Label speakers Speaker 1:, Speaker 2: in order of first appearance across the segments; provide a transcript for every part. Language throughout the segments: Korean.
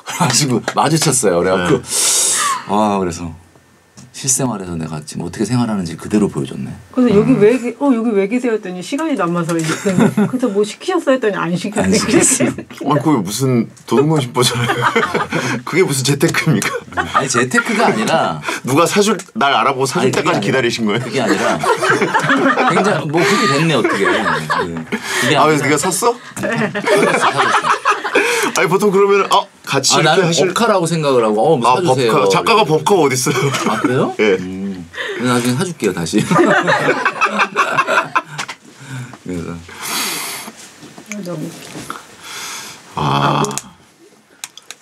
Speaker 1: 그래가지고 마주쳤어요. 그래갖고 그래서 실생활에서 내가 지금 어떻게 생활하는지 그대로 보여줬네.
Speaker 2: 그래서 여기 왜 계세요 했더니 시간이 남아서 이제 그래서 뭐 시키셨어요 했더니 안 시켰네.
Speaker 3: 그게 무슨 도둑놈 신보잖아요. 그게 무슨 재테크입니까?
Speaker 1: 아니 재테크가 아니라
Speaker 3: 누가 날 알아보고 사줄 때까지 기다리신 거예요?
Speaker 1: 그게 아니라 굉장히 뭐 그게 됐네 어떻게.
Speaker 3: 그래서 네가 샀어?
Speaker 1: 사줬어.
Speaker 3: 아니 보통 그러면 같이 이렇게
Speaker 1: 나는
Speaker 3: 하실
Speaker 1: 법카라고 생각을 하고 사주세요.
Speaker 3: 법카. 작가가 법카가 어디 있어요?
Speaker 1: 아 그래요?
Speaker 3: 예.
Speaker 1: 나중에 사줄게요 다시. 그래서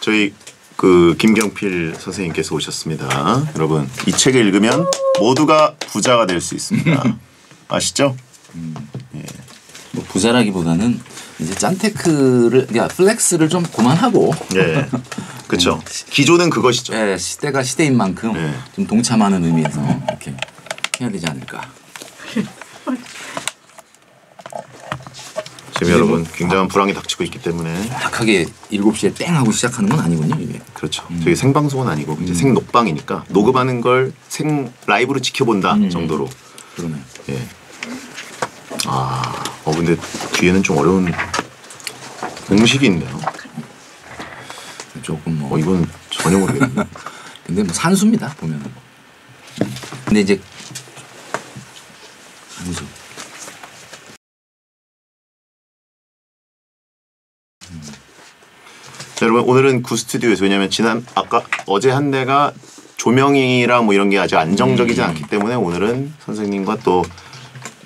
Speaker 3: 저희 그 김경필 선생님께서 오셨습니다. 여러분 이 책을 읽으면 모두가 부자가 될 수 있습니다. 아시죠?
Speaker 1: 예. 뭐 부자라기보다는 이제 짠테크를 그러니까 플렉스를 좀 그만하고.
Speaker 3: 예. 그렇죠. 기조는 그것이죠.
Speaker 1: 예, 시대가 시대인 만큼 좀 동참하는 의미에서 이렇게 해야 되지 않을까.
Speaker 3: 지금 여러분 굉장한 불황이 닥치고 있기 때문에
Speaker 1: 정확하게 7시에 땡 하고 시작하는 건 아니군요. 이게.
Speaker 3: 그렇죠. 저희 생방송은 아니고 이제 생녹방이니까 녹음하는 걸 라이브로 지켜본다 정도로.
Speaker 1: 그러네.
Speaker 3: 예. 근데 뒤에는 좀 어려운 공식이 있네요.
Speaker 1: 조금 뭐.
Speaker 3: 이건 전혀 모르겠네.
Speaker 1: 근데 뭐 산수입니다 보면은. 근데 이제 산수.
Speaker 3: 자, 여러분 오늘은 구스튜디오에서 왜냐하면 어제 한 대가 조명이랑 뭐 이런 게 아직 안정적이지 않기 때문에 오늘은 선생님과 또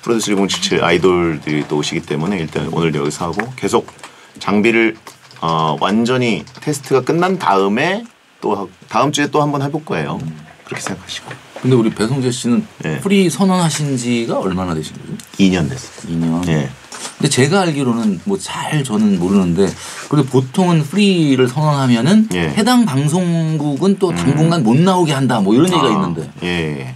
Speaker 3: 프로듀스 1077 아이돌들이 또 오시기 때문에 일단 오늘 여기서 하고 계속 장비를 완전히 테스트가 끝난 다음에 또 다음 주에 또 한번 해볼 거예요. 그렇게 생각하시고.
Speaker 1: 근데 우리 배성재 씨는 프리 선언하신 지가 얼마나 되신 거죠?
Speaker 3: 2년 됐어요.
Speaker 1: 2년.
Speaker 3: 예.
Speaker 1: 근데 제가 알기로는 뭐 저는 모르는데 그래도 보통은 프리를 선언하면은 해당 방송국은 또 당분간 못 나오게 한다 뭐 이런 얘기가 있는데.
Speaker 3: 예.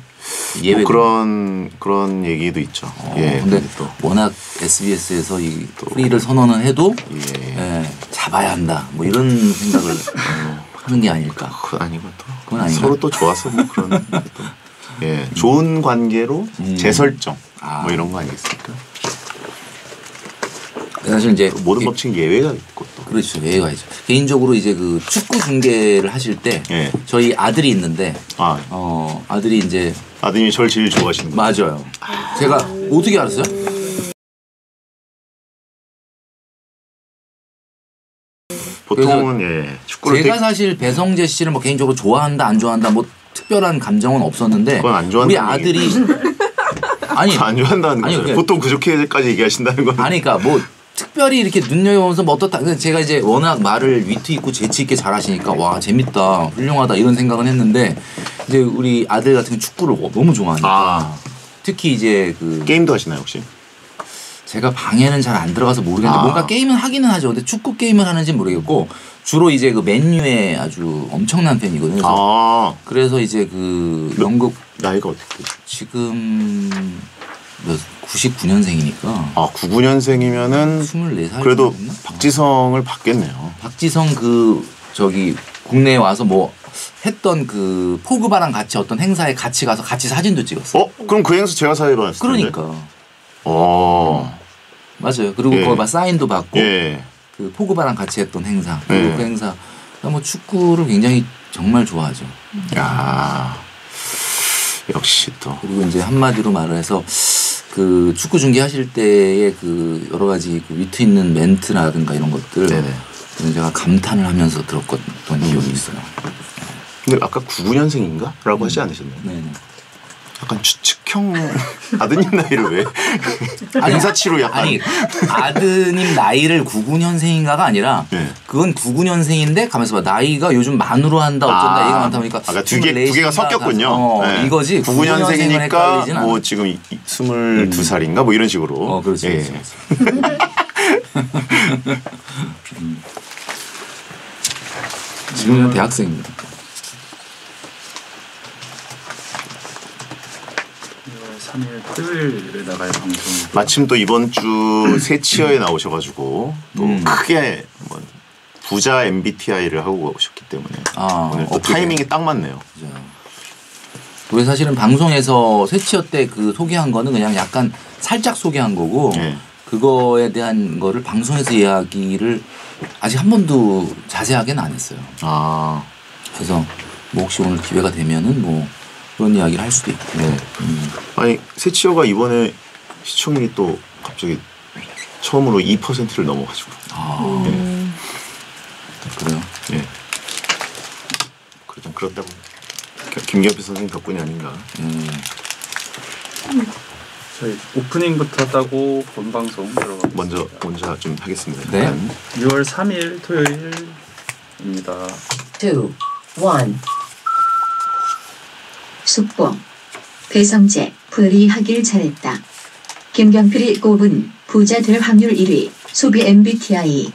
Speaker 1: 예외
Speaker 3: 그런 얘기도 있죠.
Speaker 1: 근데 또 워낙 SBS에서 이 프리를 선언을 해도 잡아야 한다. 뭐 이런 생각을 하는 게 아닐까.
Speaker 3: 그건 아니고 또
Speaker 1: 그건 아닌가?
Speaker 3: 서로 또 좋아서 뭐 그런 좋은 관계로 재설정 뭐 이런 거 아니겠습니까?
Speaker 1: 사실 이제
Speaker 3: 모든 법칙 예외가 있고 또
Speaker 1: 그렇죠. 예외가 있죠. 개인적으로 이제 그 축구 중계를 하실 때 저희 아들이 있는데 아들이 이제
Speaker 3: 아드님이 저를 제일 좋아하시는 거예요.
Speaker 1: 맞아요. 제가 어떻게 알았어요?
Speaker 3: 보통은 축구를
Speaker 1: 제가 사실 배성재 씨를 뭐 개인적으로 좋아한다 안 좋아한다 뭐 특별한 감정은 없었는데
Speaker 3: 그건 안
Speaker 1: 우리 아들이 아니
Speaker 3: 안 좋아한다는 거죠. 보통 그렇게까지 얘기하신다는 건
Speaker 1: 아니 그러니까 뭐 특별히 이렇게 눈여겨보면서 뭐 어떻다. 제가 이제 워낙 말을 위트 있고 재치 있게 잘하시니까 와 재밌다 훌륭하다 이런 생각은 했는데 이제 우리 아들 같은 경우 축구를 너무 좋아하니까 특히 이제 그
Speaker 3: 게임도 하시나요 혹시?
Speaker 1: 제가 방에는 잘 안 들어가서 모르겠는데 뭔가 게임은 하기는 하죠. 근데 축구 게임을 하는지는 모르겠고 주로 이제 그 맨유의 아주 엄청난 팬이거든요. 그래서 이제 그 영국
Speaker 3: 나이가 어떻게?
Speaker 1: 지금 99년생이니까.
Speaker 3: 99년생이면은
Speaker 1: 24살.
Speaker 3: 그래도 박지성을 봤겠네요.
Speaker 1: 박지성 저기 국내에 와서 뭐 했던 그 포그바랑 같이 어떤 행사에 같이 가서 같이 사진도 찍었어.
Speaker 3: 그럼 그 행사 제가 사회봤을 텐데.
Speaker 1: 그러니까. 맞아요. 그리고 거기 막 사인도 받고 그 포그바랑 같이 했던 행사. 그리고 그 행사. 뭐 축구를 굉장히 정말 좋아하죠.
Speaker 3: 야 역시 또.
Speaker 1: 그리고 이제 한마디로 말을 해서 그 축구 중계하실 때의 그 여러 가지 그 위트 있는 멘트라든가 이런 것들 제가 감탄을 하면서 들었던 기억이 있어요.
Speaker 3: 근데 아까 99년생인가? 라고 하지 않으셨나요?
Speaker 1: 네네.
Speaker 3: 약간 추측형 아드님 나이를 왜? 인사치로 약간.
Speaker 1: 아니 아드님 나이를 99년생인가가 아니라 그건 99년생인데 가면서 봐 나이가 요즘 만으로 한다 어쩐다 얘기가 많다 보니까
Speaker 3: 두 개가 섞였군요.
Speaker 1: 이거지
Speaker 3: 99년생이니까 뭐 지금 22살인가 뭐 이런 식으로.
Speaker 1: 그렇지. 지금은 대학생입니다.
Speaker 4: 3일 토요일에 나갈 방송.
Speaker 3: 마침 또 이번 주 새치어에 나오셔가지고 또 크게 뭐 부자 MBTI를 하고 오셨기 때문에 오늘 또 타이밍이 딱 맞네요.
Speaker 1: 우리 사실은 방송에서 쇠치어 때 그 소개한 거는 그냥 약간 살짝 소개한 거고
Speaker 3: 네.
Speaker 1: 그거에 대한 거를 방송에서 이야기를 아직 한 번도 자세하게는 안 했어요.
Speaker 3: 아.
Speaker 1: 그래서 뭐 혹시 오늘 기회가 되면은 뭐 그런 이야기를 할 수도 있고.
Speaker 3: 네. 아니 쇠치어가 이번에 시청률이 또 갑자기 처음으로 2%를 넘어가지고.
Speaker 1: 아.
Speaker 3: 네.
Speaker 1: 그래요?
Speaker 3: 예. 그렇다고 김경필 선생님 덕분이 아닌가.
Speaker 4: 저희 오프닝부터 따고 본 방송 들어가겠습니다.
Speaker 3: 먼저 좀 하겠습니다.
Speaker 1: 네.
Speaker 4: 6월 3일 토요일입니다.
Speaker 5: 2, 1 숙보 배성재 불이하길 잘했다. 김경필이 꼽은 부자 될 확률 1위 소비 MBTI.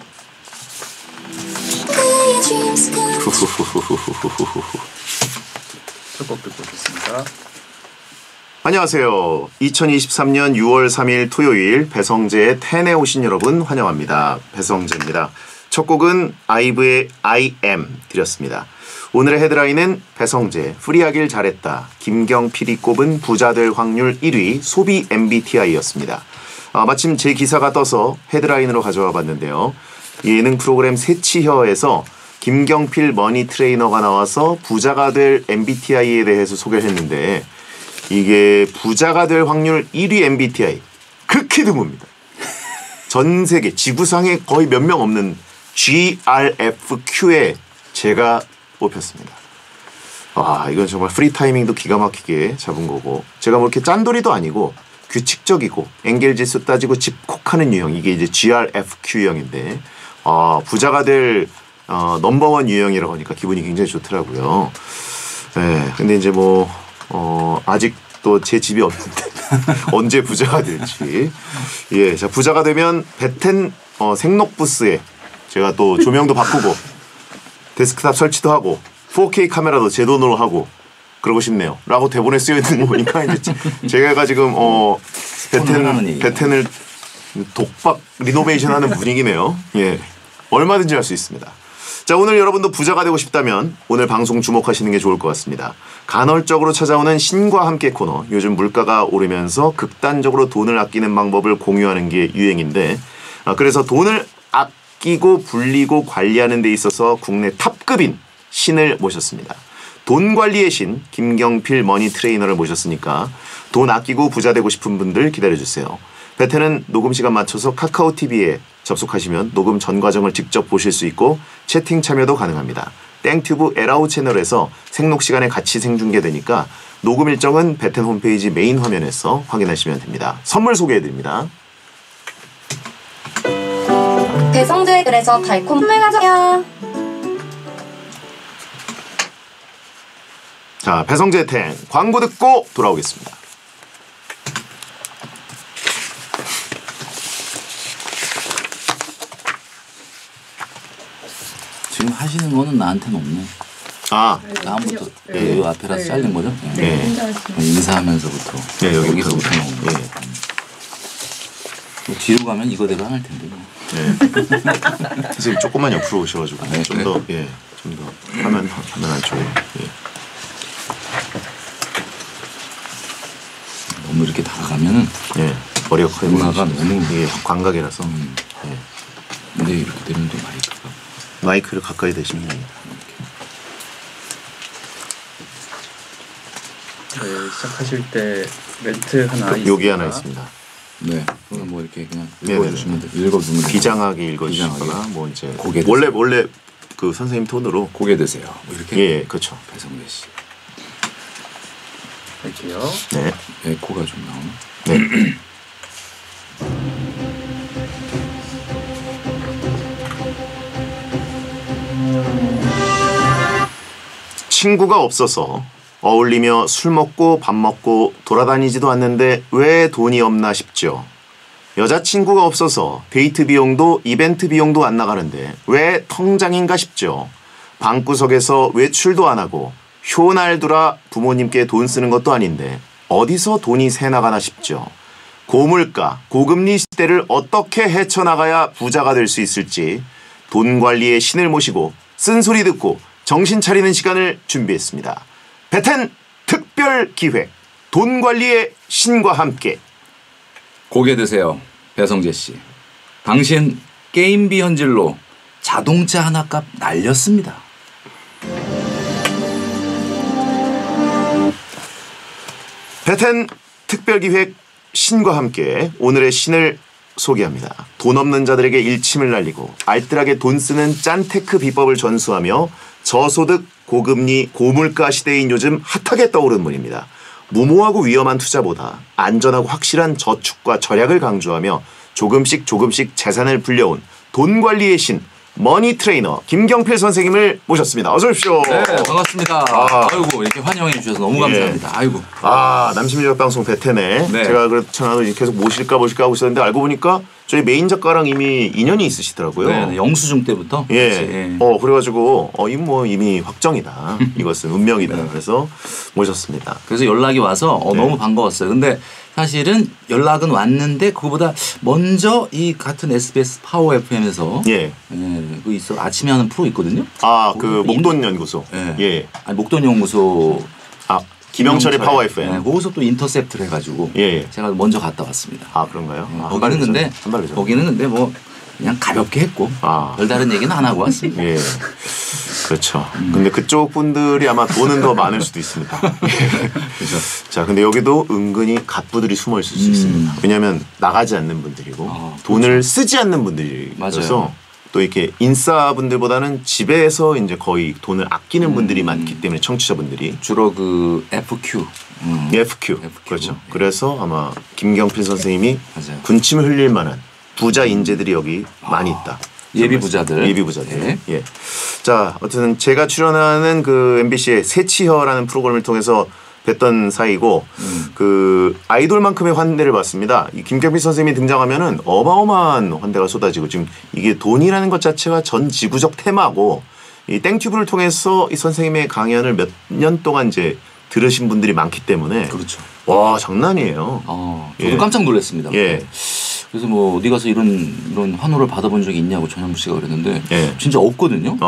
Speaker 4: 첫 곡 듣고 오겠습니다.
Speaker 3: 안녕하세요. 2023년 6월 3일 토요일 배성재의 텐에 오신 여러분 환영합니다. 배성재입니다. 첫 곡은 아이브의 I am 드렸습니다. 오늘의 헤드라인은 배성재 프리하길 잘했다. 김경필이 꼽은 부자 될 확률 1위 소비 MBTI였습니다. 마침 제 기사가 떠서 헤드라인으로 가져와 봤는데요. 예능 프로그램 새치혀에서 김경필 머니 트레이너가 나와서 부자가 될 MBTI에 대해서 소개를 했는데 이게 부자가 될 확률 1위 MBTI 극히 드뭅니다. 전 세계 지구상에 거의 몇 명 없는 GRFQ에 제가 뽑혔습니다. 이건 정말 프리 타이밍도 기가 막히게 잡은 거고 제가 뭐 이렇게 짠돌이도 아니고 규칙적이고 엥겔 지수 따지고 집콕하는 유형 이게 이제 GRFQ 유형인데 부자가 될 넘버원 유형이라고 하니까 기분이 굉장히 좋더라고요. 네, 근데 이제 뭐 아직도 제 집이 없는데 언제 부자가 될지. 예, 자 부자가 되면 베텐 생록 부스에 제가 또 조명도 바꾸고 데스크탑 설치도 하고 4K 카메라도 제 돈으로 하고 그러고 싶네요. 라고 대본에 쓰여 있는 거 보니까 이제 제가 지금 베텐을 독박 리노베이션하는 분위기네요. 예, 얼마든지 할 수 있습니다. 자, 오늘 여러분도 부자가 되고 싶다면 오늘 방송 주목하시는 게 좋을 것 같습니다. 간헐적으로 찾아오는 신과 함께 코너. 요즘 물가가 오르면서 극단적으로 돈을 아끼는 방법을 공유하는 게 유행인데 그래서 돈을 아끼고 불리고 관리하는 데 있어서 국내 탑급인 신을 모셨습니다. 돈 관리의 신 김경필 머니 트레이너를 모셨으니까 돈 아끼고 부자 되고 싶은 분들 기다려주세요. 베텐은 녹음 시간 맞춰서 카카오 TV에 접속하시면 녹음 전 과정을 직접 보실 수 있고 채팅 참여도 가능합니다. 땡튜브 에라우 채널에서 생록 시간에 같이 생중계되니까 녹음 일정은 베텐 홈페이지 메인 화면에서 확인하시면 됩니다. 선물 소개해드립니다.
Speaker 6: 배성재 그래서 달콤함을 가져야.
Speaker 3: 자, 배성재 텐 광고 듣고 돌아오겠습니다.
Speaker 1: 지금 하시는 거는 나한테는 없네. 다음부터
Speaker 2: 네.
Speaker 1: 이 앞에라서
Speaker 2: 네.
Speaker 1: 잘린 거죠?
Speaker 3: 네.
Speaker 1: 인사하면서부터.
Speaker 3: 네,
Speaker 1: 여기서부터
Speaker 3: 네.
Speaker 1: 나오는 거. 뒤로 가면 이거대로 할 텐데.
Speaker 3: 네. 선생님 조금만 옆으로 오셔가지고
Speaker 1: 네,
Speaker 3: 좀 더 좀 더 화면 안쪽에. 예.
Speaker 1: 너무 이렇게 다가가면은
Speaker 3: 머리가 커요.
Speaker 1: 누나가 너무
Speaker 3: 이게 광각이라서.
Speaker 1: 근데 이렇게 되면 또
Speaker 3: 마이크를 가까이 대시면 됩니다.
Speaker 4: 저희 시작하실 때 멘트 하나 있습니다.
Speaker 3: 여기 하나 있습니다.
Speaker 1: 네. 그럼 뭐 이렇게 그냥
Speaker 3: 네네네.
Speaker 1: 읽어주시면 돼요. 읽어주면 돼요.
Speaker 3: 비장하게 읽어주시거나
Speaker 1: 비장하게.
Speaker 3: 뭐 이제
Speaker 1: 고개 드세요.
Speaker 3: 원래 그 선생님 톤으로
Speaker 1: 고개 드세요. 뭐 이렇게.
Speaker 3: 예, 그렇죠.
Speaker 1: 배성재 씨.
Speaker 4: 할게요.
Speaker 3: 네.
Speaker 1: 에코가 좀 나오나?
Speaker 3: 네. 친구가 없어서 어울리며 술 먹고 밥 먹고 돌아다니지도 않는데 왜 돈이 없나 싶죠. 여자친구가 없어서 데이트 비용도 이벤트 비용도 안 나가는데 왜 통장인가 싶죠. 방구석에서 외출도 안 하고 효날두라 부모님께 돈 쓰는 것도 아닌데 어디서 돈이 새 나가나 싶죠. 고물가, 고금리 시대를 어떻게 헤쳐나가야 부자가 될 수 있을지 돈 관리의 신을 모시고 쓴소리 듣고 정신 차리는 시간을 준비했습니다. 베텐 특별 기획 돈 관리의 신과 함께.
Speaker 1: 고개 드세요, 배성재 씨. 당신 게임비 현질로 자동차 하나 값 날렸습니다.
Speaker 3: 베텐 특별기획 신과 함께 오늘의 신을 소개합니다. 돈 없는 자들에게 일침을 날리고 알뜰하게 돈 쓰는 짠테크 비법을 전수하며 저소득 고금리 고물가 시대인 요즘 핫하게 떠오르는 분입니다. 무모하고 위험한 투자보다 안전하고 확실한 저축과 절약을 강조하며 조금씩 재산을 불려온 돈 관리의 신 머니 트레이너 김경필 선생님을 모셨습니다. 어서 오십시오.
Speaker 1: 네, 반갑습니다. 아이고 이렇게 환영해 주셔서 너무 감사합니다. 아이고.
Speaker 3: 남심리적 방송 베텐에
Speaker 1: 네.
Speaker 3: 제가 그렇잖아도 계속 모실까 하고 있었는데 알고 보니까 저희 메인 작가랑 이미 인연이 있으시더라고요.
Speaker 1: 네, 영수증 때부터.
Speaker 3: 예.
Speaker 1: 같이, 예.
Speaker 3: 그래가지고 이미 확정이다. 이것은 운명이다.
Speaker 1: 네.
Speaker 3: 그래서 모셨습니다.
Speaker 1: 그래서 연락이 와서 너무 반가웠어요. 근데 사실은 연락은 왔는데 그거보다 먼저 이 같은 SBS 파워 FM에서 그 있어 아침에 하는 프로 있거든요.
Speaker 3: 그 목돈 연구소.
Speaker 1: 예. 아니 목돈 연구소.
Speaker 3: 김영철의 파워 FM.
Speaker 1: 네, 거기서 또 인터셉트를 해가지고 제가 먼저 갔다 왔습니다.
Speaker 3: 그런가요?
Speaker 1: 거기는 근데 뭐 그냥 가볍게 했고 별다른 얘기는 안 하고 왔습니다.
Speaker 3: 예. 그렇죠. 근데 그쪽 분들이 아마 돈은 더 많을 수도 있습니다. 그렇죠. 자, 근데 여기도 은근히 갓부들이 숨어 있을 수 있습니다. 왜냐하면 나가지 않는 분들이고 돈을
Speaker 1: 그렇죠.
Speaker 3: 쓰지 않는 분들이라서
Speaker 1: 맞아요.
Speaker 3: 또 이렇게 인싸분들보다는 집에서 이제 거의 돈을 아끼는 분들이 많기 때문에 청취자분들이
Speaker 1: 주로 그 FQ.
Speaker 3: FQ. 그렇죠. 그래서 아마 김경필 선생님이
Speaker 1: 맞아요.
Speaker 3: 군침을 흘릴 만한 부자 인재들이 여기 많이 있다.
Speaker 1: 예비 부자들.
Speaker 3: 예. 자, 어쨌든 제가 출연하는 그 MBC의 새치혀라는 프로그램을 통해서 뵀던 사이고 그 아이돌만큼의 환대를 받습니다. 이 김경필 선생님이 등장하면은 어마어마한 환대가 쏟아지고 지금 이게 돈이라는 것 자체가 전 지구적 테마고 이 땡튜브를 통해서 이 선생님의 강연을 몇 년 동안 이제 들으신 분들이 많기 때문에
Speaker 1: 그렇죠.
Speaker 3: 와, 장난이에요.
Speaker 1: 저도 깜짝 놀랐습니다.
Speaker 3: 예.
Speaker 1: 그래서 뭐 어디 가서 이런 환호를 받아본 적이 있냐고 전현무 씨가 그랬는데
Speaker 3: 예.
Speaker 1: 진짜 없거든요.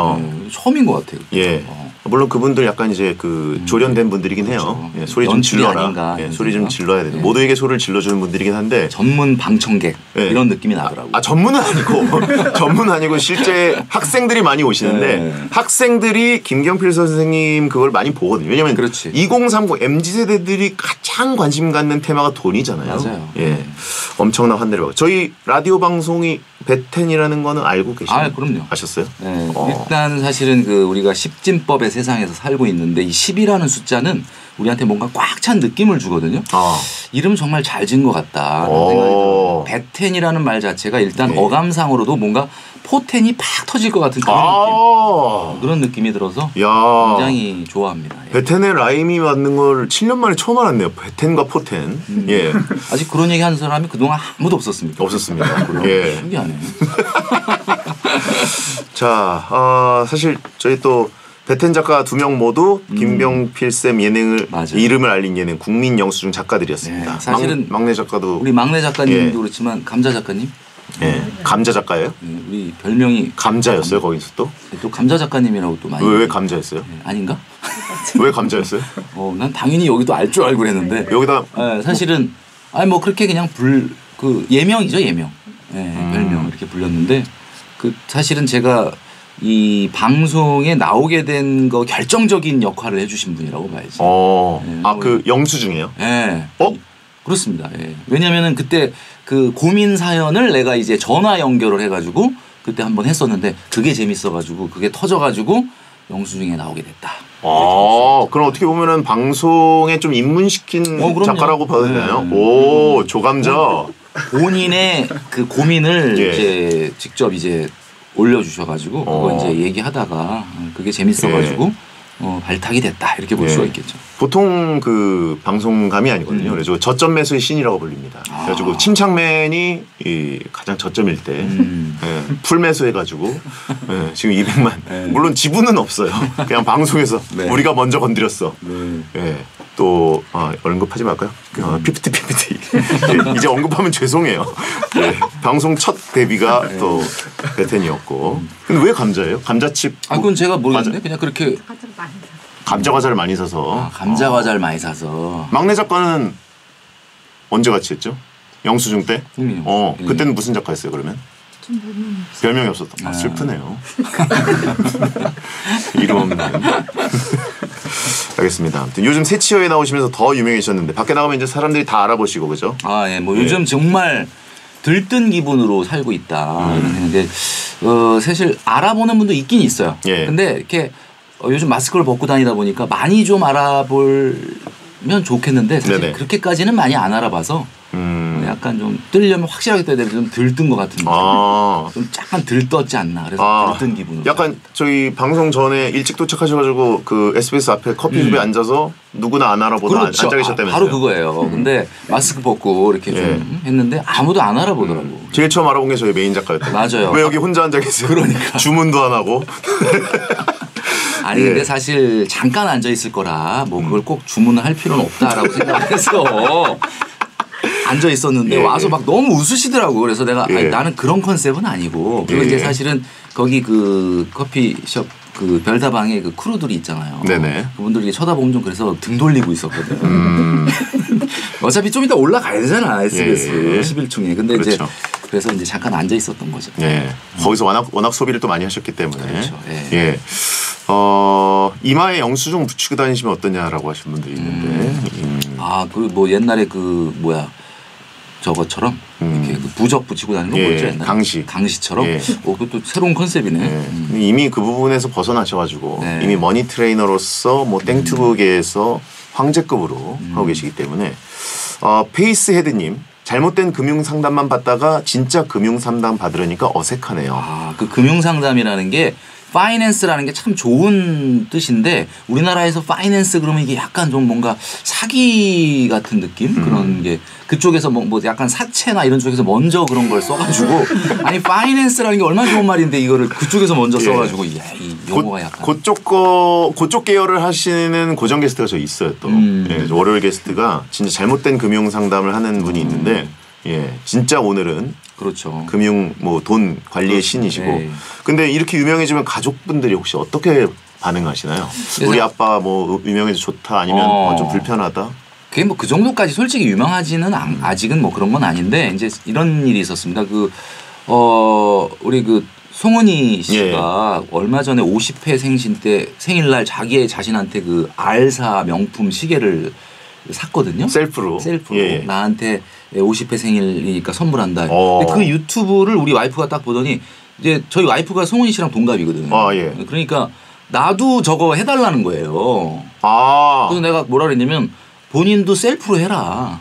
Speaker 1: 처음인 것 같아요.
Speaker 3: 예. 물론 그분들 약간 이제 그 조련된 분들이긴 해요.
Speaker 1: 그렇죠.
Speaker 3: 소리 좀
Speaker 1: 연출이
Speaker 3: 질러라.
Speaker 1: 아닌가,
Speaker 3: 소리 좀 질러야 돼. 모두에게 소리를 질러주는 분들이긴 한데
Speaker 1: 전문 방청객 이런 느낌이 나더라고요.
Speaker 3: 전문은 아니고 실제 학생들이 많이 오시는데 학생들이 김경필 선생님 그걸 많이 보거든요. 왜냐하면 2030 MZ세대들이 가장 관심 갖는 테마가 돈이잖아요.
Speaker 1: 맞아요.
Speaker 3: 예. 엄청난 환대를 받고 저희 라디오 방송이 베텐이라는 거는 알고 계시나요?
Speaker 1: 그럼요.
Speaker 3: 아셨어요?
Speaker 1: 네. 일단 사실은 그 우리가 십진법의 세상에서 살고 있는데 이 10이라는 숫자는 우리한테 뭔가 꽉 찬 느낌을 주거든요. 이름 정말 잘 지은 것 같다. 생각이 들어요. 베텐이라는 말 자체가 일단 어감상으로도 뭔가 포텐이 팍 터질 것 같은 그런 느낌이 들어서 굉장히 좋아합니다.
Speaker 3: 베텐의 라임이 맞는 걸 7년 만에 처음 알았네요. 베텐과 포텐. 예.
Speaker 1: 아직 그런 얘기 하는 사람이 그동안 아무도 없었습니다.
Speaker 3: 예.
Speaker 1: 신기하네.
Speaker 3: 자, 사실 저희 또 베텐 작가 2명 모두 김경필 쌤 예능을 이름을 알린 예능 국민 영수증 작가들이었습니다.
Speaker 1: 네, 사실은
Speaker 3: 막내 작가도
Speaker 1: 우리 막내 작가님도 그렇지만 감자 작가님.
Speaker 3: 감자 작가예요?
Speaker 1: 우리 별명이
Speaker 3: 감자였어요 거기서 또?
Speaker 1: 또 감자 작가님이라고 또 많이.
Speaker 3: 왜 감자였어요?
Speaker 1: 아닌가?
Speaker 3: 왜 감자였어요?
Speaker 1: 난 당연히 여기도 알 줄 알고 그랬는데.
Speaker 3: 여기다.
Speaker 1: 사실은 뭐 그렇게 그냥 예명이죠 예명. 별명 이렇게 불렸는데 그 사실은 제가 이 방송에 나오게 된 거 결정적인 역할을 해주신 분이라고 봐야지.
Speaker 3: 그 영수증이에요?
Speaker 1: 네. 그렇습니다. 왜냐면은 그때 그 고민 사연을 내가 이제 전화 연결을 해가지고 그때 한번 했었는데 그게 재밌어가지고 그게 터져가지고 영수증에 나오게 됐다.
Speaker 3: 그럼 어떻게 보면은 방송에 좀 입문시킨 작가라고 봐도 되나요? 오, 조감자.
Speaker 1: 본인의 그 고민을 이제 직접 이제 올려주셔가지고 그거 이제 얘기하다가 그게 재밌어가지고 발탁이 됐다 이렇게 볼 수가 있겠죠.
Speaker 3: 보통 그 방송감이 아니거든요. 그래서 저점 매수의 신이라고 불립니다. 그래가지고 침착맨이 가장 저점일 때 풀 매수해가지고 지금 200만. 물론 지분은 없어요. 그냥 방송에서 우리가 먼저 건드렸어. 또 언급하지 말까요? 피프티. 예, 이제 언급하면 죄송해요. 예, 방송 첫 데뷔가 또 베텐이었고. 근데 왜 감자예요? 감자칩.
Speaker 1: 그건 제가 모르겠는데 그냥 그렇게
Speaker 3: 감자 과자를 많이 사서.
Speaker 1: 감자 과자를 많이 사서.
Speaker 3: 막내 작가는 언제 같이 했죠? 영수증 때?
Speaker 1: 예.
Speaker 3: 그때는 무슨 작가였어요 그러면? 별명이 없었다. 슬프네요. 이름 없는. 알겠습니다. 아무튼 요즘 새치어에 나오시면서 더 유명해지셨는데 밖에 나가면 이제 사람들이 다 알아보시고 그죠?
Speaker 1: 뭐 요즘 정말 들뜬 기분으로 살고 있다 이런 생각인데 사실 알아보는 분도 있긴 있어요. 근데 이렇게 요즘 마스크를 벗고 다니다 보니까 많이 좀 알아보면 좋겠는데 사실
Speaker 3: 네네.
Speaker 1: 그렇게까지는 많이 안 알아봐서 약간 좀 뜨려면 확실하게 떠야 되는데 좀 들뜬 것 같은 느낌. 좀 약간 들떴지 않나. 그래서 들뜬 기분으로.
Speaker 3: 약간 저희 방송 전에 일찍 도착하셔가지고 그 SBS 앞에 커피숍에 앉아서 누구나 안 알아보다
Speaker 1: 그렇죠.
Speaker 3: 앉아 계셨다면서요.
Speaker 1: 바로 그거예요. 근데 마스크 벗고 이렇게 좀 했는데 아무도 안 알아보더라고.
Speaker 3: 제일 처음 알아본 게 저희 메인 작가였다.
Speaker 1: 맞아요.
Speaker 3: 왜 여기 혼자 앉아 계세요?
Speaker 1: 그러니까.
Speaker 3: 주문도 안 하고.
Speaker 1: 아니 근데 사실 잠깐 앉아 있을 거라 뭐 그걸 꼭 주문을 할 필요는 없다라고 생각해서 앉아 있었는데 와서 막 너무 웃으시더라고. 그래서 내가 아니, 나는 그런 컨셉은 아니고 그리고 이제 사실은 거기 그 커피숍 그 별다방에 그 크루들이 있잖아요.
Speaker 3: 네네.
Speaker 1: 그분들이 쳐다보면 좀 그래서 등 돌리고 있었거든. 어차피 좀 이따 올라가야 되잖아 SBS 11층에. 근데
Speaker 3: 그렇죠.
Speaker 1: 이제 그래서 이제 잠깐 앉아 있었던 거죠.
Speaker 3: 거기서 워낙 소비를 또 많이 하셨기 때문에.
Speaker 1: 그렇죠.
Speaker 3: 이마에 영수증 붙이고 다니시면 어떠냐라고 하신 분들이 있는데.
Speaker 1: 그리고 뭐 옛날에 그 뭐야 저것처럼 이렇게 그 부적 붙이고 다니는 거 뭐였죠 옛날에? 강시처럼. 그것도 새로운 컨셉이네.
Speaker 3: 이미 그 부분에서 벗어나셔가지고 이미 머니 트레이너로서 뭐 땡튜브계에서 황제급으로 하고 계시기 때문에 페이스 헤드님. 잘못된 금융 상담만 받다가 진짜 금융 상담 받으려니까 어색하네요.
Speaker 1: 그 금융 상담이라는 게 파이낸스라는 게 참 좋은 뜻인데 우리나라에서 파이낸스 그러면 이게 약간 좀 뭔가 사기 같은 느낌 그런 게 그쪽에서 뭐 약간 사채나 이런 쪽에서 먼저 그런 걸 써가지고 아니 파이낸스라는 게 얼마나 좋은 말인데 이거를 그쪽에서 먼저 써가지고 이 용어가 약간
Speaker 3: 그쪽 계열을 하시는 고정 게스트가 저 있어요 또. 월요일 게스트가 진짜 잘못된 금융 상담을 하는 분이 있는데 진짜 오늘은
Speaker 1: 그렇죠.
Speaker 3: 금융 뭐 돈 관리의 신이시고. 근데 이렇게 유명해지면 가족분들이 혹시 어떻게 반응하시나요? 우리 아빠 뭐 유명해서 좋다 아니면 좀 불편하다?
Speaker 1: 그게 뭐 그 정도까지 솔직히 유명하지는 아직은 뭐 그런 건 아닌데 이제 이런 일이 있었습니다. 우리 그 송은이 씨가 얼마 전에 50회 생신 때 생일날 자기의 자신한테 그 알사 명품 시계를 샀거든요.
Speaker 3: 셀프로.
Speaker 1: 나한테 50회 생일이니까 선물한다. 근데 그 유튜브를 우리 와이프가 딱 보더니 이제 저희 와이프가 송은이 씨랑 동갑이거든요. 그러니까 나도 저거 해달라는 거예요. 그래서 내가 뭐라 그랬냐면 본인도 셀프로 해라.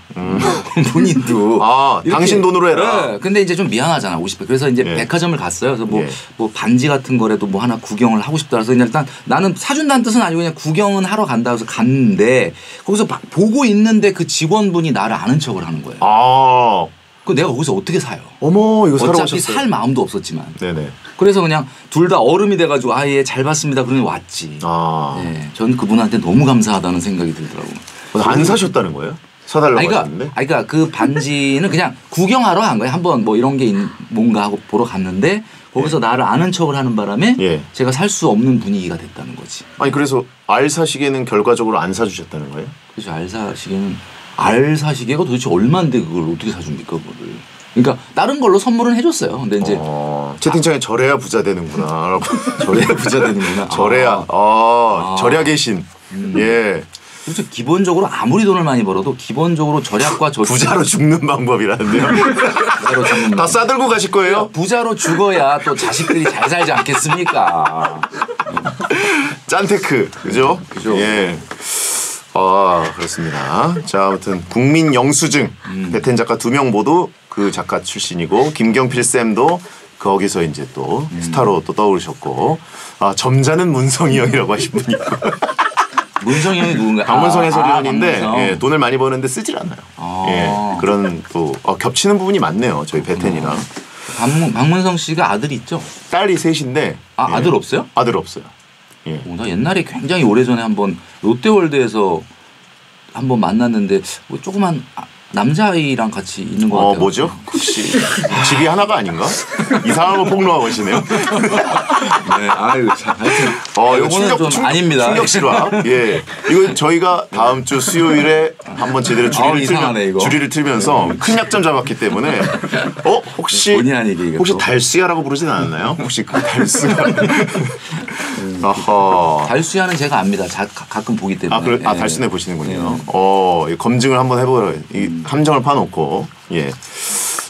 Speaker 1: 본인도.
Speaker 3: 당신 돈으로 해라.
Speaker 1: 네. 근데 이제 좀 미안하잖아 50회. 그래서 이제 백화점을 갔어요. 그래서 뭐 반지 같은 거라도 뭐 하나 구경을 하고 싶다. 그래서 그냥 일단 나는 사준다는 뜻은 아니고 그냥 구경은 하러 간다. 그래서 갔는데 거기서 보고 있는데 그 직원분이 나를 아는 척을 하는 거예요. 그 내가 거기서 어떻게 사요?
Speaker 3: 어머 이거 사러
Speaker 1: 어차피
Speaker 3: 오셨어요.
Speaker 1: 살 마음도 없었지만.
Speaker 3: 네네.
Speaker 1: 그래서 그냥 둘 다 얼음이 돼가지고 예 잘 봤습니다. 그러니 왔지. 전 그분한테 너무 감사하다는 생각이 들더라고요.
Speaker 3: 안 사셨다는 거예요? 사달라고 하셨는데?
Speaker 1: 그러니까 그 반지는 그냥 구경하러 간 거예요. 한번 뭐 이런 게 뭔가 하고 보러 갔는데 거기서 나를 아는 척을 하는 바람에 제가 살 수 없는 분위기가 됐다는 거지.
Speaker 3: 아니 그래서 알사 시계는 결과적으로 안 사주셨다는 거예요?
Speaker 1: 그렇죠. 알사 시계가 도대체 얼마인데 그걸 어떻게 사줍니까 그거를. 그러니까 다른 걸로 선물은 해줬어요. 근데 이제
Speaker 3: 채팅창에 저래야 부자 되는구나.
Speaker 1: 저래야 부자 되는구나.
Speaker 3: 절약의 신.
Speaker 1: 그렇죠. 기본적으로 아무리 돈을 많이 벌어도 기본적으로 절약과
Speaker 3: 부자로 죽는 방법이라는데요. 다 싸들고 가실 거예요?
Speaker 1: 부자로 죽어야 또 자식들이 잘 살지 않겠습니까?
Speaker 3: 짠테크 그죠? 그렇습니다. 자 아무튼 국민 영수증 베텐 작가 2명 모두 그 작가 출신이고 김경필 쌤도 거기서 이제 또 스타로 또 떠오르셨고 점잖은 문성이 형이라고 하신 분이 있고.
Speaker 1: 문성이 형이 누군가요?
Speaker 3: 박문성 해설위원인데 돈을 많이 버는데 쓰질 않아요. 그런 또 겹치는 부분이 많네요. 저희 베텐이랑.
Speaker 1: 박문성 씨가 아들이 있죠?
Speaker 3: 딸이 셋인데
Speaker 1: 아들 없어요?
Speaker 3: 아들 없어요.
Speaker 1: 나 옛날에 굉장히 오래전에 한번 롯데월드에서 한번 만났는데 뭐 조그만 남자아이랑 같이 있는 것 같아요.
Speaker 3: 뭐죠? 혹시 집이 하나가 아닌가? 이상한 거 폭로하고 계시네요.
Speaker 1: 네, 아유, 하여튼
Speaker 3: 이거
Speaker 1: 좀 아닙니다.
Speaker 3: 충격 실화. 예, 이거 저희가 다음 주 수요일에 한번 제대로 주리를 틀면서 큰 약점 잡았기 때문에 혹시
Speaker 1: 본의 아니게
Speaker 3: 혹시 달수야라고 부르진 않았나요? 혹시 그 달수야? 아하.
Speaker 1: 달수야는 제가 압니다. 가끔 보기 때문에.
Speaker 3: 달수네 보시는군요. 검증을 한번 해보라. 함정을 파놓고. 예.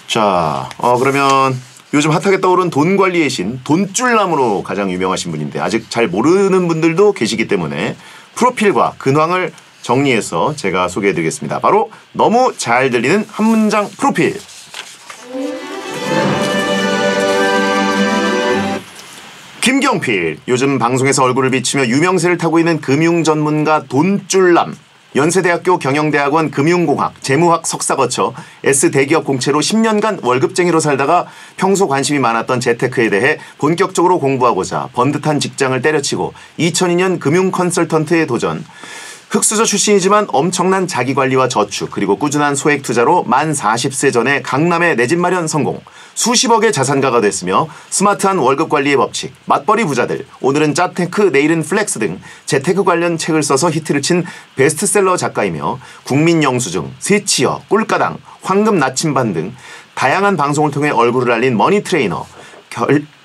Speaker 3: 자, 그러면 요즘 핫하게 떠오른 돈 관리의 신, 돈줄남으로 가장 유명하신 분인데 아직 잘 모르는 분들도 계시기 때문에 프로필과 근황을 정리해서 제가 소개해드리겠습니다. 바로 너무 잘 들리는 한 문장 프로필. 김경필, 요즘 방송에서 얼굴을 비추며 유명세를 타고 있는 금융 전문가 돈줄남. 연세대학교 경영대학원 금융공학, 재무학 석사 거쳐 S대기업 공채로 10년간 월급쟁이로 살다가 평소 관심이 많았던 재테크에 대해 본격적으로 공부하고자 번듯한 직장을 때려치고 2002년 금융 컨설턴트에 도전. 흑수저 출신이지만 엄청난 자기관리와 저축 그리고 꾸준한 소액 투자로 만 40세 전에 강남에 내 집 마련 성공. 수십억의 자산가가 됐으며 스마트한 월급 관리의 법칙, 맞벌이 부자들, 오늘은 짜테크, 내일은 플렉스 등 재테크 관련 책을 써서 히트를 친 베스트셀러 작가이며 국민 영수증, 세치어, 꿀가당, 황금 나침반 등 다양한 방송을 통해 얼굴을 알린 머니 트레이너,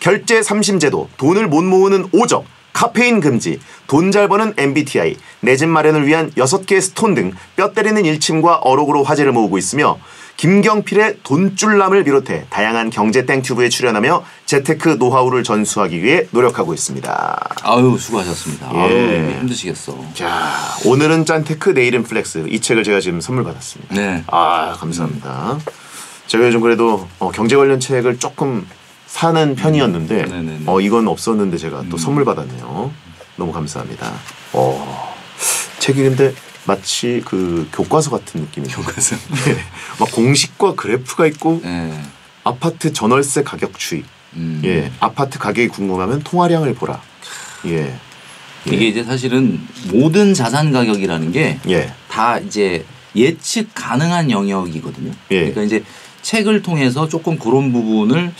Speaker 3: 결제 삼심제도, 돈을 못 모으는 오적, 카페인 금지, 돈 잘 버는 MBTI, 내 집 마련을 위한 6개의 스톤 등 뼈 때리는 일침과 어록으로 화제를 모으고 있으며 김경필의 돈줄남을 비롯해 다양한 경제 땡튜브에 출연하며 재테크 노하우를 전수하기 위해 노력하고 있습니다.
Speaker 1: 아유 수고하셨습니다.
Speaker 3: 예.
Speaker 1: 아유 힘드시겠어.
Speaker 3: 자, 오늘은 짠테크 내일은 플렉스 이 책을 제가 지금 선물 받았습니다.
Speaker 1: 네.
Speaker 3: 감사합니다. 제가 요즘 그래도 경제 관련 책을 조금 사는 편이었는데 이건 없었는데 제가 또 선물 받았네요. 너무 감사합니다. 책 이름인데 마치 그 교과서 같은 느낌이에요.
Speaker 1: 교과서.
Speaker 3: 네. 막 공식과 그래프가 있고 아파트 전월세 가격 추이. 예. 아파트 가격이 궁금하면 통화량을 보라. 예.
Speaker 1: 이게 이제 사실은 모든 자산 가격이라는 게 다 이제 예측 가능한 영역이거든요. 그러니까 이제 책을 통해서 조금 그런 부분을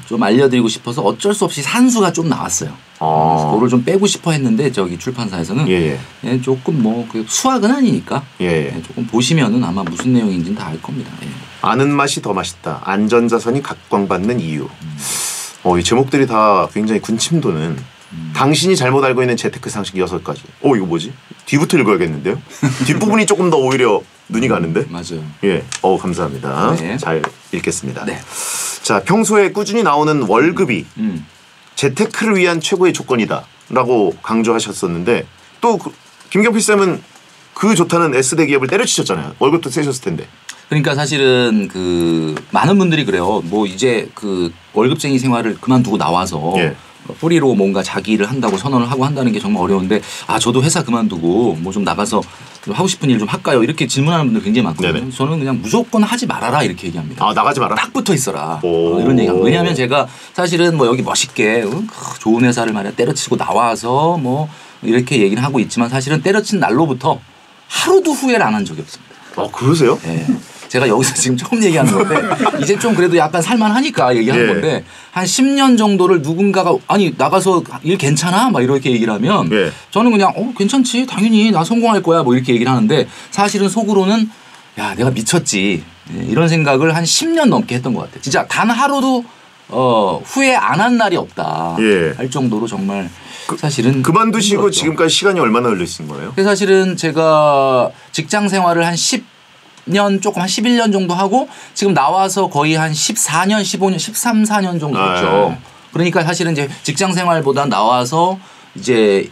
Speaker 1: 좀 알려드리고 싶어서 어쩔 수 없이 산수가 좀 나왔어요. 그래서 그걸 좀 빼고 싶어 했는데 저기 출판사에서는 조금 뭐 그 수학은 아니니까 조금 보시면은 아마 무슨 내용인지는 다 알 겁니다.
Speaker 3: 아는 맛이 더 맛있다. 안전자산이 각광받는 이유. 이 제목들이 다 굉장히 군침 도는 당신이 잘못 알고 있는 재테크 상식 6가지. 이거 뭐지? 뒤부터 읽어야겠는데요? 뒷부분이 조금 더 오히려 눈이 가는데?
Speaker 1: 맞아요.
Speaker 3: 예. 감사합니다.
Speaker 1: 네.
Speaker 3: 잘 읽겠습니다.
Speaker 1: 네.
Speaker 3: 자, 평소에 꾸준히 나오는 월급이 재테크를 위한 최고의 조건이다 라고 강조하셨었는데 또 김경필 쌤은 그 좋다는 S대기업을 때려치셨잖아요. 월급도 세셨을 텐데.
Speaker 1: 그러니까 사실은 그 많은 분들이 그래요. 뭐 이제 그 월급쟁이 생활을 그만두고 나와서 뿌리로 뭔가 자기 일을 한다고 선언을 하고 한다는 게 정말 어려운데 저도 회사 그만두고 뭐 좀 나가서 하고 싶은 일 좀 할까요? 이렇게 질문하는 분들 굉장히 많거든요. 저는 그냥 무조건 하지 말아라 이렇게 얘기합니다.
Speaker 3: 나가지 마라.
Speaker 1: 딱 붙어 있어라. 이런 얘기합니다. 왜냐하면 제가 사실은 뭐 여기 멋있게 좋은 회사를 말이야 때려치고 나와서 뭐 이렇게 얘기를 하고 있지만 사실은 때려친 날로부터 하루도 후회를 안 한 적이 없습니다.
Speaker 3: 그러세요?
Speaker 1: 네. 제가 여기서 지금 조금 얘기하는 건데 이제 좀 그래도 약간 살만하니까 얘기하는 건데 한 10년 정도를 누군가가 아니 나가서 일 괜찮아? 막 이렇게 얘기를 하면 저는 그냥 괜찮지 당연히 나 성공할 거야 뭐 이렇게 얘기를 하는데 사실은 속으로는 야 내가 미쳤지 이런 생각을 한 10년 넘게 했던 것 같아요. 진짜 단 하루도 후회 안 한 날이 없다 할 정도로 정말 사실은
Speaker 3: 그만두시고
Speaker 1: 힘들었죠.
Speaker 3: 지금까지 시간이 얼마나 흘리신 거예요?
Speaker 1: 사실은 제가 직장 생활을 한 10년 조금 한 11년 정도 하고 지금 나와서 거의 한 14년 15년 13, 14년 정도 됐죠. 그러니까 사실은 이제 직장 생활보다 나와서 이제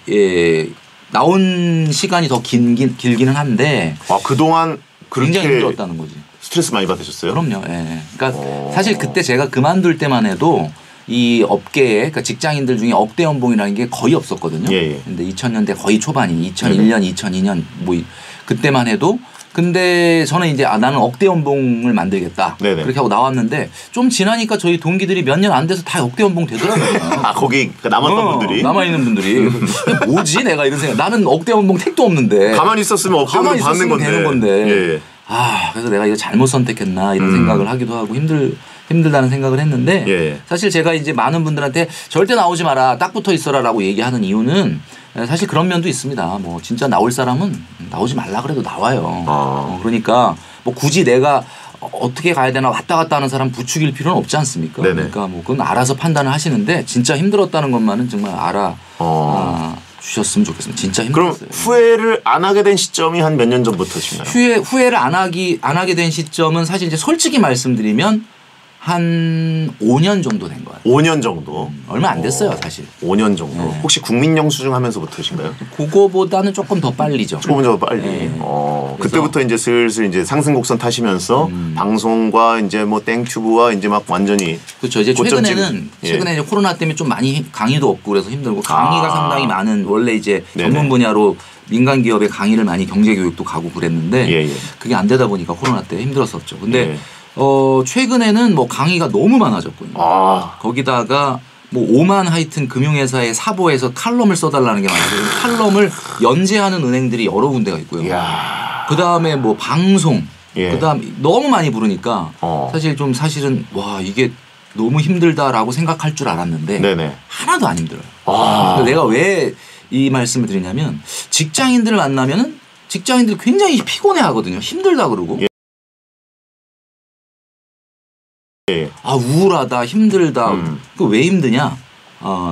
Speaker 1: 나온 시간이 더 길기는 한데
Speaker 3: 그동안 그렇게
Speaker 1: 굉장히 힘들었다는 거지.
Speaker 3: 스트레스 많이 받으셨어요?
Speaker 1: 그럼요. 그러니까 사실 그때 제가 그만둘 때만 해도 이 업계에 그러니까 직장인들 중에 억대 연봉이라는 게 거의 없었거든요. 근데 2000년대 거의 초반이 2001년, 2002년 뭐 그때만 해도 근데 저는 이제 나는 억대 연봉을 만들겠다.
Speaker 3: 네네.
Speaker 1: 그렇게 하고 나왔는데 좀 지나니까 저희 동기들이 몇 년 안 돼서 다 억대 연봉 되더라고요.
Speaker 3: 아 거기 남았던 분들이
Speaker 1: 남아있는 분들이 뭐지 내가 이런 생각. 나는 억대 연봉 택도 없는데
Speaker 3: 가만히 있었으면 억대 연봉 받는 건데.
Speaker 1: 되는 건데.
Speaker 3: 예.
Speaker 1: 그래서 내가 이거 잘못 선택했나 이런 생각을 하기도 하고 힘들다는 생각을 했는데
Speaker 3: 예.
Speaker 1: 사실 제가 이제 많은 분들한테 절대 나오지 마라 딱 붙어 있어라라고 얘기하는 이유는 사실 그런 면도 있습니다. 뭐 진짜 나올 사람은 나오지 말라 그래도 나와요. 그러니까 뭐 굳이 내가 어떻게 가야 되나 왔다 갔다 하는 사람 부추길 필요는 없지 않습니까?
Speaker 3: 네네.
Speaker 1: 그러니까 뭐 그건 알아서 판단을 하시는데 진짜 힘들었다는 것만은 정말 주셨으면 좋겠습니다. 진짜
Speaker 3: 그럼
Speaker 1: 힘들었어요.
Speaker 3: 후회를 안 하게 된 시점이 한 몇 년 전부터신가요?
Speaker 1: 후회를 안 하게 된 시점은 사실 이제 솔직히 말씀드리면 한 5년 정도 된 거예요.
Speaker 3: 5년 정도.
Speaker 1: 얼마 안 됐어요, 사실.
Speaker 3: 5년 정도.
Speaker 1: 네.
Speaker 3: 혹시 국민 영수증 하면서부터신가요?
Speaker 1: 그거보다는 조금 더 빨리죠.
Speaker 3: 조금 더 빨리.
Speaker 1: 네.
Speaker 3: 그때부터 이제 슬슬 이제 상승 곡선 타시면서 방송과 이제 뭐 땡튜브와 이제 막 완전히
Speaker 1: 그렇죠. 이제 최근에는
Speaker 3: 예.
Speaker 1: 이제 코로나 때문에 좀 많이 강의도 없고 그래서 힘들고 강의가 상당히 많은 원래 이제
Speaker 3: 네네.
Speaker 1: 전문 분야로 민간 기업에 강의를 많이 경제 교육도 가고 그랬는데
Speaker 3: 예.
Speaker 1: 그게 안 되다 보니까 코로나 때 힘들었었죠. 근데
Speaker 3: 예.
Speaker 1: 최근에는 뭐 강의가 너무 많아졌거든요. 거기다가 뭐 오만 하여튼 금융회사의 사보에서 칼럼을 써달라는 게 많아서 칼럼을 연재하는 은행들이 여러 군데가 있고요. 그 다음에 뭐 방송,
Speaker 3: 예.
Speaker 1: 그 다음 너무 많이 부르니까 사실은 와 이게 너무 힘들다라고 생각할 줄 알았는데
Speaker 3: 네네.
Speaker 1: 하나도 안 힘들어요. 내가 왜 이 말씀을 드리냐면 직장인들을 만나면은 직장인들 굉장히 피곤해하거든요. 힘들다 그러고.
Speaker 3: 예.
Speaker 1: 우울하다, 힘들다. 그 왜 힘드냐?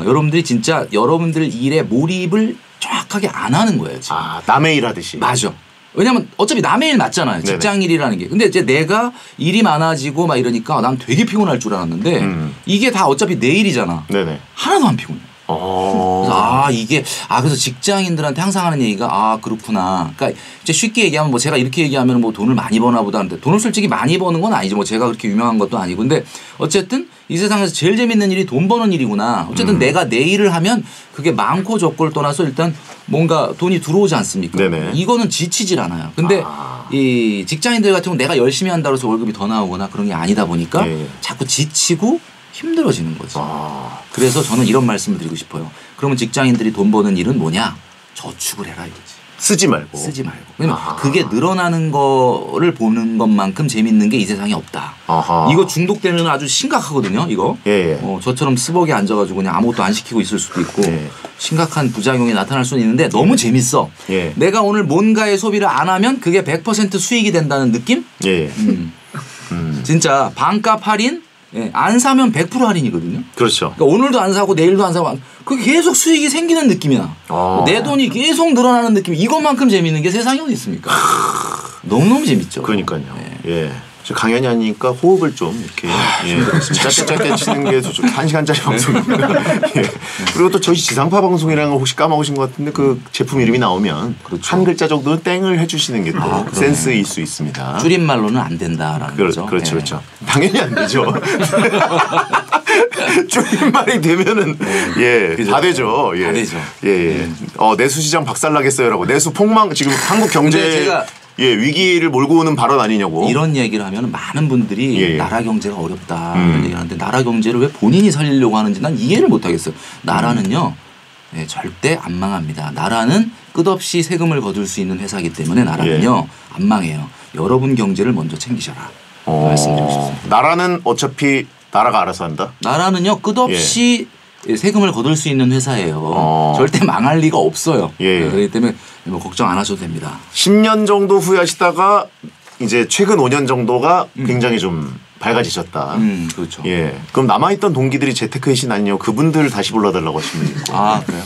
Speaker 1: 여러분들이 진짜 여러분들 일에 몰입을 정확하게 안 하는 거예요. 지금.
Speaker 3: 남의 일 하듯이.
Speaker 1: 맞아. 왜냐면 어차피 남의 일 맞잖아요. 직장 일이라는 게. 근데 이제 내가 일이 많아지고 막 이러니까 난 되게 피곤할 줄 알았는데 이게 다 어차피 내 일이잖아.
Speaker 3: 네네.
Speaker 1: 하나도 안 피곤해. 그래서 그래서 직장인들한테 항상 하는 얘기가 그렇구나. 그러니까 이제 쉽게 얘기하면 뭐 제가 이렇게 얘기하면 뭐 돈을 많이 버나 보다 하는데 돈을 솔직히 많이 버는 건 아니죠. 뭐 제가 그렇게 유명한 것도 아니고. 근데 어쨌든 이 세상에서 제일 재밌는 일이 돈 버는 일이구나. 어쨌든 내가 내 일을 하면 그게 많고 적고를 떠나서 일단 뭔가 돈이 들어오지 않습니까?
Speaker 3: 네네.
Speaker 1: 이거는 지치질 않아요. 근데 이 직장인들 같은 경우 내가 열심히 한다고 해서 월급이 더 나오거나 그런 게 아니다 보니까 자꾸 지치고 힘들어지는 거지. 그래서 저는 이런 말씀을 드리고 싶어요. 그러면 직장인들이 돈 버는 일은 뭐냐? 저축을 해라 이거지.
Speaker 3: 쓰지 말고.
Speaker 1: 왜냐면 그게 늘어나는 거를 보는 것만큼 재밌는 게 이 세상에 없다. 이거 중독되면 아주 심각하거든요. 이거. 저처럼 스벅에 앉아가지고 그냥 아무것도 안 시키고 있을 수도 있고 심각한 부작용이 나타날 수는 있는데 너무 재밌어. 내가 오늘 뭔가의 소비를 안 하면 그게 100% 수익이 된다는 느낌? 진짜 반값 할인? 안 사면 100% 할인이거든요.
Speaker 3: 그렇죠.
Speaker 1: 그러니까 오늘도 안 사고 내일도 안 사고 그게 계속 수익이 생기는 느낌이야. 내 돈이 계속 늘어나는 느낌. 이것만큼 재밌는 게 세상에 어디 있습니까? 너무너무 재밌죠.
Speaker 3: 그러니까요. 저 강연이 아니니까 호흡을 좀 이렇게 짧게 치는 게 좀 1시간짜리 방송입니다. 그리고 또 저희 지상파 방송이라는 걸 혹시 까먹으신 것 같은데 그 제품 이름이 나오면 한 글자 정도는 땡을 해주시는 게 또 센스일 수 있습니다.
Speaker 1: 줄임말로는 안 된다라는 거죠.
Speaker 3: 그렇죠. 당연히 안 되죠. 줄임말이 되면은 다 되죠.
Speaker 1: 다 되죠.
Speaker 3: 내수시장 박살나겠어요라고 내수 폭망 지금 한국 경제 위기를 몰고 오는 발언 아니냐고.
Speaker 1: 이런 얘기를 하면 많은 분들이 나라 경제가 어렵다 이런 얘기를 하는데 나라 경제를 왜 본인이 살리려고 하는지 난 이해를 못 하겠어요. 나라는요 절대 안 망합니다. 나라는 끝없이 세금을 거둘 수 있는 회사이기 때문에 나라는요 안 망해요. 여러분 경제를 먼저 챙기셔라 말씀드리고 싶습니다.
Speaker 3: 나라는 어차피 나라가 알아서 한다.
Speaker 1: 나라는요 끝없이 세금을 거둘 수 있는 회사예요. 절대 망할 리가 없어요. 그렇기 때문에 뭐 걱정 안 하셔도 됩니다.
Speaker 3: 10년 정도 후회하시다가 이제 최근 5년 정도가 굉장히 좀 밝아지셨다.
Speaker 1: 그렇죠.
Speaker 3: 그럼 남아있던 동기들이 재테크이신 아니요 그분들 다시 불러달라고 하시면 있고.
Speaker 1: 그래요?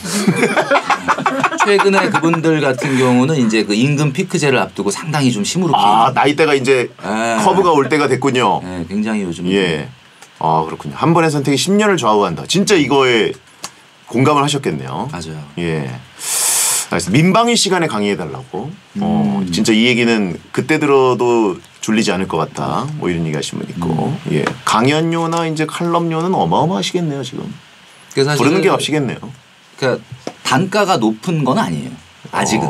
Speaker 1: 최근에 그분들 같은 경우는 이제 그 임금 피크제를 앞두고 상당히 좀 시무룩해.
Speaker 3: 나이대가 이제 커브가 올 때가 됐군요.
Speaker 1: 굉장히 요즘.
Speaker 3: 그렇군요. 한 번의 선택이 10년을 좌우한다. 진짜 이거에 공감을 하셨겠네요.
Speaker 1: 맞아요.
Speaker 3: 알겠습니다. 민방위 시간에 강의해달라고. 진짜 이 얘기는 그때 들어도 졸리지 않을 것 같다. 뭐 이런 얘기 하신 분 있고. 강연료나 이제 칼럼료는 어마어마하시겠네요, 지금. 부르는 게 없시겠네요.
Speaker 1: 그러니까 단가가 높은 건 아니에요. 아직은.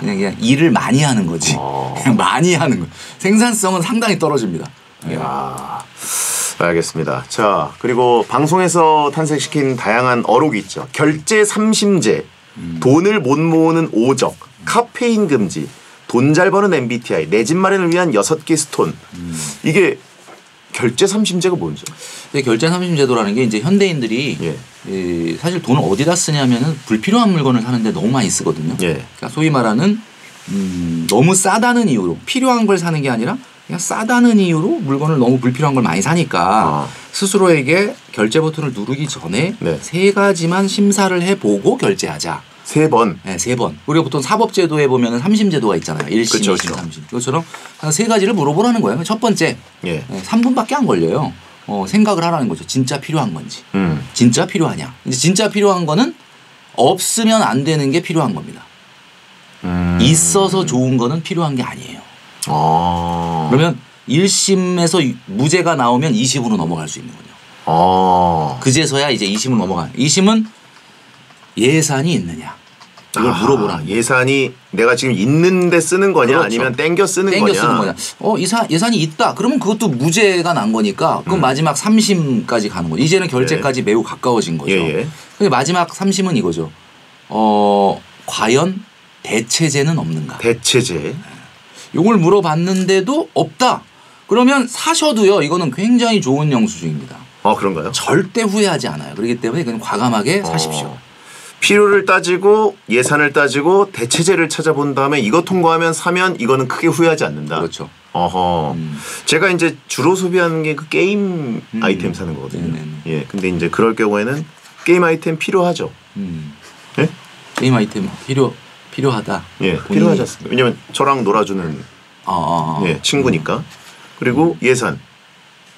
Speaker 1: 그냥 일을 많이 하는 거지. 그냥 많이 하는 거. 생산성은 상당히 떨어집니다.
Speaker 3: 이야, 알겠습니다. 자, 그리고 방송에서 탄생시킨 다양한 어록이 있죠. 결제 삼심제, 돈을 못 모으는 오적, 카페인 금지, 돈 잘 버는 MBTI, 내 집 마련을 위한 6개 스톤. 이게 결제 삼심제가 뭔죠?
Speaker 1: 결제 삼심제도라는 게 이제 현대인들이 사실 돈을 어디다 쓰냐면은 불필요한 물건을 사는데 너무 많이 쓰거든요. 그러니까 소위 말하는 너무 싸다는 이유로 필요한 걸 사는 게 아니라 그냥 싸다는 이유로 물건을 너무 불필요한 걸 많이 사니까 스스로에게 결제 버튼을 누르기 전에 3가지만 심사를 해보고 결제하자.
Speaker 3: 3번?
Speaker 1: 네, 3번. 우리가 보통 사법제도에 보면은 삼심제도가 있잖아요. 1심, 2심, 3심. 이것처럼 한 3가지를 물어보라는 거예요. 첫 번째, 3분밖에 안 걸려요. 생각을 하라는 거죠. 진짜 필요한 건지. 진짜 필요하냐. 이제 진짜 필요한 거는 없으면 안 되는 게 필요한 겁니다. 있어서 좋은 거는 필요한 게 아니에요. 그러면 1심에서 무죄가 나오면 2심으로 넘어갈 수 있는 거죠. 그제서야 이제 2심으로 넘어가요. 2심은 예산이 있느냐. 이걸 물어보라.
Speaker 3: 예산이 내가 지금 있는데 쓰는 거냐, 그렇죠. 아니면 땡겨 쓰는 거냐.
Speaker 1: 예산이 있다. 그러면 그것도 무죄가 난 거니까 그럼 마지막 3심까지 가는 거죠. 이제는 결제까지 매우 가까워진 거죠. 근데 마지막 3심은 이거죠. 과연 대체제는 없는가.
Speaker 3: 대체제.
Speaker 1: 이걸 물어봤는데도 없다. 그러면 사셔도요. 이거는 굉장히 좋은 영수증입니다.
Speaker 3: 그런가요?
Speaker 1: 절대 후회하지 않아요. 그렇기 때문에 그냥 과감하게 사십시오.
Speaker 3: 필요를 따지고 예산을 따지고 대체제를 찾아본 다음에 이거 통과하면 사면 이거는 크게 후회하지 않는다.
Speaker 1: 그렇죠.
Speaker 3: 제가 이제 주로 소비하는 게 그 게임 아이템 사는 거거든요. 근데 이제 그럴 경우에는 게임 아이템 필요하죠. 예?
Speaker 1: 게임 아이템 필요하다.
Speaker 3: 필요하지 않습니다. 왜냐면 저랑 놀아주는 친구니까. 그리고 예산.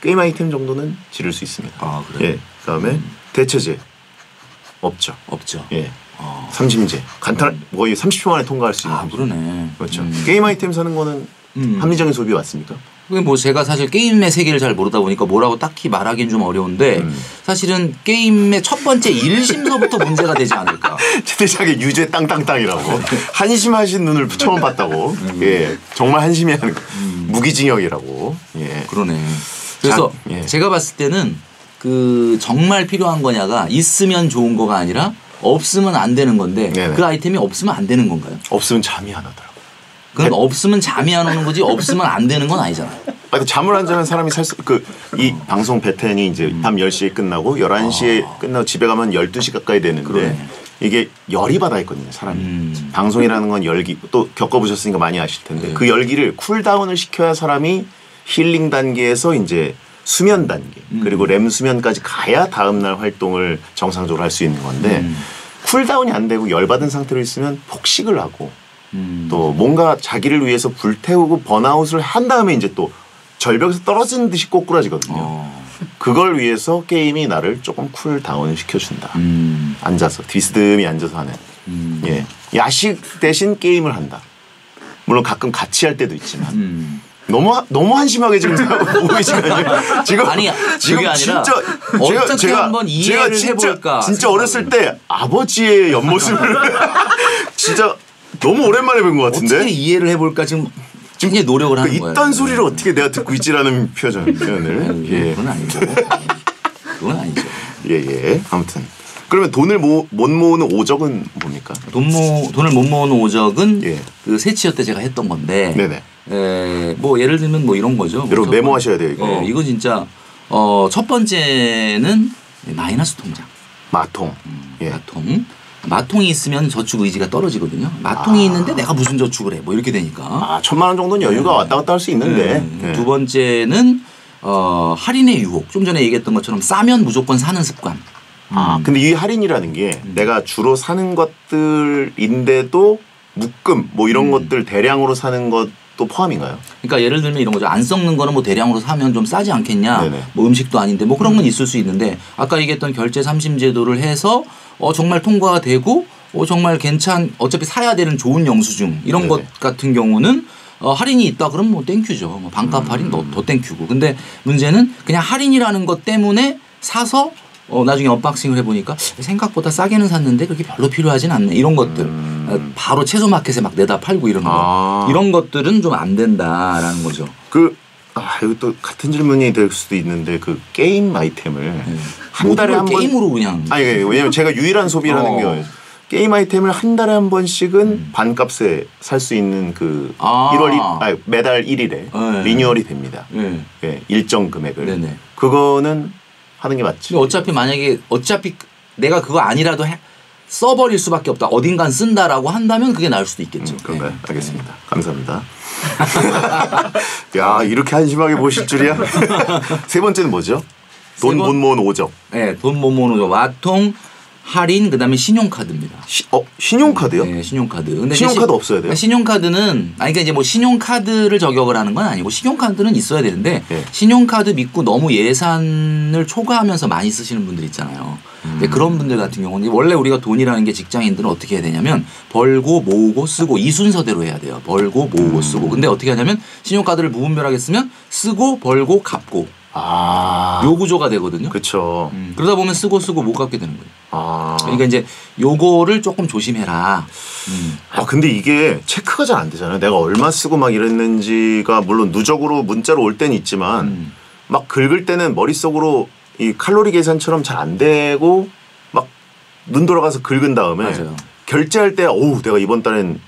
Speaker 3: 게임 아이템 정도는 지를 수 있습니다.
Speaker 1: 그래요?
Speaker 3: 그다음에 대체제. 없죠. 삼심제. 거의 30초 만에 통과할 수 있는.
Speaker 1: 그러네.
Speaker 3: 그렇죠. 게임 아이템 사는 거는 합리적인 소비 맞습니까?
Speaker 1: 뭐 제가 사실 게임의 세계를 잘 모르다 보니까 뭐라고 딱히 말하기는 좀 어려운데 사실은 게임의 첫 번째 1심서부터 문제가 되지 않을까.
Speaker 3: 채팅창에 유죄 땅땅땅이라고 한심하신 눈을 처음 봤다고. 정말 한심해하는 무기징역이라고.
Speaker 1: 그러네. 그래서 제가 봤을 때는 그 정말 필요한 거냐가 있으면 좋은 거가 아니라 없으면 안 되는 건데 그 아이템이 없으면 안 되는 건가요?
Speaker 3: 없으면 잠이 안 오더라고요.
Speaker 1: 그건 없으면 잠이 안 오는 거지 없으면 안 되는 건 아니잖아요.
Speaker 3: 잠을 안 자면 사람이 이 방송 배텐이 이제 밤 10시에 끝나고 11시에 끝나고 집에 가면 12시 가까이 되는데 이게 열이 받아 있거든요, 사람이. 방송이라는 건 열기, 또 겪어보셨으니까 많이 아실 텐데 그 열기를 쿨다운을 시켜야 사람이 힐링 단계에서 이제 수면 단계 그리고 렘 수면까지 가야 다음날 활동을 정상적으로 할 수 있는 건데 쿨다운이 안 되고 열받은 상태로 있으면 폭식을 하고 또 뭔가 자기를 위해서 불태우고 번아웃을 한 다음에 이제 또 절벽에서 떨어지는 듯이 꼬꾸라지거든요. 그걸 위해서 게임이 나를 조금 쿨다운을 시켜준다. 앉아서 디스듬히 앉아서 하는. 야식 대신 게임을 한다. 물론 가끔 같이 할 때도 있지만 너무 한심하게 지금 보고 계시거든요. 지금
Speaker 1: 아니라
Speaker 3: 진짜
Speaker 1: 어떻게 한번 이해를 해볼까.
Speaker 3: 진짜 어렸을 때 아버지의 옆모습을 진짜 너무 오랜만에 본 것 같은데.
Speaker 1: 어떻게 이해를 해볼까 지금 굉장히 노력을 하는 거예요.
Speaker 3: 이딴 소리를 어떻게 내가 듣고 있지라는 표현을.
Speaker 1: 그건 아니죠. 그건 아니죠.
Speaker 3: 아무튼. 그러면 돈을 못 모으는 오적은 뭡니까?
Speaker 1: 돈을 못 모으는 오적은 그 세치어 때 제가 했던 건데. 뭐 예를 들면 뭐 이런 거죠.
Speaker 3: 여러분 메모하셔야 돼요 이거.
Speaker 1: 이거 진짜 첫 번째는 마이너스 통장.
Speaker 3: 마통.
Speaker 1: 마통이 있으면 저축 의지가 떨어지거든요. 마통이 있는데 내가 무슨 저축을 해. 뭐 이렇게 되니까.
Speaker 3: 1,000만 원 정도는 여유가 왔다 갔다 할 수 있는데.
Speaker 1: 두 번째는 할인의 유혹. 좀 전에 얘기했던 것처럼 싸면 무조건 사는 습관.
Speaker 3: 근데 이 할인이라는 게 내가 주로 사는 것들인데도 묶음 뭐 이런 것들 대량으로 사는 것도 포함인가요?
Speaker 1: 그러니까 예를 들면 이런 거죠. 안 썩는 거는 뭐 대량으로 사면 좀 싸지 않겠냐. 뭐 음식도 아닌데 뭐 그런 건 있을 수 있는데 아까 얘기했던 결제 삼심 제도를 해서 정말 통과가 되고 정말 어차피 사야 되는 좋은 영수증 이런 것 같은 경우는 할인이 있다 그러면 뭐 땡큐죠. 뭐 반값 할인 더 땡큐고. 근데 문제는 그냥 할인이라는 것 때문에 사서 나중에 언박싱을 해보니까 생각보다 싸게는 샀는데 그렇게 별로 필요하진 않네. 이런 것들. 바로 채소 마켓에 막 내다 팔고 이러는 거. 이런 것들은 좀 안 된다라는 거죠.
Speaker 3: 여기 또 같은 질문이 될 수도 있는데 그 게임 아이템을 한 달에 한 번
Speaker 1: 게임으로 그냥.
Speaker 3: 왜냐면 제가 유일한 소비라는 게 게임 아이템을 한 달에 한 번씩은 반값에 살 수 있는 그 1월 매달 1일에 리뉴얼이 됩니다. 네, 일정 금액을.
Speaker 1: 네네.
Speaker 3: 그거는 하는 게 맞지.
Speaker 1: 어차피 내가 그거 아니라도 써버릴 수밖에 없다. 어딘간 쓴다라고 한다면 그게 나을 수도 있겠죠.
Speaker 3: 그런가요? 네. 알겠습니다. 감사합니다. 야, 이렇게 한심하게 보실 줄이야? 세 번째는 뭐죠? 돈 못 모은 오적.
Speaker 1: 네, 돈 못 모은 오적. 와통, 할인, 그다음에 신용카드입니다.
Speaker 3: 신용카드요?
Speaker 1: 네, 신용카드. 근데
Speaker 3: 신용카드 없어야 돼요?
Speaker 1: 신용카드는 그러니까 이제 뭐 신용카드를 저격을 하는 건 아니고 신용카드는 있어야 되는데 신용카드 믿고 너무 예산을 초과하면서 많이 쓰시는 분들 있잖아요. 근데 그런 분들 같은 경우는 원래 우리가 돈이라는 게 직장인들은 어떻게 해야 되냐면 벌고 모으고 쓰고 이 순서대로 해야 돼요. 벌고 모으고 쓰고. 근데 어떻게 하냐면 신용카드를 무분별하게 쓰면 쓰고 벌고 갚고 요 구조가 되거든요.
Speaker 3: 그렇죠.
Speaker 1: 그러다 보면 쓰고 못 갚게 되는 거예요. 그러니까 이제 요거를 조금 조심해라.
Speaker 3: 근데 이게 체크가 잘 안 되잖아요. 내가 얼마 쓰고 막 이랬는지가 물론 누적으로 문자로 올 때는 있지만 막 긁을 때는 머릿속으로 이 칼로리 계산처럼 잘 안 되고 막 눈 돌아가서 긁은 다음에
Speaker 1: 맞아요.
Speaker 3: 결제할 때 내가 이번 달엔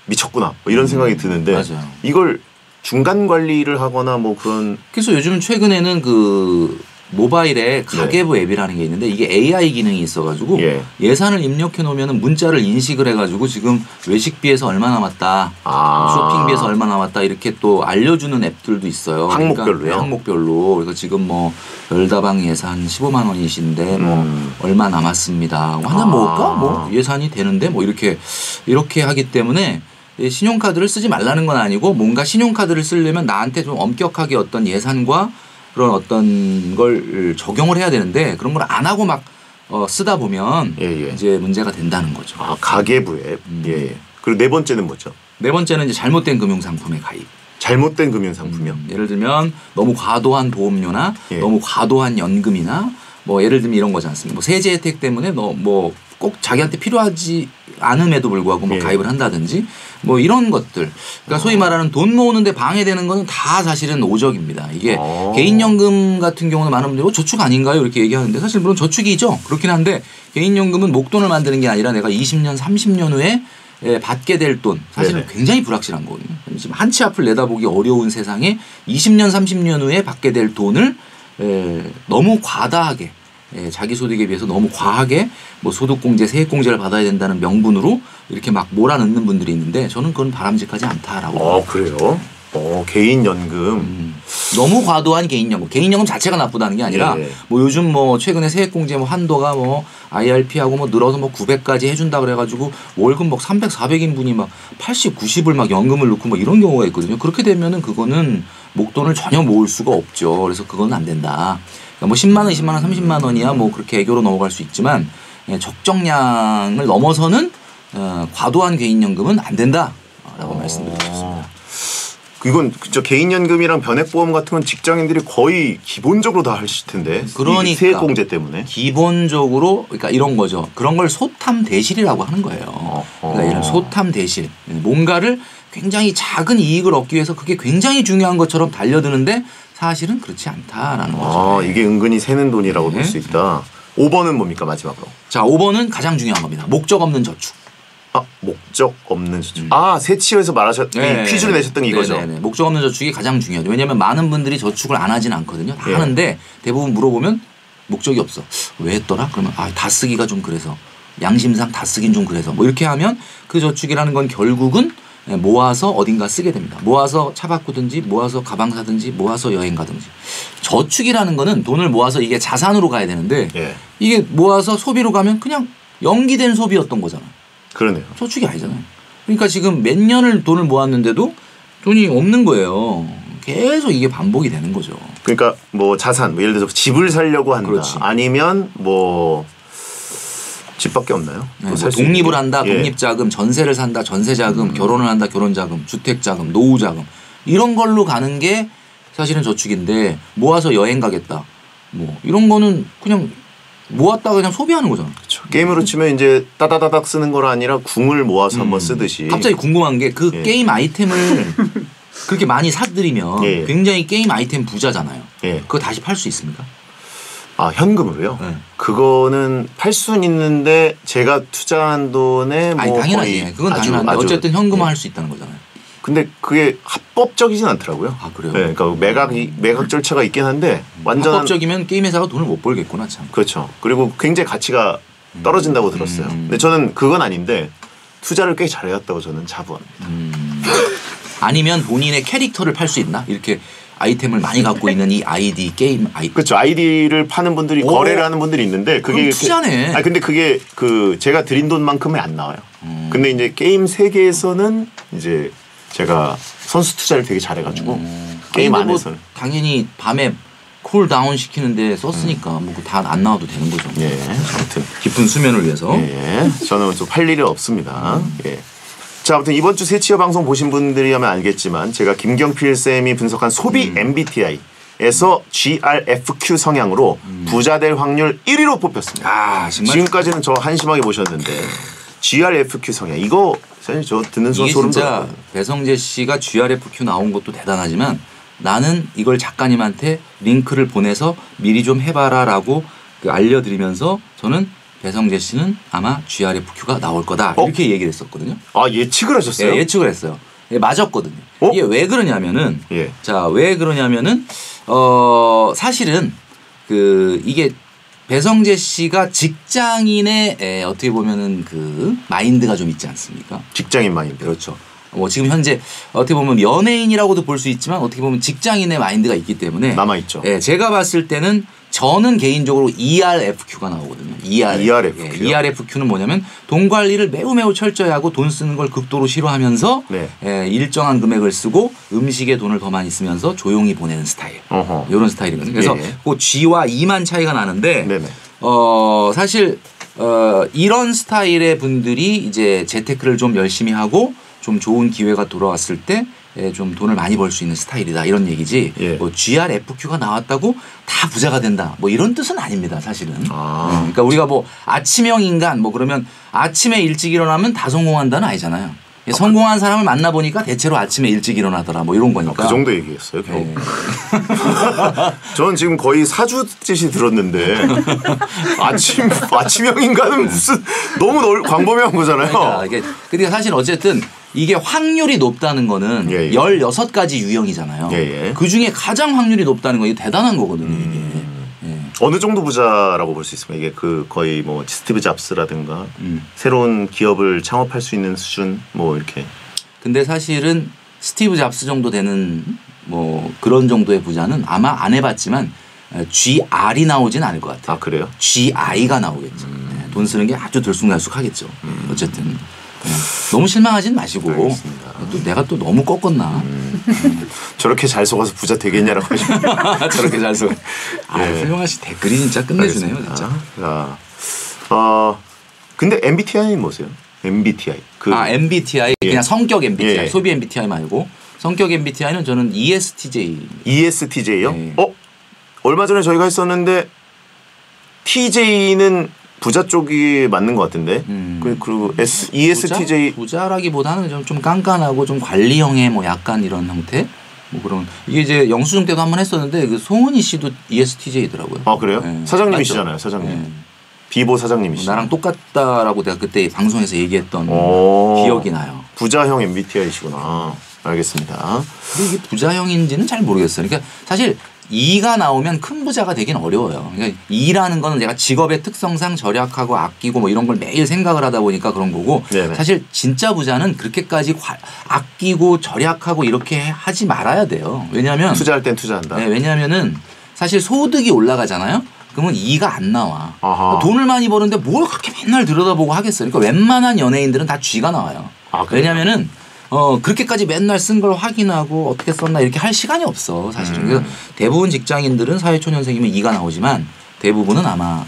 Speaker 3: 미쳤구나 뭐 이런 생각이 드는데
Speaker 1: 맞아요. 이걸
Speaker 3: 중간 관리를 하거나 뭐 그런.
Speaker 1: 그래서 요즘 최근에는 그 모바일에 가계부 앱이라는 게 있는데 이게 AI 기능이 있어가지고 예산을 입력해 놓으면 문자를 인식을 해가지고 지금 외식비에서 얼마 남았다, 쇼핑비에서 얼마 남았다 이렇게 또 알려주는 앱들도 있어요.
Speaker 3: 항목별로요?
Speaker 1: 그러니까 항목별로. 그래서 지금 뭐 별다방 예산 15만 원이신데 뭐 얼마 남았습니다. 하나 먹을까? 뭐 예산이 되는데 뭐 이렇게 하기 때문에. 신용카드를 쓰지 말라는 건 아니고 뭔가 신용카드를 쓰려면 나한테 좀 엄격하게 어떤 예산과 그런 어떤 걸 적용을 해야 되는데 그런 걸 안 하고 막 쓰다 보면 이제 문제가 된다는 거죠.
Speaker 3: 가계부 앱. 그리고 네 번째는 뭐죠?
Speaker 1: 네 번째는 이제 잘못된 금융상품의 가입.
Speaker 3: 잘못된 금융상품이요?
Speaker 1: 예를 들면 너무 과도한 보험료나 너무 과도한 연금이나 뭐 예를 들면 이런 거지 않습니까? 뭐 세제 혜택 때문에 뭐 꼭 자기한테 필요하지 않음에도 불구하고 뭐 가입을 한다든지 뭐 이런 것들. 그러니까 소위 말하는 돈 모으는데 방해되는 거는 다 사실은 오적입니다. 이게 개인연금 같은 경우는 많은 분들이 저축 아닌가요? 이렇게 얘기하는데 사실 물론 저축이죠. 그렇긴 한데 개인연금은 목돈을 만드는 게 아니라 내가 20년, 30년 후에 받게 될 돈 사실은 굉장히 불확실한 거거든요. 지금 한치 앞을 내다보기 어려운 세상에 20년, 30년 후에 받게 될 돈을 너무 과다하게 자기 소득에 비해서 너무 과하게 뭐 소득공제, 세액공제를 받아야 된다는 명분으로 이렇게 막 몰아넣는 분들이 있는데 저는 그건 바람직하지 않다라고.
Speaker 3: 그래요? 개인연금.
Speaker 1: 너무 과도한 개인연금. 개인연금 자체가 나쁘다는 게 아니라 뭐 요즘 뭐 최근에 세액공제 뭐 한도가 뭐 IRP하고 뭐 늘어서 뭐 900까지 해준다 그래가지고 월급 막 300, 400인분이 막 80, 90을 막 연금을 넣고 뭐 이런 경우가 있거든요. 그렇게 되면은 그거는 목돈을 전혀 모을 수가 없죠. 그래서 그건 안 된다. 뭐 10만 원, 20만 원, 30만 원이야 뭐 그렇게 애교로 넘어갈 수 있지만 적정량을 넘어서는 과도한 개인연금은 안 된다라고 말씀드리고 싶습니다.
Speaker 3: 이건 저 개인연금이랑 변액보험 같은 건 직장인들이 거의 기본적으로 다 하실 텐데.
Speaker 1: 그러니까
Speaker 3: 세액공제 때문에.
Speaker 1: 기본적으로 그러니까 이런 거죠. 그런 걸 소탐대실이라고 하는 거예요. 그러니까 이런 소탐대실. 뭔가를 굉장히 작은 이익을 얻기 위해서 그게 굉장히 중요한 것처럼 달려드는데 사실은 그렇지 않다라는 거죠.
Speaker 3: 이게 은근히 새는 돈이라고 볼 수 있다. 5번은 뭡니까 마지막으로?
Speaker 1: 자, 5번은 가장 중요한 겁니다. 목적 없는 저축.
Speaker 3: 목적 없는 저축. 세치에서 퀴즈를 내셨던 게 이거죠.
Speaker 1: 네네. 목적 없는 저축이 가장 중요하죠. 왜냐하면 많은 분들이 저축을 안 하진 않거든요. 다 하는데 대부분 물어보면 목적이 없어. 왜 했더라? 그러면 다 쓰기가 좀 그래서 양심상 다 쓰긴 좀 그래서 뭐 이렇게 하면 그 저축이라는 건 결국은 모아서 어딘가 쓰게 됩니다. 모아서 차 바꾸든지 모아서 가방 사든지 모아서 여행 가든지. 저축이라는 거는 돈을 모아서 이게 자산으로 가야 되는데 이게 모아서 소비로 가면 그냥 연기된 소비였던 거잖아요.
Speaker 3: 그러네요.
Speaker 1: 저축이 아니잖아요. 그러니까 지금 몇 년을 돈을 모았는데도 돈이 없는 거예요. 계속 이게 반복이 되는 거죠.
Speaker 3: 그러니까 뭐 자산, 뭐 예를 들어서 집을 살려고 한다.
Speaker 1: 그렇지.
Speaker 3: 아니면 뭐 집밖에 없나요?
Speaker 1: 뭐 독립을 한다, 독립자금, 전세를 산다, 전세자금, 결혼을 한다, 결혼자금, 주택자금, 노후자금 이런 걸로 가는 게 사실은 저축인데 모아서 여행 가겠다. 뭐 이런 거는 그냥 모았다가 그냥 소비하는 거잖아.
Speaker 3: 그렇죠. 게임으로 치면 이제 따다다닥 쓰는 거라 아니라 궁을 모아서 한번 쓰듯이.
Speaker 1: 갑자기 궁금한 게 그 게임 아이템을 그렇게 많이 사들이면 굉장히 게임 아이템 부자잖아요. 그거 다시 팔 수 있습니까?
Speaker 3: 아, 현금으로요? 그거는 팔 수는 있는데 제가 투자한 돈에 뭐
Speaker 1: 아니 당연하지. 그건 당연한데 어쨌든 현금화할 수 있다는 거잖아요.
Speaker 3: 근데 그게 합법적이진 않더라고요.
Speaker 1: 아 그래요?
Speaker 3: 네, 그러니까 매각 절차가 있긴 한데 완전
Speaker 1: 합법적이면 게임 회사가 돈을 못 벌겠구나 참.
Speaker 3: 그렇죠. 그리고 굉장히 가치가 떨어진다고 들었어요. 근데 저는 그건 아닌데 투자를 꽤 잘해왔다고 저는 자부합니다.
Speaker 1: 아니면 본인의 캐릭터를 팔 수 있나? 이렇게 아이템을 많이 갖고 있는 이 아이디 게임 아이디.
Speaker 3: 그렇죠. 아이디를 파는 분들이 거래를 하는 분들이 있는데 그게
Speaker 1: 투자네.
Speaker 3: 아니 근데 그게 그 제가 드린 돈만큼은 안 나와요. 근데 이제 게임 세계에서는 이제 제가 선수 투자를 되게 잘해가지고 게임
Speaker 1: 뭐
Speaker 3: 안에서는
Speaker 1: 당연히 밤에 쿨 다운 시키는데 썼으니까 뭐 다 안 나와도 되는 거죠.
Speaker 3: 예, 아무튼
Speaker 1: 깊은 수면을 위해서.
Speaker 3: 예, 저는 좀 팔 일이 없습니다. 예. 자, 아무튼 이번 주 새치어 방송 보신 분들이라면 알겠지만 제가 김경필 쌤이 분석한 소비 MBTI에서 GRFQ 성향으로 부자 될 확률 1위로 뽑혔습니다.
Speaker 1: 아, 정말
Speaker 3: 지금까지는 저 한심하게 보셨는데 GRFQ 성향 이거 사실 저 듣는 순간
Speaker 1: 이게
Speaker 3: 소름
Speaker 1: 진짜
Speaker 3: 돋아요.
Speaker 1: 배성재 씨가 GRFQ 나온 것도 대단하지만 나는 이걸 작가님한테 링크를 보내서 미리 좀 해봐라라고 알려드리면서 저는 배성재 씨는 아마 GRFQ가 나올 거다 이렇게 얘기를 했었거든요.
Speaker 3: 아, 예측을 하셨어요?
Speaker 1: 예, 예측을 했어요. 예, 맞았거든요. 이게 왜 그러냐면은 자, 왜 그러냐면은 사실은 그 이게 배성재 씨가 직장인의 어떻게 보면은 그 마인드가 좀 있지 않습니까?
Speaker 3: 직장인 마인드.
Speaker 1: 그렇죠. 뭐 지금 현재 어떻게 보면 연예인이라고도 볼 수 있지만 어떻게 보면 직장인의 마인드가 있기 때문에
Speaker 3: 남아있죠.
Speaker 1: 예, 제가 봤을 때는 저는 개인적으로 ERFQ가 나오거든요.
Speaker 3: ERFQ.
Speaker 1: 예, ERFQ는 뭐냐면 돈 관리를 매우 철저히 하고 돈 쓰는 걸 극도로 싫어하면서 예, 일정한 금액을 쓰고 음식에 돈을 더 많이 쓰면서 조용히 보내는 스타일. 이런 스타일이거든요. 그래서 그 G와 E만 차이가 나는데 사실 이런 스타일의 분들이 이제 재테크를 좀 열심히 하고 좀 좋은 기회가 돌아왔을 때 좀 돈을 많이 벌 수 있는 스타일이다 이런 얘기지. 뭐 GRFQ가 나왔다고 다 부자가 된다 뭐 이런 뜻은 아닙니다 사실은. 그러니까 우리가 뭐 아침형 인간 뭐 그러면 아침에 일찍 일어나면 다 성공한다는 아니잖아요. 성공한 사람을 만나보니까 대체로 아침에 일찍 일어나더라 뭐 이런 거니까.
Speaker 3: 그 정도 얘기했어요 겨우. 저는 지금 거의 사주짓이 들었는데 아침형 인간은 무슨 너무 광범위한 거잖아요.
Speaker 1: 그러니까 사실 어쨌든 이게 확률이 높다는 거는 16가지 유형이잖아요. 그중에 가장 확률이 높다는 거 이게 대단한 거거든요. 이게.
Speaker 3: 어느 정도 부자라고 볼 수 있습니까? 이게 그 거의 뭐 스티브 잡스라든가 새로운 기업을 창업할 수 있는 수준 뭐 이렇게.
Speaker 1: 근데 사실은 스티브 잡스 정도 되는 뭐 그런 정도의 부자는 아마 안 해봤지만 GR이 나오진 않을 것 같아요.
Speaker 3: 아, 그래요?
Speaker 1: GI가 나오겠죠. 돈 쓰는 게 아주 들쑥날쑥하겠죠. 어쨌든. 너무 실망하진 마시고 또 내가 또 너무 꺾었나.
Speaker 3: 저렇게 잘 속아서 부자 되겠냐라고 하시면
Speaker 1: 저렇게 잘 속아. 훌륭한 씨 댓글이 진짜 끝내주네요. 진짜.
Speaker 3: 근데 MBTI는 뭐세요? MBTI.
Speaker 1: MBTI 그냥 성격 MBTI 소비 MBTI 말고 성격 MBTI는 저는 ESTJ.
Speaker 3: ESTJ요? 얼마 전에 저희가 했었는데 TJ는 부자 쪽이 맞는 것 같은데. 그리고 ESTJ
Speaker 1: 부자라기보다는 좀 깐깐하고 좀 관리형의 뭐 약간 이런 형태. 뭐 그런 이게 이제 영수증 때도 한번 했었는데 그 송은이 씨도 ESTJ더라고요.
Speaker 3: 아, 그래요? 사장님이시잖아요, 사장님. 비보 사장님이시죠.
Speaker 1: 나랑 똑같다라고 내가 그때 방송에서 얘기했던 기억이 나요.
Speaker 3: 부자형 MBTI시구나. 알겠습니다.
Speaker 1: 근데 이게 부자형인지는 잘 모르겠어요. 그러니까 사실 E가 나오면 큰 부자가 되긴 어려워요. 그러니까 E라는 거는 내가 직업의 특성상 절약하고 아끼고 뭐 이런 걸 매일 생각을 하다 보니까 그런 거고 사실 진짜 부자는 그렇게까지 아끼고 절약하고 이렇게 하지 말아야 돼요. 왜냐하면
Speaker 3: 투자할 땐 투자한다.
Speaker 1: 왜냐하면은 사실 소득이 올라가잖아요. 그러면 E가 안 나와. 돈을 많이 버는데 뭘 그렇게 맨날 들여다보고 하겠어요. 그러니까 웬만한 연예인들은 다 G가 나와요. 왜냐하면은 그렇게까지 맨날 쓴 걸 확인하고 어떻게 썼나 이렇게 할 시간이 없어 사실은. 그래서 대부분 직장인들은 사회초년생이면 E가 나오지만 대부분은 아마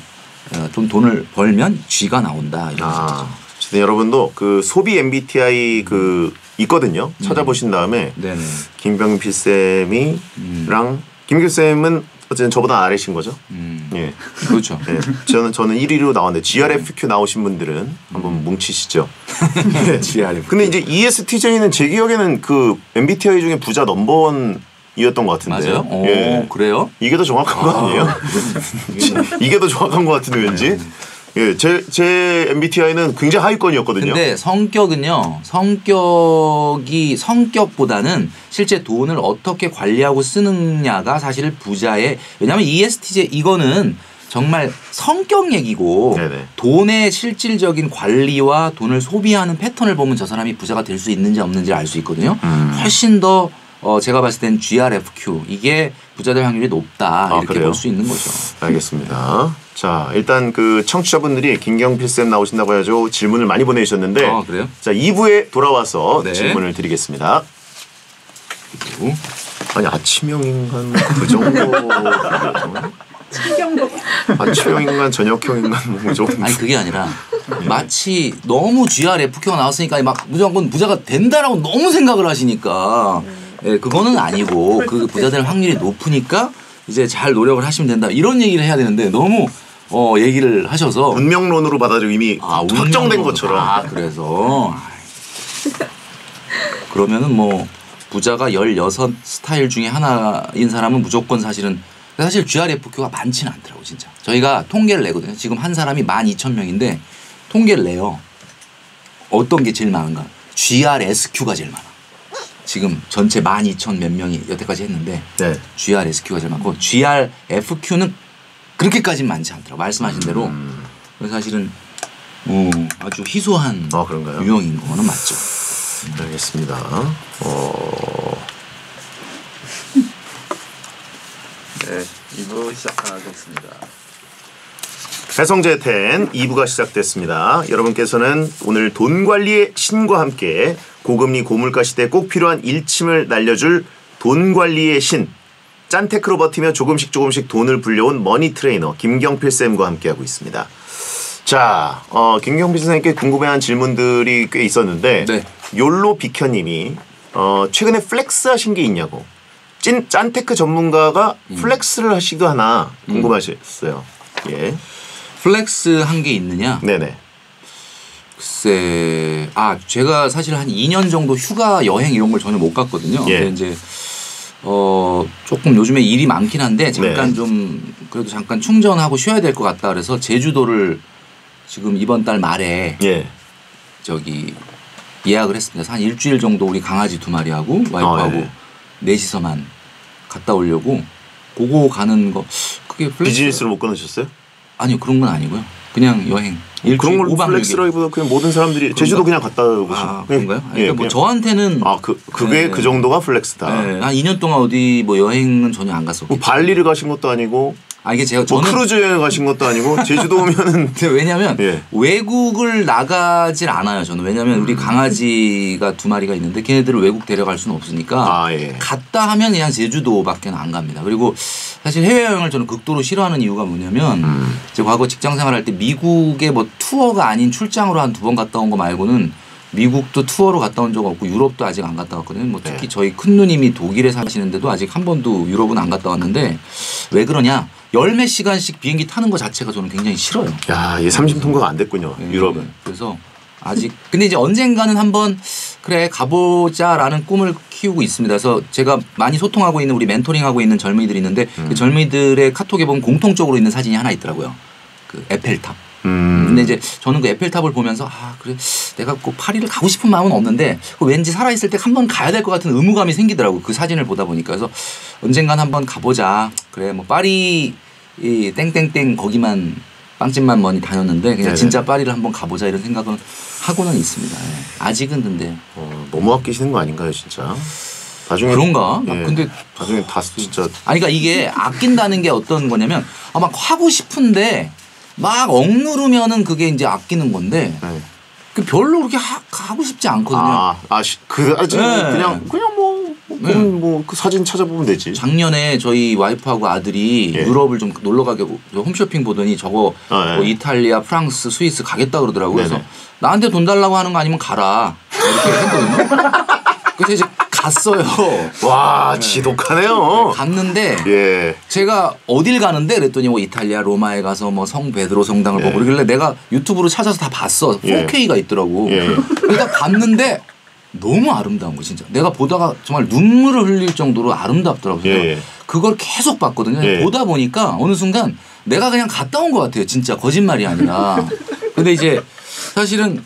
Speaker 1: 좀 돈을 벌면 G가 나온다 이런 거죠.
Speaker 3: 여러분도 그 소비 MBTI 그 있거든요. 찾아보신 다음에 김병필 쌤이랑 김병필 쌤은 어쨌든 저보다 아래신 거죠. 예.
Speaker 1: 그렇죠.
Speaker 3: 예. 저는 1위로 나왔는데 GRFQ 나오신 분들은 한번 뭉치시죠.
Speaker 1: GRFQ.
Speaker 3: 근데 이제 ESTJ는 제 기억에는 그 MBTI 중에 부자 넘버원이었던 것 같은데.
Speaker 1: 맞아요? 오,
Speaker 3: 예.
Speaker 1: 그래요?
Speaker 3: 이게 더 정확한 거 아니에요? 이게 더 정확한 것 같은데 왠지. 예, 제 MBTI는 굉장히 하위권이었거든요.
Speaker 1: 근데 성격은요. 성격보다는 실제 돈을 어떻게 관리하고 쓰느냐가 사실 부자의 왜냐하면 ESTJ 이거는 정말 성격 얘기고
Speaker 3: 네네.
Speaker 1: 돈의 실질적인 관리와 돈을 소비하는 패턴을 보면 저 사람이 부자가 될 수 있는지 없는지를 알 수 있거든요. 훨씬 더 제가 봤을 땐 GRFQ 이게 부자 될 확률이 높다 이렇게 볼 수 있는 거죠.
Speaker 3: 알겠습니다. 자 일단 그 청취자분들이 김경필 쌤 나오신다고 해가지고 질문을 많이 보내주셨는데
Speaker 1: 그래요?
Speaker 3: 자 2부에 돌아와서
Speaker 1: 네.
Speaker 3: 질문을 드리겠습니다.
Speaker 1: 그리고
Speaker 3: 아니 아침형 인간 그 정도 아침형 인간 저녁형 인간 뭐 좀
Speaker 1: 아니 그게 아니라 마치 너무 GRFQ가 나왔으니까 막 무조건 부자가 된다라고 너무 생각을 하시니까 예, 그거는 아니고 그 부자 될 확률이 높으니까 이제 잘 노력을 하시면 된다 이런 얘기를 해야 되는데 너무 얘기를 하셔서
Speaker 3: 운명론으로 받아들이고 이미 확정된 것처럼.
Speaker 1: 그래서 그러면은 뭐 부자가 16 스타일 중에 하나인 사람은 무조건 사실 GRFQ가 많지는 않더라고 진짜. 저희가 통계를 내거든요. 지금 한 사람이 12,000명인데 통계를 내요. 어떤 게 제일 많은가? GRSQ가 제일 많아. 지금 전체 12,000 몇 명이 여태까지 했는데
Speaker 3: 네.
Speaker 1: GRSQ가 제일 많고 GRFQ는 그렇게까지는 많지 않더라고. 말씀하신 대로. 그래서 사실은 아주 희소한
Speaker 3: 그런가요?
Speaker 1: 유형인 거는 맞죠.
Speaker 3: 알겠습니다.
Speaker 4: 네, 2부 시작하겠습니다.
Speaker 3: 배성재 10 2부가 시작됐습니다. 여러분께서는 오늘 돈 관리의 신과 함께 고금리 고물가 시대에 꼭 필요한 일침을 날려줄 돈 관리의 신 짠테크로 버티며 조금씩 돈을 불려온 머니 트레이너 김경필 쌤과 함께하고 있습니다. 자, 김경필 선생님께 궁금해한 질문들이 꽤 있었는데
Speaker 1: 네.
Speaker 3: 욜로 비켜님이 최근에 플렉스 하신 게 있냐고. 짠테크 전문가가 플렉스를 하시기도 하나 궁금하셨어요. 예.
Speaker 1: 플렉스 한 게 있느냐?
Speaker 3: 네네.
Speaker 1: 글쎄, 제가 사실 한 2년 정도 휴가 여행 이런 걸 전혀 못 갔거든요.
Speaker 3: 예.
Speaker 1: 근데 이제 조금 요즘에 일이 많긴 한데 잠깐
Speaker 3: 네.
Speaker 1: 그래도 잠깐 충전하고 쉬어야 될 것 같다 그래서 제주도를 지금 이번 달 말에
Speaker 3: 예.
Speaker 1: 예약을 했습니다. 한 일주일 정도 우리 강아지 2마리하고 와이프하고
Speaker 3: 예.
Speaker 1: 넷이서만 갔다 오려고 그거 가는 거 그게 플렉스
Speaker 3: 비즈니스로 못 끊으셨어요?
Speaker 1: 아니요 그런 건 아니고요. 그냥 여행.
Speaker 3: 그런 걸
Speaker 1: 5박 6일.
Speaker 3: 플렉스라기보다 그냥 모든 사람들이 제주도 그냥 갔다 오고
Speaker 1: 그런가요?
Speaker 3: 예,
Speaker 1: 그러니까 뭐 저한테는
Speaker 3: 그게
Speaker 1: 네.
Speaker 3: 그 정도가 플렉스다.
Speaker 1: 네, 한 2년 동안 어디 뭐 여행은 전혀 안 갔었고.
Speaker 3: 뭐 발리를 가신 것도 아니고
Speaker 1: 이게 제가
Speaker 3: 뭐
Speaker 1: 저는
Speaker 3: 크루즈 여행 가신 것도 아니고 제주도 오면은
Speaker 1: 왜냐면
Speaker 3: 예.
Speaker 1: 외국을 나가질 않아요. 저는 왜냐면 우리 강아지가 2마리가 있는데 걔네들을 외국 데려갈 수는 없으니까
Speaker 3: 예.
Speaker 1: 갔다 하면 그냥 제주도밖에 안 갑니다. 그리고 사실 해외여행을 저는 극도로 싫어하는 이유가 뭐냐면 제가 과거 직장 생활할 때 미국에 뭐 투어가 아닌 출장으로 한 2번 갔다 온 거 말고는 미국도 투어로 갔다 온 적 없고 유럽도 아직 안 갔다 왔거든요. 뭐 특히 저희 큰 누님이 독일에 사시는데도 아직 한 번도 유럽은 안 갔다 왔는데 왜 그러냐? 10몇 시간씩 비행기 타는 거 자체가 저는 굉장히 싫어요.
Speaker 3: 야, 얘 30 통과가 안 됐군요.
Speaker 1: 네,
Speaker 3: 유럽은.
Speaker 1: 그래서 아직 근데 이제 언젠가는 한번 그래 가보자라는 꿈을 키우고 있습니다. 그래서 제가 많이 소통하고 있는 우리 멘토링하고 있는 젊은이들이 있는데 그 젊은이들의 카톡에 보면 공통적으로 있는 사진이 하나 있더라고요. 그 에펠탑. 근데 이제 저는 그 에펠탑을 보면서 그래 내가 꼭 파리를 가고 싶은 마음은 없는데 왠지 살아있을 때 한 번 가야 될 것 같은 의무감이 생기더라고요. 그 사진을 보다 보니까. 그래서 언젠간 한번 가보자. 그래 뭐 파리 이 땡땡땡 거기만 빵집만 많이 다녔는데 그냥
Speaker 3: 네네.
Speaker 1: 진짜 파리를 한번 가보자 이런 생각은 하고는 있습니다. 예. 아직은 근데
Speaker 3: 너무 아끼시는 거 아닌가요, 진짜? 나중에
Speaker 1: 그런가?
Speaker 3: 예.
Speaker 1: 근데
Speaker 3: 나중에 다 진짜
Speaker 1: 그러니까 이게 아낀다는 게 어떤 거냐면 막 하고 싶은데 막 억누르면은 그게 이제 아끼는 건데
Speaker 3: 네.
Speaker 1: 그 별로 그렇게 하고 싶지 않거든요.
Speaker 3: 그냥 뭐 그 사진 찾아보면 되지.
Speaker 1: 작년에 저희 와이프하고 아들이
Speaker 3: 예.
Speaker 1: 유럽을 좀 놀러 가게 홈쇼핑 보더니 저거
Speaker 3: 예.
Speaker 1: 뭐 이탈리아, 프랑스, 스위스 가겠다 그러더라고요. 그래서
Speaker 3: 네네.
Speaker 1: 나한테 돈 달라고 하는 거 아니면 가라 이렇게 했거든요. 그래서 이제 갔어요.
Speaker 3: 와 지독하네요.
Speaker 1: 갔는데
Speaker 3: 예.
Speaker 1: 제가 어딜 가는데 그랬더니 뭐 이탈리아 로마에 가서 뭐 성 베드로 성당을 보고 그러길래 내가 유튜브로 찾아서 다 봤어. 4K가 있더라고. 그러니까 갔는데 너무 아름다운 거 진짜. 내가 보다가 정말 눈물을 흘릴 정도로 아름답더라고요. 그걸 계속 봤거든요. 보다 보니까 어느 순간 내가 그냥 갔다 온 것 같아요. 진짜 거짓말이 아니라. 근데 이제 사실은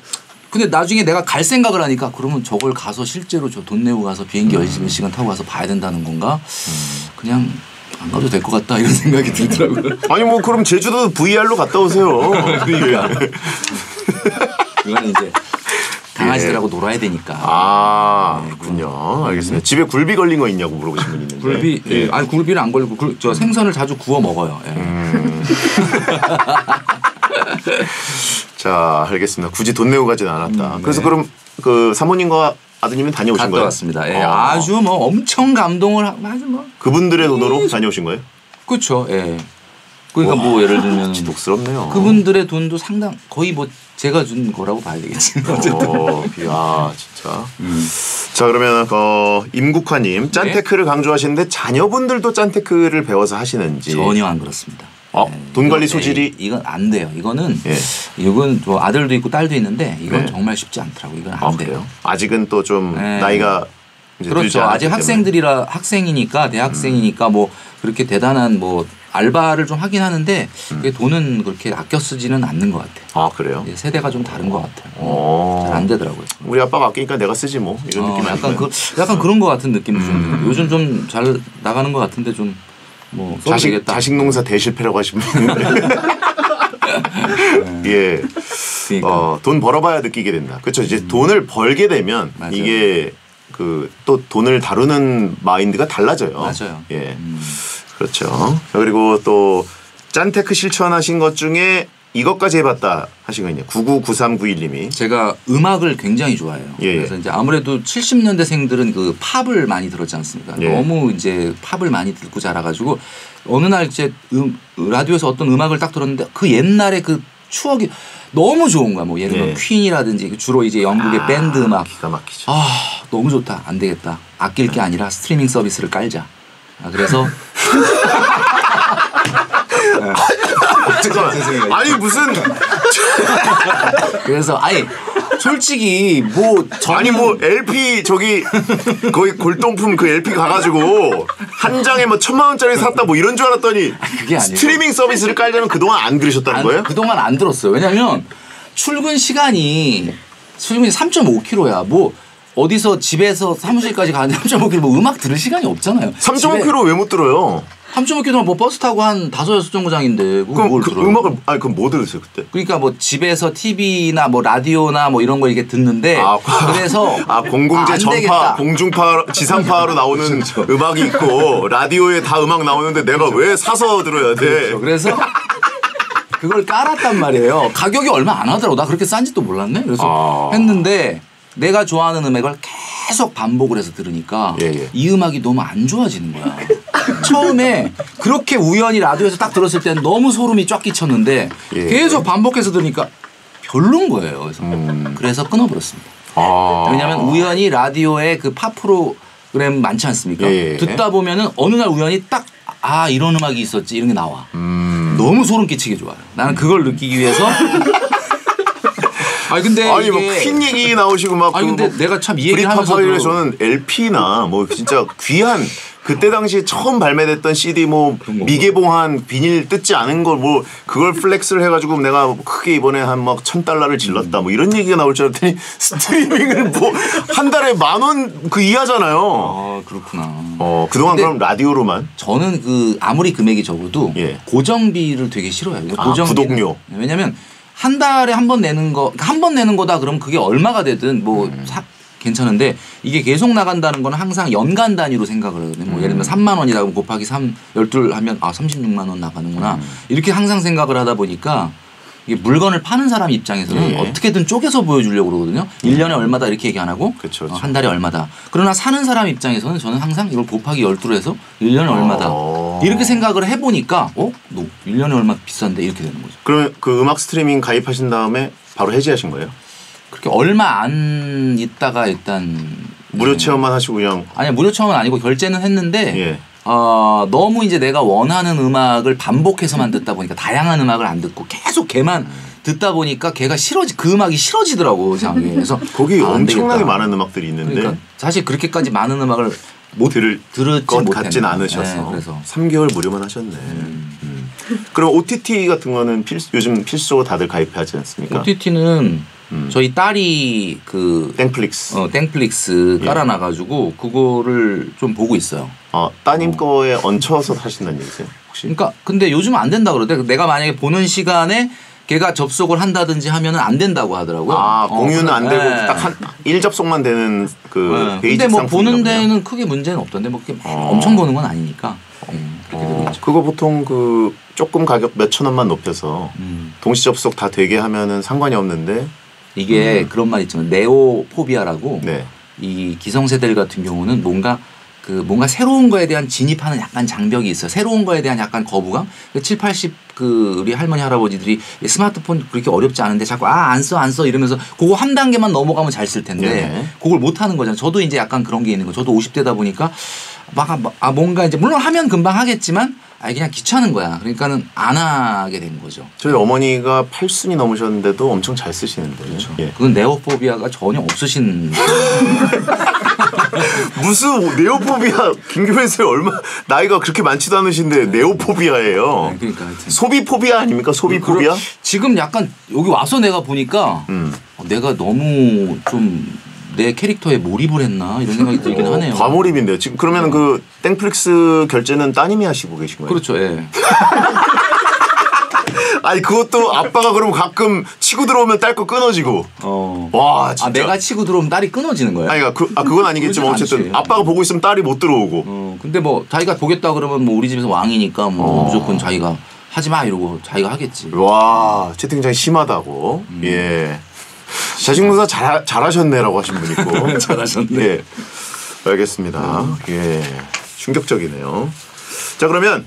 Speaker 1: 근데 나중에 내가 갈 생각을 하니까 그러면 저걸 가서 실제로 저 돈 내고 가서 비행기 10시간 타고 가서 봐야 된다는 건가? 그냥 안 가도 될 것 같다 이런 생각이 들더라고요.
Speaker 3: 아니 뭐 그럼 제주도 VR로 갔다 오세요.
Speaker 1: 그러니까. 이거는 이제 강아지들하고 놀아야 되니까.
Speaker 3: 아, 그렇군요. 알겠습니다. 집에 굴비 걸린 거 있냐고 물어보신 분 있는데.
Speaker 1: 굴비, 예. 아니 굴비는 안 걸리고 저 생선을 자주 구워 먹어요. 예.
Speaker 3: 자, 알겠습니다. 굳이 돈 내고 가진 않았다. 그래서 그럼 그 사모님과 아드님은 다녀오신
Speaker 1: 갔다
Speaker 3: 거예요?
Speaker 1: 왔습니다. 예. 아주 뭐 엄청 감동을 아주 뭐
Speaker 3: 그분들의 돈으로 다녀오신 거예요?
Speaker 1: 그렇죠. 예. 그러니까 뭐 예를 들면
Speaker 3: 지독스럽네요.
Speaker 1: 그분들의 돈도 상당 거의 뭐 제가 준 거라고 봐야 되겠지. 어쨌든.
Speaker 3: 야 진짜. 자 그러면 임국화님 짠테크를 강조하시는데 자녀분들도 짠테크를 배워서 하시는지
Speaker 1: 전혀 안 그렇습니다.
Speaker 3: 돈 관리 소질이
Speaker 1: 이건 안 돼요. 이거는 이건 뭐 아들도 있고 딸도 있는데 이건 정말 쉽지 않더라고. 이건 안 돼요.
Speaker 3: 그래요? 아직은 또 좀 나이가 이제
Speaker 1: 그렇죠. 아직 학생들이라 학생이니까 대학생이니까 뭐 그렇게 대단한 뭐 알바를 좀 하긴 하는데 그게 돈은 그렇게 아껴 쓰지는 않는 것 같아요.
Speaker 3: 아 그래요?
Speaker 1: 세대가 좀 다른 것 같아요. 잘 안 되더라고요.
Speaker 3: 우리 아빠가 아끼니까 내가 쓰지 뭐 이런 느낌.
Speaker 1: 약간 그런 것 같은 느낌이 좀 요즘 좀 잘 나가는 것 같은데 좀 뭐
Speaker 3: 자식 농사 대실패라고 하신 분. 예.
Speaker 1: 그러니까.
Speaker 3: 돈 벌어봐야 느끼게 된다. 그렇죠. 이제 돈을 벌게 되면
Speaker 1: 맞아요.
Speaker 3: 이게 그 또 돈을 다루는 마인드가 달라져요.
Speaker 1: 맞아요.
Speaker 3: 예. 그렇죠. 그리고 또 짠테크 실천하신 것 중에 이것까지 해봤다 하시거든요. 999391님이
Speaker 1: 제가 음악을 굉장히 좋아해요.
Speaker 3: 예.
Speaker 1: 그래서 이제 아무래도 70년대생들은 그 팝을 많이 들었지 않습니까?
Speaker 3: 예.
Speaker 1: 너무 이제 팝을 많이 듣고 자라가지고 어느 날 이제 라디오에서 어떤 음악을 딱 들었는데 그 옛날에 그 추억이 너무 좋은 거야. 뭐 예를 들면 퀸이라든지 주로 이제 영국의 밴드 음악.
Speaker 3: 기가 막히죠.
Speaker 1: 아 너무 좋다. 안 되겠다. 아낄 게 아니라 스트리밍 서비스를 깔자. 그래서
Speaker 3: 잠깐만. 아니 무슨
Speaker 1: 그래서 아니 솔직히 뭐
Speaker 3: 아니 뭐 LP 저기 거의 골동품 그 LP 가가지고 한 장에 뭐 1,000만 원짜리 샀다 뭐 이런 줄 알았더니
Speaker 1: 그게 아니고
Speaker 3: 스트리밍 서비스를 깔자면 그동안 안 들으셨다는 거예요?
Speaker 1: 그동안 안 들었어요. 왜냐면 출근 시간이 3.5km야. 뭐 어디서 집에서 사무실까지 가는데 3.5km 뭐 음악 들을 시간이 없잖아요.
Speaker 3: 3.5km 왜 못 들어요?
Speaker 1: 3.5km면 뭐 버스 타고 한 5-6정거장인데
Speaker 3: 그럼
Speaker 1: 뭘
Speaker 3: 그
Speaker 1: 들어요?
Speaker 3: 음악을 그럼 뭐 들으세요 그때?
Speaker 1: 그러니까 뭐 집에서 TV나 뭐 라디오나 뭐 이런 거 이렇게 듣는데 그래서
Speaker 3: 공공재 전파,
Speaker 1: 되겠다.
Speaker 3: 공중파, 지상파로 나오는 음악이 있고 라디오에 다 음악 나오는데 내가 왜 사서 들어야 돼?
Speaker 1: 그래서 그걸 깔았단 말이에요. 가격이 얼마 안 하더라고. 나 그렇게 싼지도 몰랐네. 그래서 했는데 내가 좋아하는 음악을 계속 반복을 해서 들으니까 이 음악이 너무 안 좋아지는 거야. 처음에 그렇게 우연히 라디오에서 딱 들었을 때는 너무 소름이 쫙 끼쳤는데 계속 반복해서 들으니까 별로인 거예요. 그래서 끊어버렸습니다. 왜냐하면 우연히 라디오에 그 팝 프로그램 많지 않습니까? 듣다 보면은 어느 날 우연히 딱 이런 음악이 있었지 이런 게 나와. 너무 소름 끼치게 좋아요. 나는 그걸 느끼기 위해서
Speaker 3: 아니 뭐 퀸 얘기 나오시고 막
Speaker 1: 근데 내가 참 이 얘기를 하면서도
Speaker 3: 저는 LP나 뭐 진짜 귀한 그때 당시에 처음 발매됐던 CD 뭐 미개봉한 비닐 뜯지 않은 걸 뭐 그걸 플렉스를 해가지고 내가 크게 이번에 한 막 $1,000를 질렀다 뭐 이런 얘기가 나올 줄 알았더니 스트리밍을 뭐 한 달에 10,000원 그 이하잖아요.
Speaker 1: 그렇구나.
Speaker 3: 그동안 그럼 라디오로만?
Speaker 1: 저는 그 아무리 금액이 적어도 고정비를 되게 싫어해요.
Speaker 3: 구독료.
Speaker 1: 왜냐면 한 달에 한 번 내는 거, 한 번 내는 거다 그러면 그게 얼마가 되든 뭐 괜찮은데 이게 계속 나간다는 건 항상 연간 단위로 생각을 하거든요. 뭐 예를 들면 3만 원이다 그러면 곱하기 12 하면 36만 원 나가는구나. 이렇게 항상 생각을 하다 보니까 이게 물건을 파는 사람 입장에서는 어떻게든 쪼개서 보여주려고 그러거든요. 1년에 얼마다 이렇게 얘기 안 하고
Speaker 3: 그쵸.
Speaker 1: 한 달에 얼마다. 그러나 사는 사람 입장에서는 저는 항상 이걸 곱하기 12로 해서 1년에 얼마다. 이렇게 생각을 해보니까 1년에 얼마 비싼데 이렇게 되는 거죠.
Speaker 3: 그러면 그 음악 스트리밍 가입하신 다음에 바로 해지하신 거예요?
Speaker 1: 그렇게 얼마 안 있다가 일단
Speaker 3: 무료 체험만 하시고 그냥
Speaker 1: 아니 무료 체험은 아니고 결제는 했는데
Speaker 3: 예.
Speaker 1: 너무 이제 내가 원하는 음악을 반복해서만 듣다 보니까 다양한 음악을 안 듣고 계속 걔만 듣다 보니까 걔가 그 음악이 싫어지더라고 이상하게. 그래서
Speaker 3: 거기
Speaker 1: 안
Speaker 3: 엄청나게
Speaker 1: 되겠다.
Speaker 3: 많은 음악들이 있는데
Speaker 1: 그러니까 사실 그렇게까지 많은 음악을 못 들었지
Speaker 3: 것
Speaker 1: 못했네.
Speaker 3: 같진 않으셔서
Speaker 1: 네, 그래서
Speaker 3: 3개월 무료만 하셨네. 그럼 OTT 같은 거는 요즘 필수로 다들 가입하지 않습니까?
Speaker 1: OTT는 저희 딸이 그
Speaker 3: 땡플릭스.
Speaker 1: 땡플릭스 깔아놔가지고 그거를 좀 보고 있어요.
Speaker 3: 따님 거에 얹혀서 하신다는 얘기세요? 혹시?
Speaker 1: 그러니까 근데 요즘 안 된다 그러대. 내가 만약에 보는 시간에 걔가 접속을 한다든지 하면은 안 된다고 하더라고요.
Speaker 3: 공유는 안 되고
Speaker 1: 네.
Speaker 3: 딱 한 1접속만 되는 그 베이직
Speaker 1: 근데 뭐
Speaker 3: 상품이나
Speaker 1: 보는
Speaker 3: 보네요.
Speaker 1: 데는 크게 문제는 없던데 뭐 그렇게 엄청 보는 건 아니니까. 그렇게 되고 있죠.
Speaker 3: 그거 보통 그 조금 가격 몇천 원만 높여서 동시 접속 다 되게 하면은 상관이 없는데
Speaker 1: 이게 그런 말 있잖아요. 네오포비아라고
Speaker 3: 네.
Speaker 1: 이 기성세대들 같은 경우는 뭔가 새로운 거에 대한 진입하는 약간 장벽이 있어요. 새로운 거에 대한 약간 거부감. 7, 80 우리 할머니 할아버지들이 스마트폰 그렇게 어렵지 않은데 자꾸 안 써 이러면서 그거 한 단계만 넘어가면 잘 쓸 텐데
Speaker 3: 네.
Speaker 1: 그걸 못 하는 거잖아요. 저도 이제 약간 그런 게 있는 거. 저도 50대다 보니까 뭔가 이제 물론 하면 금방 하겠지만 그냥 귀찮은 거야. 그러니까는 안 하게 된 거죠.
Speaker 3: 저희 어머니가 8순이 넘으셨는데도 엄청 잘 쓰시는데.
Speaker 1: 그렇죠.
Speaker 3: 예.
Speaker 1: 그건 네오포비아가 전혀 없으신
Speaker 3: 무슨 네오포비아 김규현 씨 얼마 나이가 그렇게 많지도 않으신데 네오포비아예요.
Speaker 1: 그러니까 하여튼.
Speaker 3: 소비포비아 아닙니까? 소비포비아?
Speaker 1: 지금 약간 여기 와서 내가 보니까 내가 너무 좀 내 캐릭터에 몰입을 했나 이런 생각이 들긴 하네요.
Speaker 3: 과몰입인데요. 지금 그러면 그 땡플릭스 결제는 따님이 하시고 계신 거예요?
Speaker 1: 그렇죠. 예.
Speaker 3: 아니 그것도 아빠가 그러면 가끔 치고 들어오면 딸 거 끊어지고. 와 진짜.
Speaker 1: 내가 치고 들어오면 딸이 끊어지는 거야.
Speaker 3: 아니 그건 아니겠지만
Speaker 1: 그러진
Speaker 3: 어쨌든
Speaker 1: 않지.
Speaker 3: 아빠가 보고 있으면 딸이 못 들어오고.
Speaker 1: 근데 뭐 자기가 보겠다 그러면 뭐 우리 집에서 왕이니까 뭐 무조건 자기가 하지 마 이러고 자기가 하겠지.
Speaker 3: 와 채팅창이 심하다고. 예. 자식농사 잘하셨네라고 하신 분 있고.
Speaker 1: 잘하셨네.
Speaker 3: 예. 알겠습니다. 예. 충격적이네요. 자 그러면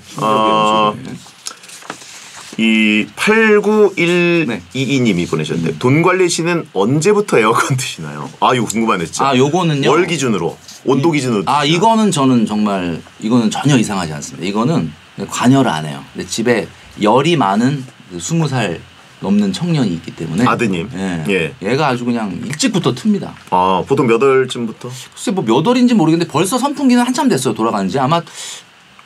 Speaker 3: 이 89122님이 보내셨는데 돈 관리 씨는 언제부터 에어컨 드시나요? 이거 궁금하네 진짜.
Speaker 1: 요거는요.
Speaker 3: 월 기준으로 온도 기준으로.
Speaker 1: 이거는 저는 정말 이거는 전혀 이상하지 않습니다. 이거는 관여를 안 해요. 근데 집에 열이 많은 20살 넘는 청년이 있기 때문에
Speaker 3: 아드님.
Speaker 1: 예. 얘가 아주 그냥 일찍부터 틉니다.
Speaker 3: 보통 몇 월쯤부터?
Speaker 1: 글쎄 뭐 몇 월인지 모르겠는데 벌써 선풍기는 한참 됐어요. 돌아가는 지 아마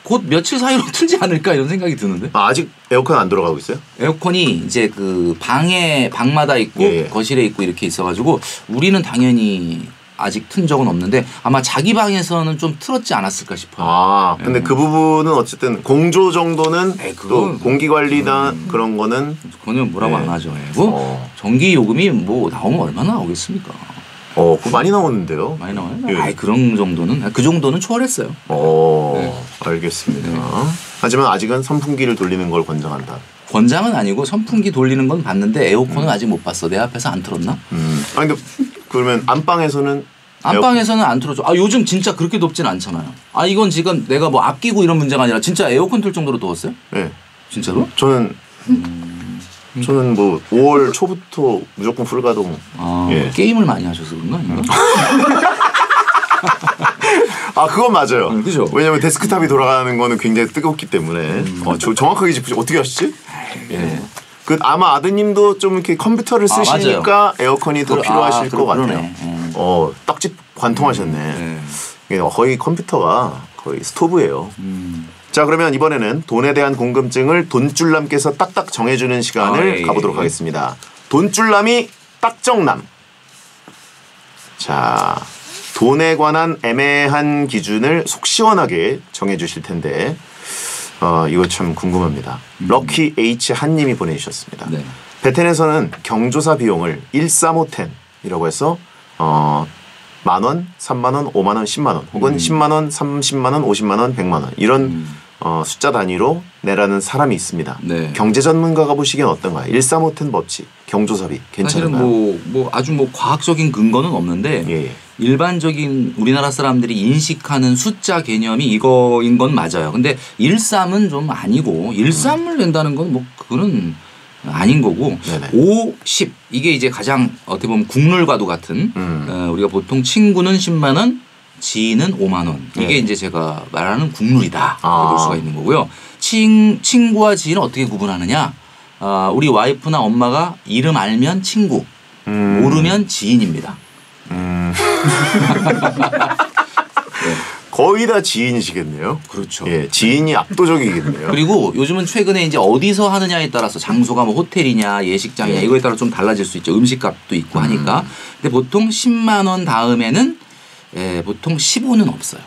Speaker 1: 곧 며칠 사이로 틀지 않을까 이런 생각이 드는데.
Speaker 3: 아직 에어컨 안 돌아가고 있어요?
Speaker 1: 에어컨이 이제 그 방마다 있고
Speaker 3: 예.
Speaker 1: 거실에 있고 이렇게 있어가지고 우리는 당연히 아직 튼 적은 없는데 아마 자기 방에서는 좀 틀었지 않았을까 싶어요.
Speaker 3: 근데 그 부분은 어쨌든 공조 정도는 또 공기 관리나 그런 거는
Speaker 1: 그거는 뭐라고
Speaker 3: 네.
Speaker 1: 안 하죠. 뭐 전기 요금이 뭐 나오면 얼마나 나오겠습니까?
Speaker 3: 그거 많이 나오는데요.
Speaker 1: 많이 나와요?
Speaker 3: 예.
Speaker 1: 그런 정도는 그 정도는 초월했어요.
Speaker 3: 알겠습니다. 하지만 아직은 선풍기를 돌리는 걸 권장한다.
Speaker 1: 권장은 아니고 선풍기 돌리는 건 봤는데 에어컨은 아직 못 봤어. 내 앞에서 안 틀었나?
Speaker 3: 근데 그러면 안방에서는
Speaker 1: 안방에서는 안 틀어줘. 요즘 진짜 그렇게 덥진 않잖아요. 이건 지금 내가 뭐 아끼고 이런 문제가 아니라 진짜 에어컨 틀 정도로 더웠어요?
Speaker 3: 네.
Speaker 1: 진짜로?
Speaker 3: 저는 뭐 5월 초부터 무조건 풀가동. 예.
Speaker 1: 게임을 많이 하셔서 그런 거 아닌가?
Speaker 3: 그건 맞아요.
Speaker 1: 그죠?
Speaker 3: 왜냐면 데스크탑이 돌아가는 거는 굉장히 뜨겁기 때문에. 정확하게 짚으시 어떻게 하시지?
Speaker 1: 예.
Speaker 3: 아마 아드님도 좀 이렇게 컴퓨터를 쓰시니까 에어컨이 더 필요하실 것 같아요.
Speaker 1: 그러네.
Speaker 3: 떡집 관통하셨네. 거의 컴퓨터가 거의 스토브예요. 자 그러면 이번에는 돈에 대한 궁금증을 돈줄남께서 딱딱 정해주는 시간을 가보도록 하겠습니다. 돈줄남이 딱정남. 자 돈에 관한 애매한 기준을 속 시원하게 정해주실 텐데 이거 참 궁금합니다. 럭키 H 한님이 보내주셨습니다.
Speaker 1: 네.
Speaker 3: 베텐에서는 경조사 비용을 13510이라고 해서 만원, 3만원, 5만원, 10만원 혹은 10만원, 30만원, 50만원, 100만원 이런 숫자 단위로 내라는 사람이 있습니다.
Speaker 1: 네.
Speaker 3: 경제 전문가가 보시기엔 어떤가요? 13510 법칙, 경조사비 괜찮은가요?
Speaker 1: 사실은 뭐 아주 뭐 과학적인 근거는 없는데
Speaker 3: 예.
Speaker 1: 일반적인 우리나라 사람들이 인식하는 숫자 개념이 이거인 건 맞아요. 근데 13은 좀 아니고 13을 낸다는 건 뭐 그거는 아닌 거고
Speaker 3: 네네.
Speaker 1: 5, 10 이게 이제 가장 어떻게 보면 국룰과도 같은 우리가 보통 친구는 10만 원, 지인은 5만 원 이게
Speaker 3: 네.
Speaker 1: 이제 제가 말하는 국룰이다 볼 수가 있는 거고요. 친구와 지인은 어떻게 구분하느냐? 우리 와이프나 엄마가 이름 알면 친구, 모르면 지인입니다.
Speaker 3: 거의 다 지인이시겠네요.
Speaker 1: 그렇죠.
Speaker 3: 예, 지인이 압도적이겠네요.
Speaker 1: 그리고 요즘은 최근에 이제 어디서 하느냐에 따라서 장소가 뭐 호텔이냐 예식장이냐 이거에 따라 좀 달라질 수 있죠. 음식값도 있고 하니까. 근데 보통 10만 원 다음에는 보통 15는 없어요.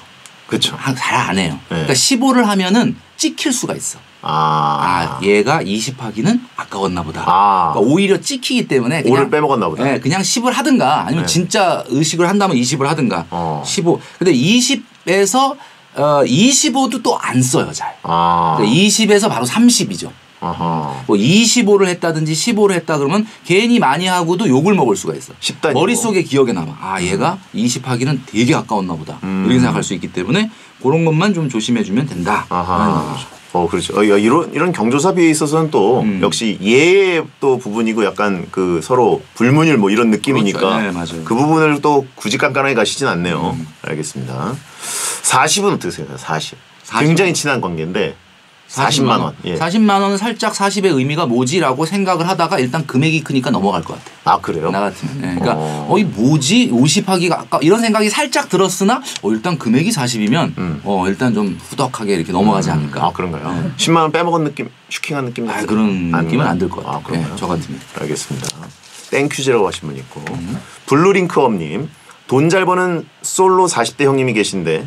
Speaker 3: 그렇죠.
Speaker 1: 잘 안 해요. 그러니까 15를 하면은 찍힐 수가 있어. 얘가 20 하기는 아까웠나 보다. 그러니까 오히려 찍히기 때문에 그냥
Speaker 3: 5를 빼먹었나 보다.
Speaker 1: 네, 그냥 10을 하든가 아니면 진짜 의식을 한다면 20을 하든가 15. 근데 20에서 25도 또 안 써요, 잘. 그러니까 20에서 바로 30이죠. 뭐 25를 했다든지 15를 했다 그러면 괜히 많이 하고도 욕을 먹을 수가 있어. 머릿속에 기억에 남아. 얘가 20 하기는 되게 아까웠나 보다. 이렇게 생각할 수 있기 때문에 그런 것만 좀 조심해 주면 된다.
Speaker 3: 그렇죠. 이런 경조사비에 있어서는 또 역시 예의 또 부분이고 약간 그 서로 불문율 뭐 이런 느낌이니까
Speaker 1: 그렇죠. 네, 맞아요.
Speaker 3: 그 부분을 또 굳이 깐깐하게 가시진 않네요. 알겠습니다. 40은 어떻게 생각해요? 40. 굉장히 친한 관계인데 40만 원. 예.
Speaker 1: 40만 원은 살짝 40의 의미가 뭐지라고 생각을 하다가 일단 금액이 크니까 넘어갈 것 같아요.
Speaker 3: 그래요?
Speaker 1: 나 같으면. 네. 그러니까 이 뭐지? 50 하기가 아까 이런 생각이 살짝 들었으나 일단 금액이 40이면 일단 좀 후덕하게 이렇게 넘어가지 않을까.
Speaker 3: 그런가요? 네. 10만 원 빼먹은 느낌, 슈킹한 느낌?
Speaker 1: 그런 느낌은 안 들 것 같아요.
Speaker 3: 그런가요?
Speaker 1: 저 같으면.
Speaker 3: 알겠습니다. 땡큐즈라고 하신 분 있고 블루링크업님 돈 잘 버는 솔로 40대 형님이 계신데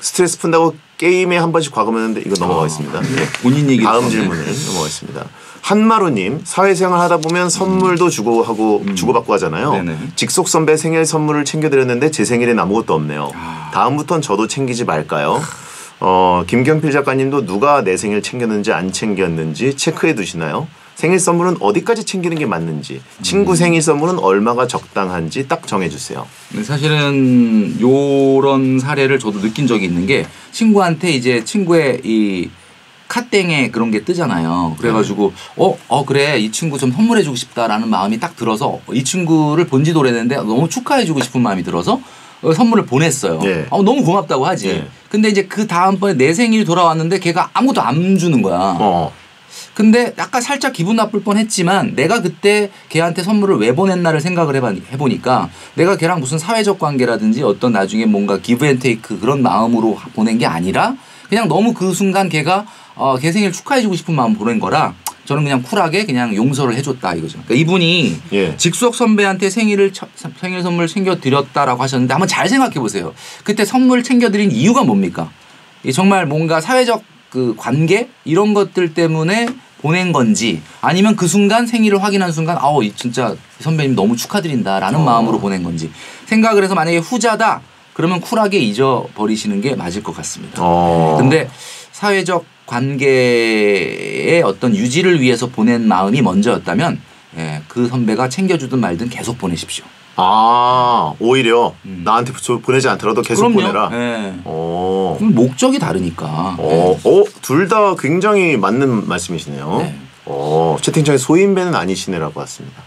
Speaker 3: 스트레스 푼다고 게임에 한 번씩 과금했는데 이거 넘어가겠습니다.
Speaker 1: 본인 얘기
Speaker 3: 다음 질문을 넘어가겠습니다. 한마루님 사회생활 하다 보면 선물도 주고받고 하잖아요.
Speaker 1: 네네.
Speaker 3: 직속 선배 생일 선물을 챙겨드렸는데 제 생일엔 아무것도 없네요. 다음부턴 저도 챙기지 말까요? 김경필 작가님도 누가 내 생일 챙겼는지 안 챙겼는지 체크해 두시나요? 생일 선물은 어디까지 챙기는 게 맞는지, 친구 생일 선물은 얼마가 적당한지 딱 정해주세요.
Speaker 1: 사실은 요런 사례를 저도 느낀 적이 있는 게 친구한테 이제 친구의 이 카땡에 그런 게 뜨잖아요. 그래가지고 그래 이 친구 좀 선물해주고 싶다라는 마음이 딱 들어서 이 친구를 본 지도 오래됐는데 너무 축하해주고 싶은 마음이 들어서 선물을 보냈어요. 너무 고맙다고 하지. 근데 이제 그 다음번에 내 생일이 돌아왔는데 걔가 아무것도 안 주는 거야. 근데 약간 살짝 기분 나쁠 뻔했지만 내가 그때 걔한테 선물을 왜 보냈나를 생각을 해보니까 내가 걔랑 무슨 사회적 관계라든지 어떤 나중에 뭔가 기브 앤 테이크 그런 마음으로 보낸 게 아니라 그냥 너무 그 순간 걔가 걔 생일 축하해주고 싶은 마음 보낸 거라 저는 그냥 쿨하게 그냥 용서를 해줬다 이거죠. 그러니까 이분이 직속 선배한테 생일 선물 챙겨드렸다라고 하셨는데 한번 잘 생각해 보세요. 그때 선물 챙겨드린 이유가 뭡니까? 정말 뭔가 사회적 그 관계 이런 것들 때문에 보낸 건지 아니면 그 순간 생일을 확인한 순간 진짜 선배님 너무 축하드린다라는 마음으로 보낸 건지 생각을 해서 만약에 후자다 그러면 쿨하게 잊어버리시는 게 맞을 것 같습니다. 근데 사회적 관계의 어떤 유지를 위해서 보낸 마음이 먼저였다면 그 선배가 챙겨주든 말든 계속 보내십시오.
Speaker 3: 오히려 나한테 보내지 않더라도 계속 보내라.
Speaker 1: 목적이 다르니까.
Speaker 3: 둘 다 굉장히 맞는 말씀이시네요. 채팅창에 소인배는 아니시네라고 왔습니다.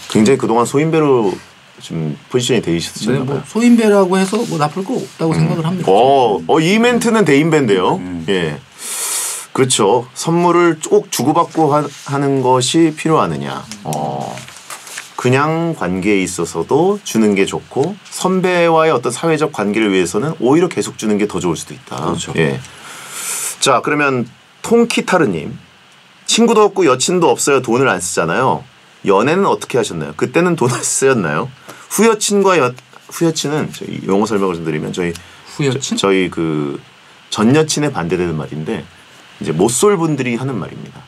Speaker 3: 굉장히 그동안 소인배로 좀 포지션이 되셨잖아요.
Speaker 1: 뭐 소인배라고 해서 뭐 나쁠 거 없다고 생각을 합니다.
Speaker 3: 이 멘트는 대인배인데요. 그렇죠. 선물을 꼭 주고받고 하는 것이 필요하느냐. 그냥 관계에 있어서도 주는 게 좋고 선배와의 어떤 사회적 관계를 위해서는 오히려 계속 주는 게 더 좋을 수도 있다.
Speaker 1: 그렇죠.
Speaker 3: 자, 그러면 통키타르님 친구도 없고 여친도 없어요. 돈을 안 쓰잖아요. 연애는 어떻게 하셨나요? 그때는 돈을 쓰였나요? 후여친은 저희 용어 설명을 좀 드리면 저희 그 전 여친에 반대되는 말인데 이제 모쏠 분들이 하는 말입니다.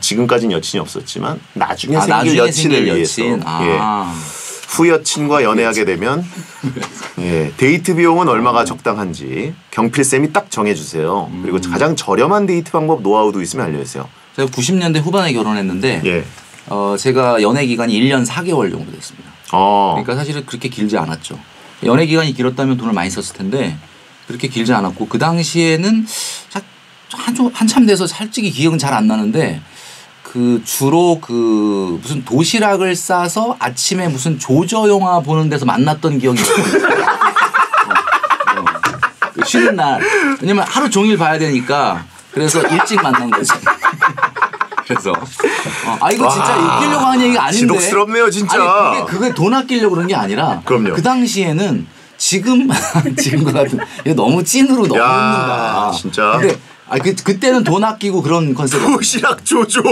Speaker 3: 지금까지는 여친이 없었지만 나중에 생길 여친을 위해서 후여친과 연애하게 되면 데이트 비용은 얼마가 적당한지 경필쌤이 딱 정해주세요. 그리고 가장 저렴한 데이트 방법 노하우도 있으면 알려주세요.
Speaker 1: 제가 90년대 후반에 결혼했는데 제가 연애 기간이 1년 4개월 정도 됐습니다. 그러니까 사실은 그렇게 길지 않았죠. 연애 기간이 길었다면 돈을 많이 썼을 텐데 그렇게 길지 않았고 그 당시에는 한참 돼서 솔직히 기억은 잘 안 나는데 그 주로 그 무슨 도시락을 싸서 아침에 무슨 조저 영화 보는 데서 만났던 기억이 있어요. 그 쉬는 날. 왜냐면 하루 종일 봐야 되니까 그래서 일찍 만난 거지. 그래서 이거 진짜 웃기려고 하는 얘기가 아닌데.
Speaker 3: 지독스럽네요 진짜.
Speaker 1: 아니 그게 돈 아끼려고 그런 게 아니라.
Speaker 3: 그럼요.
Speaker 1: 그 당시에는 지금과 같은 이거 너무 찐으로 너무 웃는다.
Speaker 3: 진짜.
Speaker 1: 근데 그때는 돈 아끼고 그런 컨셉.
Speaker 3: 도시락 조조.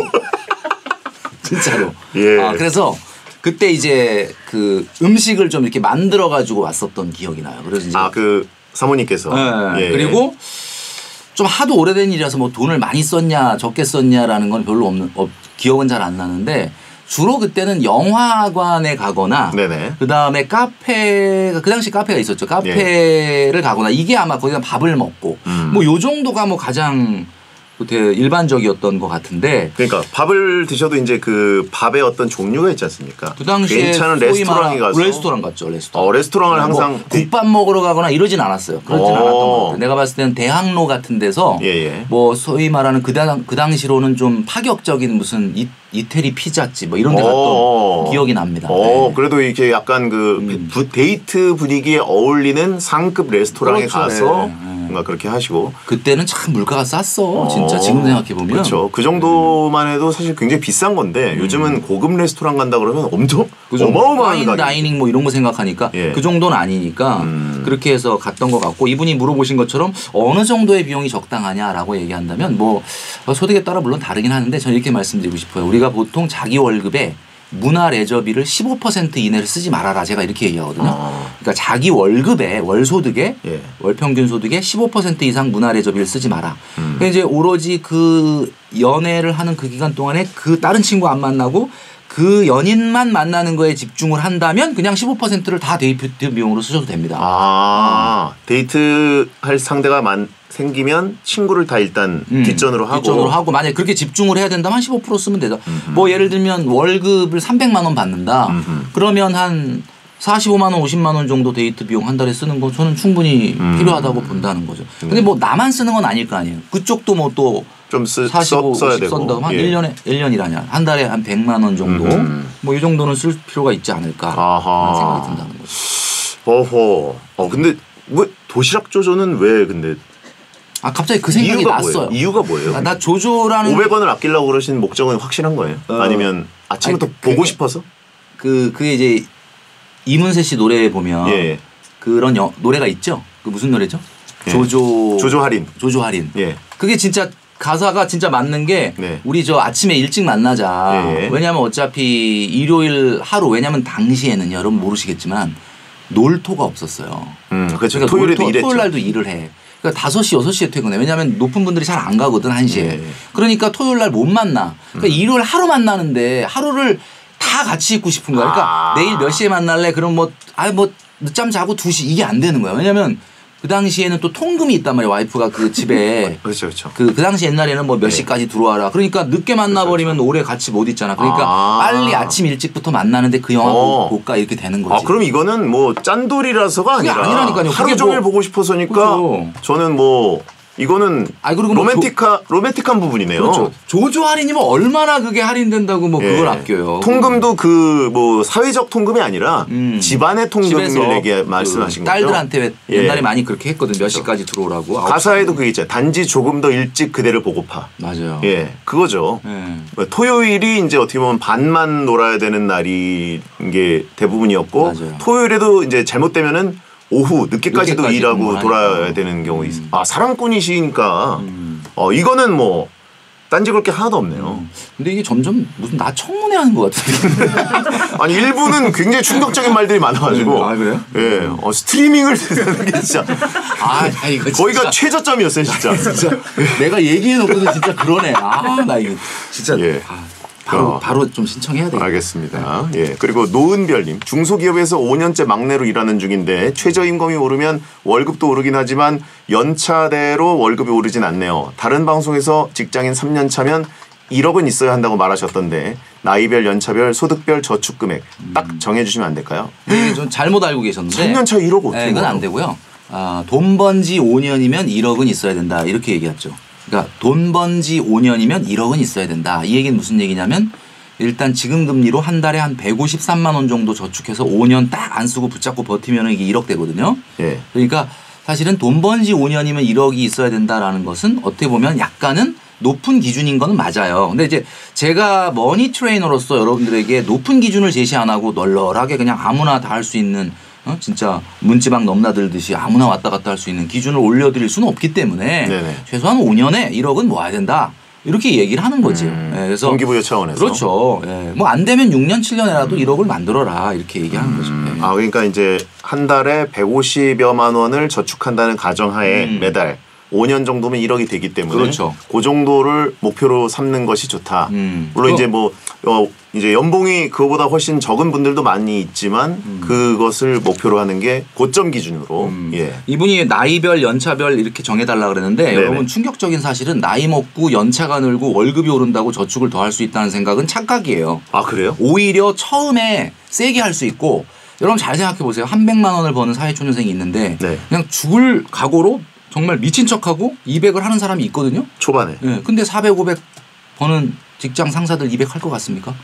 Speaker 1: 진짜로.
Speaker 3: 예.
Speaker 1: 그래서 그때 이제 그 음식을 좀 이렇게 만들어 가지고 왔었던 기억이 나요. 그래서 이제
Speaker 3: 그 사모님께서.
Speaker 1: 네.
Speaker 3: 예.
Speaker 1: 그리고 좀 하도 오래된 일이라서 뭐 돈을 많이 썼냐 적게 썼냐라는 건 별로 기억은 잘 안 나는데 주로 그때는 영화관에 가거나
Speaker 3: 네네.
Speaker 1: 그다음에 카페가 그 당시 카페가 있었죠. 카페를 가거나 이게 아마 거기서 밥을 먹고 뭐 요 정도가 뭐 가장 일반적이었던 것 같은데.
Speaker 3: 그러니까 밥을 드셔도 이제 그 밥의 어떤 종류가 있지 않습니까?
Speaker 1: 그 당시에
Speaker 3: 괜찮은 레스토랑에 가서
Speaker 1: 레스토랑 갔죠. 레스토랑.
Speaker 3: 레스토랑을 항상
Speaker 1: 뭐 국밥 먹으러 가거나 이러진 않았어요. 그러진 않았던 것 같아요. 내가 봤을 때는 대학로 같은 데서 뭐 소위 말하는 그 당시로는 좀 파격적인 무슨 이태리 피자집 뭐 이런 데 갔던 기억이 납니다. 네.
Speaker 3: 그래도 이렇게 약간 그 데이트 분위기에 어울리는 상급 레스토랑에
Speaker 1: 그렇죠.
Speaker 3: 가서
Speaker 1: 네.
Speaker 3: 뭔가 그렇게 하시고.
Speaker 1: 그때는 참 물가가 쌌어. 진짜 지금 생각해 보면.
Speaker 3: 그렇죠. 그 정도만 해도 사실 굉장히 비싼 건데 요즘은 고급 레스토랑 간다 그러면 엄청 어마어마한
Speaker 1: 파인 다이닝 뭐 이런 거 생각하니까 그 정도는 아니니까 그렇게 해서 갔던 것 같고 이분이 물어보신 것처럼 어느 정도의 비용이 적당하냐라고 얘기한다면 뭐 소득에 따라 물론 다르긴 하는데 저는 이렇게 말씀드리고 싶어요. 우리가 보통 자기 월급에 문화 레저비를 15% 이내를 쓰지 말아라. 제가 이렇게 얘기하거든요. 그러니까 자기 월급에 월소득에 월평균 소득의 15% 이상 문화 레저비를 쓰지 마라. 그러니까 이제 오로지 그 연애를 하는 그 기간 동안에 그 다른 친구 안 만나고 그 연인만 만나는 거에 집중을 한다면 그냥 15%를 다 데이트 비용으로 쓰셔도 됩니다.
Speaker 3: 데이트 할 상대가 생기면 친구를 다 일단 뒷전으로 하고
Speaker 1: 만약에 그렇게 집중을 해야 된다면 한 15% 쓰면 되죠. 뭐 예를 들면 월급을 300만 원 받는다. 그러면 한 45만 원, 50만 원 정도 데이트 비용 한 달에 쓰는 거 저는 충분히 필요하다고 본다는 거죠. 근데 뭐 나만 쓰는 건 아닐 거 아니에요. 그쪽도 뭐 또
Speaker 3: 좀
Speaker 1: 45,
Speaker 3: 써야 되고.
Speaker 1: 쓴다고 한 1년이라냐. 한 달에 한 100만 원 정도 뭐 이 정도는 쓸 필요가 있지 않을까 하는 생각이 든다는 거죠.
Speaker 3: 근데 뭐 도시락 조조는 왜 근데
Speaker 1: 갑자기 그 생각이 났어요.
Speaker 3: 이유가 뭐예요?
Speaker 1: 나 조조라는
Speaker 3: 500원을 아끼려고 그러신 목적은 확실한 거예요? 아니면 아침부터 보고 싶어서?
Speaker 1: 그게 이제 이문세 씨 노래에 보면 그런 노래가 있죠. 그 무슨 노래죠? 조조 할인. 그게 진짜 가사가 진짜 맞는 게 우리 저 아침에 일찍 만나자. 왜냐하면 어차피 일요일 하루 왜냐하면 당시에는 여러분 모르시겠지만 놀토가 없었어요.
Speaker 3: 그렇죠.
Speaker 1: 그러니까
Speaker 3: 토요일에도 일했죠.
Speaker 1: 토요일 날도 일을 해. 그러니까 5시, 6시에 퇴근해. 왜냐하면 높은 분들이 잘 안 가거든 1시에. 그러니까 토요일 날 못 만나. 그러니까 일요일 하루 만나는데 하루를 다 같이 있고 싶은 거야. 그러니까 내일 몇 시에 만날래? 그럼 뭐 늦잠 자고 2시 이게 안 되는 거야. 왜냐하면 그 당시에는 또 통금이 있단 말이야. 와이프가 그 집에.
Speaker 3: 그렇죠.
Speaker 1: 그 당시 옛날에는 뭐 몇 시까지 들어와라. 그러니까 늦게 만나버리면 오래 같이 못 있잖아. 그러니까 빨리 아침 일찍부터 만나는데 그 영화 볼까 이렇게 되는 거지.
Speaker 3: 그럼 이거는 뭐 짠돌이라서가 아니라니까요. 하루 종일 보고 싶어서니까 그렇죠. 저는 뭐 이거는
Speaker 1: 그리고
Speaker 3: 로맨틱한 부분이네요.
Speaker 1: 그렇죠. 조조 할인이면 얼마나 그게 할인된다고 뭐 그걸 아껴요.
Speaker 3: 통금도 그 뭐 사회적 통금이 아니라 집안의 통금을 얘기 말씀하신 거죠.
Speaker 1: 딸들한테 옛날에 많이 그렇게 했거든. 몇 시까지 들어오라고.
Speaker 3: 가사에도 그게 있잖아요. 단지 조금 더 일찍 그대를 보고파.
Speaker 1: 맞아요.
Speaker 3: 그거죠. 토요일이 이제 어떻게 보면 반만 놀아야 되는 날이 게 대부분이었고
Speaker 1: 맞아요.
Speaker 3: 토요일에도 이제 잘못되면은 오후 늦게까지도 일하고 돌아야 되는 경우 있어요. 사랑꾼이시니까 이거는 뭐 딴지 걸 게 하나도 없네요.
Speaker 1: 근데 이게 점점 무슨 나 청문회 하는 것 같은데.
Speaker 3: 아니 일부는 굉장히 충격적인 말들이 많아가지고.
Speaker 1: 그래요?
Speaker 3: 스트리밍을 듣는 게 진짜.
Speaker 1: 이거
Speaker 3: 거기가 최저점이었어요 진짜.
Speaker 1: 내가 얘기해놓고도 진짜 그러네. 나 이거 진짜. 바로 좀 신청해야 돼요.
Speaker 3: 알겠습니다. 그리고 노은별님 중소기업에서 5년째 막내로 일하는 중인데 최저임금이 오르면 월급도 오르긴 하지만 연차대로 월급이 오르진 않네요. 다른 방송에서 직장인 3년 차면 1억은 있어야 한다고 말하셨던데 나이별, 연차별, 소득별 저축금액 딱 정해주시면 안 될까요?
Speaker 1: 좀 잘못 알고 계셨는데
Speaker 3: 3년 차 1억 어떻게
Speaker 1: 그건 안 되고요. 돈 번 지 5년이면 1억은 있어야 된다 이렇게 얘기했죠. 그러니까 돈 번 지 5년이면 1억은 있어야 된다. 이 얘기는 무슨 얘기냐면 일단 지금 금리로 한 달에 한 153만 원 정도 저축해서 5년 딱 안 쓰고 붙잡고 버티면 이게 1억 되거든요.
Speaker 3: 예.
Speaker 1: 그러니까 사실은 돈 번 지 5년이면 1억이 있어야 된다라는 것은 어떻게 보면 약간은 높은 기준인 거는 맞아요. 근데 이제 제가 머니 트레이너로서 여러분들에게 높은 기준을 제시 안 하고 널널하게 그냥 아무나 다 할 수 있는 진짜 문지방 넘나들듯이 아무나 왔다 갔다 할 수 있는 기준을 올려드릴 수는 없기 때문에
Speaker 3: 네네.
Speaker 1: 최소한 5년에 1억은 모아야 된다. 이렇게 얘기를 하는 거죠. 그래서
Speaker 3: 동기부여 차원에서.
Speaker 1: 그렇죠. 뭐 안 되면 6년 7년에라도 1억을 만들어라 이렇게 얘기하는 거죠.
Speaker 3: 아 그러니까 이제 한 달에 150여만 원을 저축한다는 가정하에 매달 5년 정도면 1억이 되기 때문에
Speaker 1: 그렇죠.
Speaker 3: 그 정도를 목표로 삼는 것이 좋다. 물론 이제 뭐 이제 연봉이 그거보다 훨씬 적은 분들도 많이 있지만 그것을 목표로 하는 게 고점 기준으로. 예.
Speaker 1: 이분이 나이별 연차별 이렇게 정해달라 그랬는데
Speaker 3: 네네.
Speaker 1: 여러분 충격적인 사실은 나이 먹고 연차가 늘고 월급이 오른다고 저축을 더 할 수 있다는 생각은 착각이에요.
Speaker 3: 아 그래요?
Speaker 1: 오히려 처음에 세게 할 수 있고 여러분 잘 생각해 보세요. 한 100만 원을 버는 사회초년생이 있는데
Speaker 3: 네.
Speaker 1: 그냥 죽을 각오로 정말 미친 척하고 200을 하는 사람이 있거든요.
Speaker 3: 초반에.
Speaker 1: 네. 근데 400, 500 버는 직장 상사들 200 할 것 같습니까?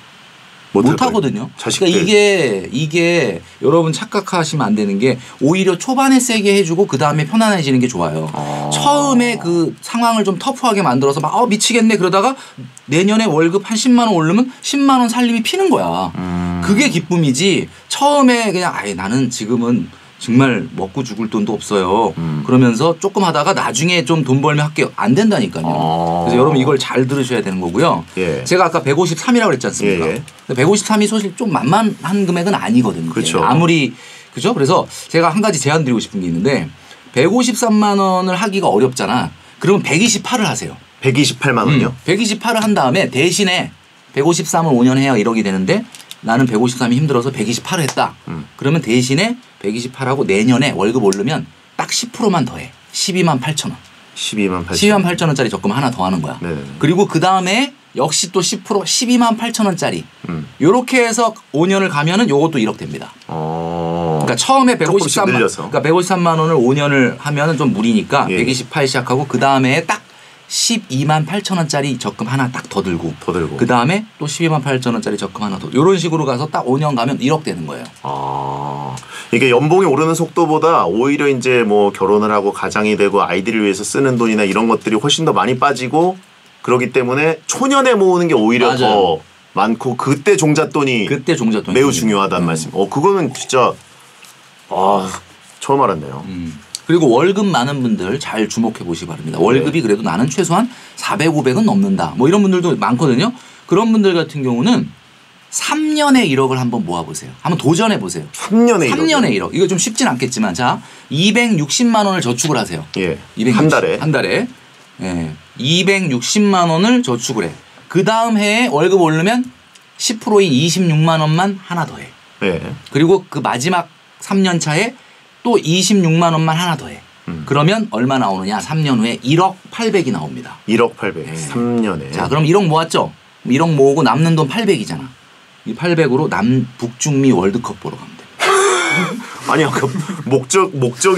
Speaker 1: 못 하거든요.
Speaker 3: 자식들.
Speaker 1: 그러니까 이게 여러분 착각하시면 안 되는 게 오히려 초반에 세게 해주고 그 다음에 편안해지는 게 좋아요. 처음에 그 상황을 좀 터프하게 만들어서 막 미치겠네 그러다가 내년에 월급 한 10만 원 오르면 10만 원 살림이 피는 거야. 그게 기쁨이지 처음에 그냥 나는 지금은 정말 먹고 죽을 돈도 없어요. 그러면서 조금 하다가 나중에 좀 돈 벌면 할게요. 안 된다니까요. 그래서 여러분 이걸 잘 들으셔야 되는 거고요.
Speaker 3: 예.
Speaker 1: 제가 아까 153이라고 그랬지 않습니까?
Speaker 3: 예.
Speaker 1: 153이 사실 좀 만만한 금액은 아니거든요.
Speaker 3: 그렇죠.
Speaker 1: 아무리 그죠? 그래서 제가 한 가지 제안 드리고 싶은 게 있는데 153만 원을 하기가 어렵잖아. 그러면 128을 하세요.
Speaker 3: 128만 원이요?
Speaker 1: 128을 한 다음에 대신에 153을 5년 해야 1억이 되는데 나는 153이 힘들어서 128을 했다. 그러면 대신에 128하고 내년에 월급 오르면 딱 10%만 더해. 12만 8천 원.
Speaker 3: 12만 8천
Speaker 1: 12만 8천 원짜리 적금 하나 더 하는 거야.
Speaker 3: 네네.
Speaker 1: 그리고 그 다음에 역시 또 10% 12만 8천 원짜리. 요렇게 해서 5년을 가면은 요것도 1억 됩니다. 그러니까 처음에 153만 원을 5년을 하면은 좀 무리니까
Speaker 3: 예.
Speaker 1: 128 시작하고 그 다음에 딱 12만 8천 원짜리 적금 하나 딱 더 들고 그 다음에 또 12만 8천 원짜리 적금 하나 더 이런 식으로 가서 딱 5년 가면 1억 되는 거예요.
Speaker 3: 이게 연봉이 오르는 속도보다 오히려 이제 뭐 결혼을 하고 가장이 되고 아이들을 위해서 쓰는 돈이나 이런 것들이 훨씬 더 많이 빠지고 그렇기 때문에 초년에 모으는 게 오히려
Speaker 1: 맞아요.
Speaker 3: 더 많고 그때 종잣돈이 매우 중요하다는 말씀. 그거는 진짜 처음 알았네요.
Speaker 1: 그리고 월급 많은 분들 잘 주목해 보시기 바랍니다. 월급이 그래도 나는 최소한 400, 500은 넘는다. 뭐 이런 분들도 많거든요. 그런 분들 같은 경우는 3년에 1억을 한번 모아보세요. 한번 도전해 보세요.
Speaker 3: 3년에
Speaker 1: 1억. 이거 좀 쉽진 않겠지만 자 260만 원을 저축을 하세요.
Speaker 3: 예.
Speaker 1: 260, 한 달에. 예. 260만 원을 저축을 해. 그 다음 해에 월급 오르면 10%인 26만 원만 하나 더 해.
Speaker 3: 예.
Speaker 1: 그리고 그 마지막 3년 차에 또 26만 원만 하나 더 해. 그러면 얼마 나오느냐? 3년 후에 1억 800이 나옵니다.
Speaker 3: 1억 800. 네. 3년에.
Speaker 1: 자, 그럼 1억 모았죠? 1억 모으고 남는 돈 800이잖아. 이 800으로 북중미 월드컵 보러 가면 돼.
Speaker 3: 아니 아까 목적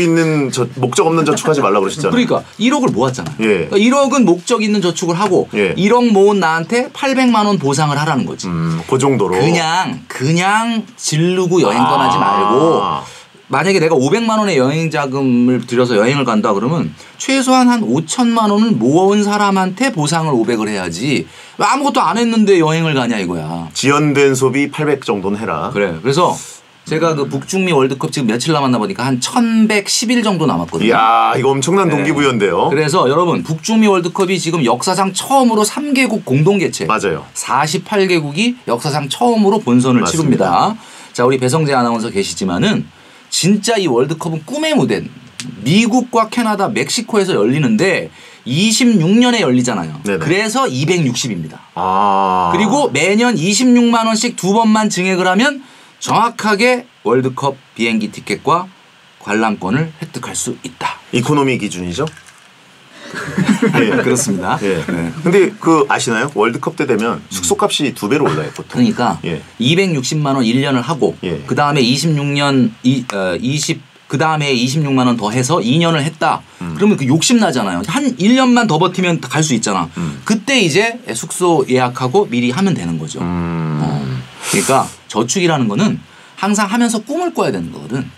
Speaker 3: 없는 저축하지 말라고 그러셨잖아요.
Speaker 1: 그러니까 1억을 모았잖아.
Speaker 3: 예.
Speaker 1: 그러니까 1억은 목적 있는 저축을 하고
Speaker 3: 예.
Speaker 1: 1억 모은 나한테 800만 원 보상을 하라는 거지.
Speaker 3: 그 정도로.
Speaker 1: 그냥 질르고 여행 떠나지 말고 만약에 내가 500만 원의 여행 자금을 들여서 여행을 간다 그러면 최소한 한 5천만 원을 모아온 사람한테 보상을 500을 해야지 아무것도 안 했는데 여행을 가냐 이거야.
Speaker 3: 지연된 소비 800 정도는 해라.
Speaker 1: 그래. 그래서 제가 그 북중미 월드컵 지금 며칠 남았나 보니까 한 1110일 정도 남았거든요.
Speaker 3: 이야 이거 엄청난 동기부여인데요.
Speaker 1: 그래서 여러분 북중미 월드컵이 지금 역사상 처음으로 3개국 공동 개최.
Speaker 3: 맞아요.
Speaker 1: 48개국이 역사상 처음으로 본선을
Speaker 3: 맞습니다.
Speaker 1: 치릅니다. 자 우리 배성재 아나운서 계시지만은 진짜 이 월드컵은 꿈의 무대. 미국과 캐나다, 멕시코에서 열리는데 26년에 열리잖아요.
Speaker 3: 네네.
Speaker 1: 그래서 260입니다.
Speaker 3: 아.
Speaker 1: 그리고 매년 26만 원씩 두 번만 증액을 하면 정확하게 월드컵 비행기 티켓과 관람권을 획득할 수 있다.
Speaker 3: 이코노미 기준이죠?
Speaker 1: 네, 그렇습니다.
Speaker 3: 예.
Speaker 1: 네.
Speaker 3: 근데 그 아시나요? 월드컵 때 되면 숙소값이 2배로 올라요, 보통.
Speaker 1: 그러니까
Speaker 3: 예.
Speaker 1: 260만 원 1년을 하고
Speaker 3: 예.
Speaker 1: 그다음에 26년 그 다음에 26만 원 더 해서 2년을 했다. 그러면 그 욕심 나잖아요. 한 1년만 더 버티면 갈 수 있잖아. 그때 이제 숙소 예약하고 미리 하면 되는 거죠. 그러니까 저축이라는 거는 항상 하면서 꿈을 꿔야 되는 거거든.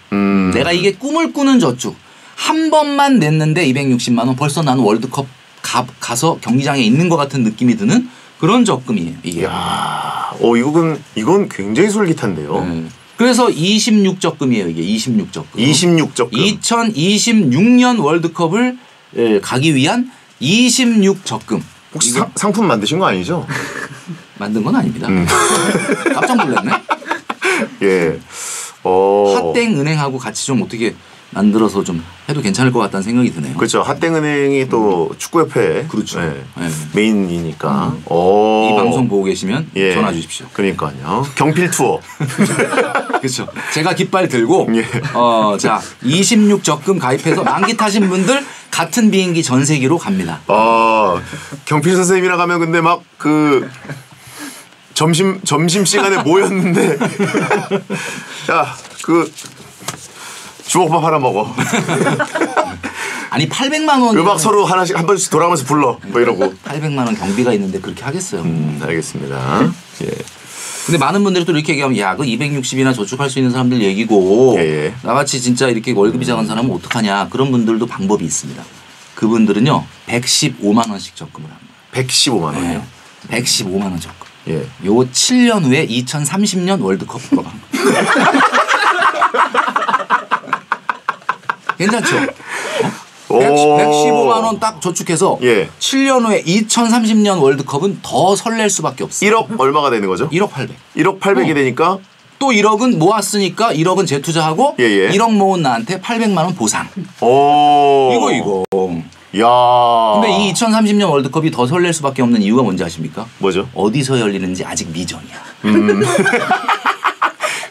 Speaker 1: 내가 이게 꿈을 꾸는 저축. 한 번만 냈는데 260만 원 벌써 나는 월드컵 가서 경기장에 있는 것 같은 느낌이 드는 그런 적금이에요. 이게.
Speaker 3: 야, 이건 굉장히 솔깃한데요.
Speaker 1: 그래서 26적금이에요. 이게 26적금.
Speaker 3: 26적금.
Speaker 1: 2026년 월드컵을 가기 위한 26적금.
Speaker 3: 혹시 상품 만드신 거 아니죠?
Speaker 1: 만든 건 아닙니다. 깜짝 놀랐네.
Speaker 3: 예.
Speaker 1: 핫땡은행하고 같이 좀 어떻게 만들어서 좀 해도 괜찮을 것 같다는 생각이 드네요.
Speaker 3: 그렇죠. 핫땡은행이 또 축구협회
Speaker 1: 그렇죠.
Speaker 3: 네.
Speaker 1: 네.
Speaker 3: 메인이니까.
Speaker 1: 이 방송 보고 계시면 전화 주십시오.
Speaker 3: 그러니까요. 경필 투어.
Speaker 1: 그렇죠. 제가 깃발 들고
Speaker 3: 예.
Speaker 1: 자 26적금 가입해서 만기 타신 분들 같은 비행기 전세기로 갑니다.
Speaker 3: 경필 선생님이랑 가면 근데 막 그 점심 시간에 모였는데 야 그 주먹밥 하나 먹어.
Speaker 1: 아니 800만 원
Speaker 3: 음악 서로 하나씩 한 번씩 돌아가면서 불러 뭐 이러고.
Speaker 1: 800만 원 경비가 있는데 그렇게 하겠어요.
Speaker 3: 알겠습니다. 예.
Speaker 1: 근데 많은 분들이 또 이렇게 얘기하면 야, 그 260이나 저축할 수 있는 사람들 얘기고
Speaker 3: 예.
Speaker 1: 나같이 진짜 이렇게 월급이 작은 사람은 어떡하냐. 그런 분들도 방법이 있습니다. 그분들은요 115만 원씩 적금을 합니다.
Speaker 3: 115만 원이요?
Speaker 1: 네. 115만 원 적금.
Speaker 3: 예.
Speaker 1: 요 7년 후에 2030년 월드컵 보러 간 거. 괜찮죠? 115만 원 딱 저축해서 7년 후에 2030년 월드컵은 더 설렐 수밖에 없어요.
Speaker 3: 1억 얼마가 되는 거죠?
Speaker 1: 1억 800.
Speaker 3: 1억 800이 되니까
Speaker 1: 또 1억은 모았으니까 1억은 재투자하고 1억 모은 나한테 800만 원 보상. 이거.
Speaker 3: 야.
Speaker 1: 근데 이 2030년 월드컵이 더 설렐 수밖에 없는 이유가 뭔지 아십니까?
Speaker 3: 뭐죠?
Speaker 1: 어디서 열리는지 아직 미정이야.